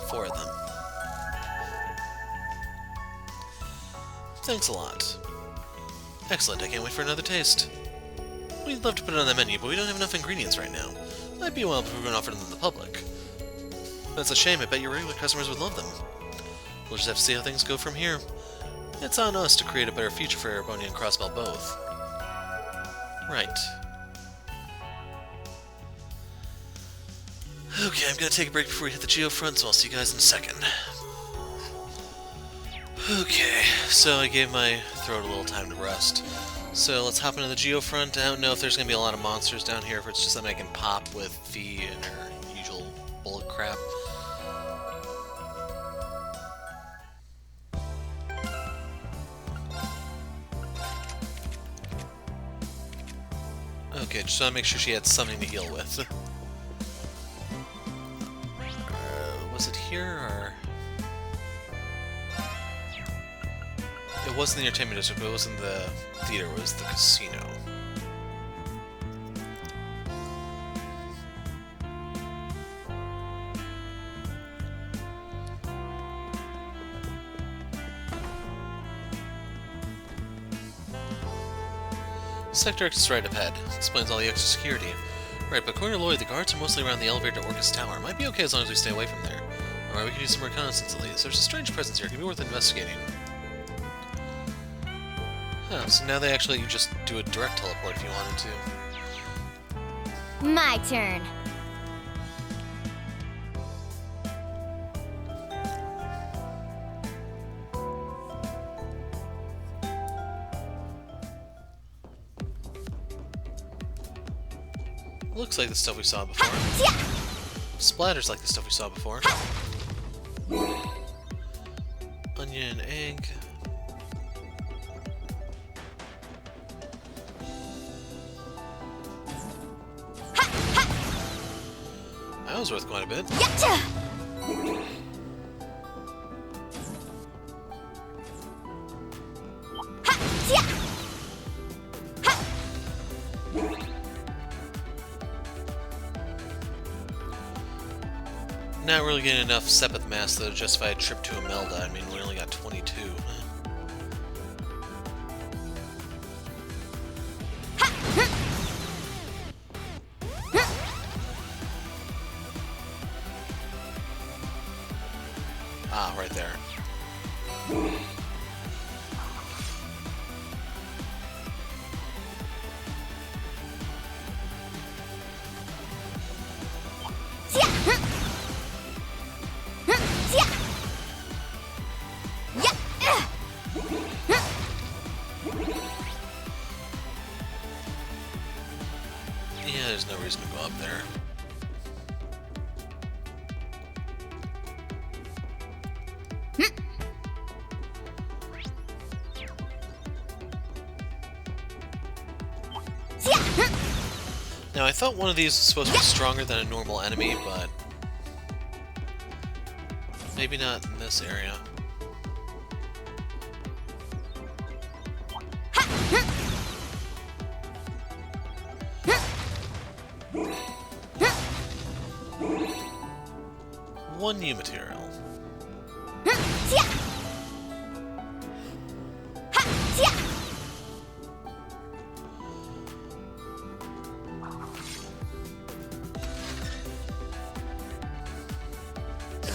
4 of them. Thanks a lot. Excellent, I can't wait for another taste. We'd love to put it on the menu, but we don't have enough ingredients right now. Might be a while before we can offer them to the public. That's a shame, I bet your regular customers would love them. We'll just have to see how things go from here. It's on us to create a better future for Ereboni and Crossbell both. Right. Okay, I'm gonna take a break before we hit the geofront, so I'll see you guys in a second. Okay, so I gave my throat a little time to rest. So let's hop into the geofront. I don't know if there's gonna be a lot of monsters down here, if it's just something I can pop with Fee and her usual bullet crap. Good, just want to make sure she had something to heal with. Was it here, or...? It wasn't the entertainment district, but it wasn't the theater, it was the casino. Sector X is right up ahead. Explains all the extra security. Right, but according to Lloyd, the guards are mostly around the elevator to Orcus Tower. Might be okay as long as we stay away from there. Alright, we can do some reconnaissance at least. There's a strange presence here. It could be worth investigating. Huh, so now they actually let you just do a direct teleport if you wanted to. My turn. Looks like the stuff we saw before. Splatters like the stuff we saw before. Onion, egg. That was worth quite a bit. Not really getting enough Sepith mass though to justify a trip to Imelda. I mean, we only got 22. Ah, right there. Yeah, there's no reason to go up there. Now, I thought one of these was supposed to be stronger than a normal enemy, but maybe not in this area. One new material.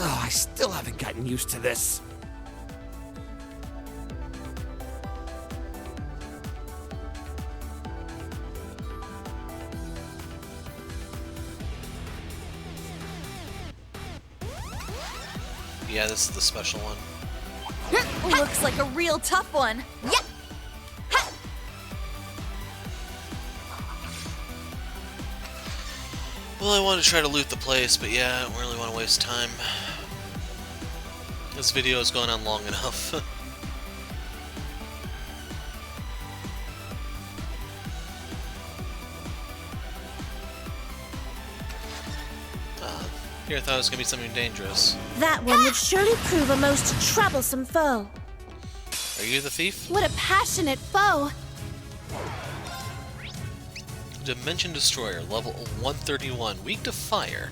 Oh, I still haven't gotten used to this. Yeah, this is the special one. Looks like a real tough one. Yep. Well, I want to try to loot the place, but yeah, I don't really want to waste time. This video has gone on long enough. Here, I thought it was going to be something dangerous. That one would surely prove a most troublesome foe. Are you the thief? What a passionate foe! Dimension Destroyer, level 131, weak to fire.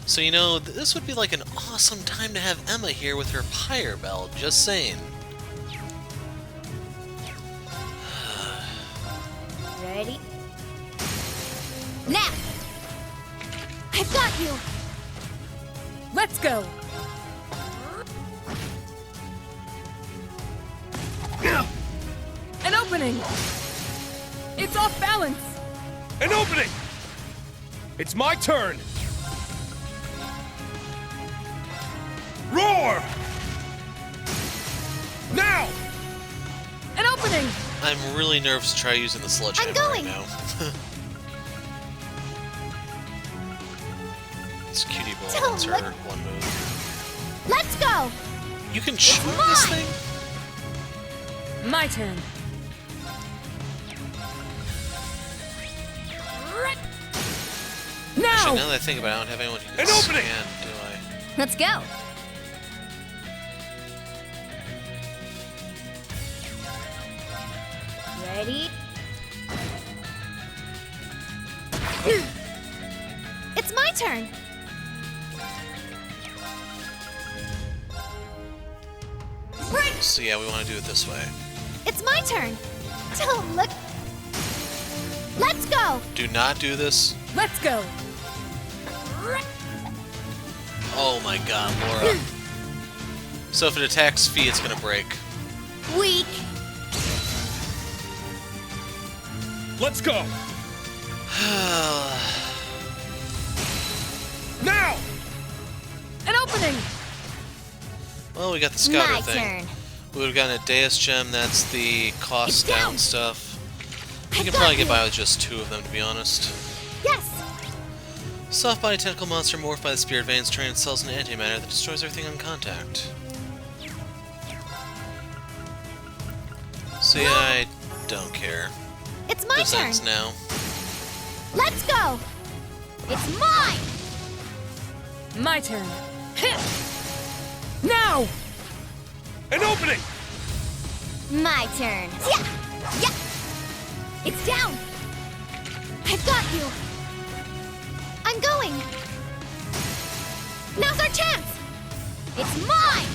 So, you know, this would be like an awesome time to have Emma here with her pyre belt, just saying. Ready? Now! I've got you! Let's go! An opening! It's off balance! An opening! It's my turn! Roar! Now! An opening! I'm really nervous to try using the sledgehammer right now. This cutie boy wants her one move. Let's go! You can shoot this thing? My turn. Now! Actually, now that I think about it, I don't have anyone who can An opening! scan, do I? Let's go. Ready? It's my turn. So yeah, we want to do it this way. It's my turn. Don't look. Let's go. Do not do this. Let's go! Oh my god, Laura. So if it attacks Fee, it's gonna break. Weak. Let's go! Now! An opening! Well, we got the scouter My thing. turn. We would have gotten a Deus Gem, that's the cost It's down. down stuff. We I can got probably get you. by with just 2 of them, to be honest. Yes. Soft body tentacle monster morphed by the spirit veins trained cells in antimatter that destroys everything on contact. See, I don't care. It's my This turn. ends now. Let's go. It's mine. My turn. Now! An opening! My turn. Yeah. Yeah. It's down. I've got you. I'm going. Now's our chance. It's mine.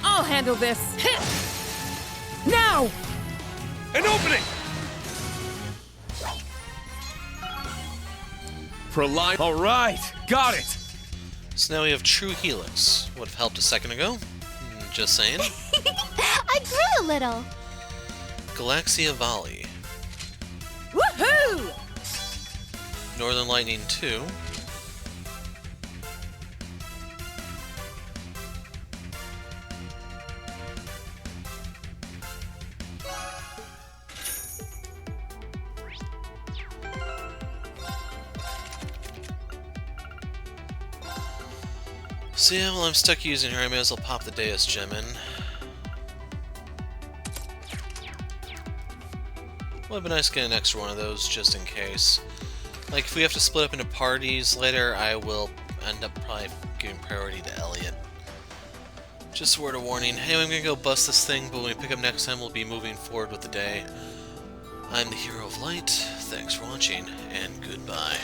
I'll handle this. Now! An opening! For a line. All right, got it. So now we have True Helix. Would have helped a second ago. Just saying. I grew a little. Galaxia Volley. Woohoo! Northern Lightning 2. So yeah, while I'm stuck using her, I may as well pop the Deus Gem in. Well, it'd be nice to get an extra one of those, just in case. Like, if we have to split up into parties later, I will end up probably giving priority to Elliot. Just a word of warning. Anyway, I'm gonna go bust this thing, but when we pick up next time, we'll be moving forward with the day. I'm the Hero of Light, thanks for watching, and goodbye.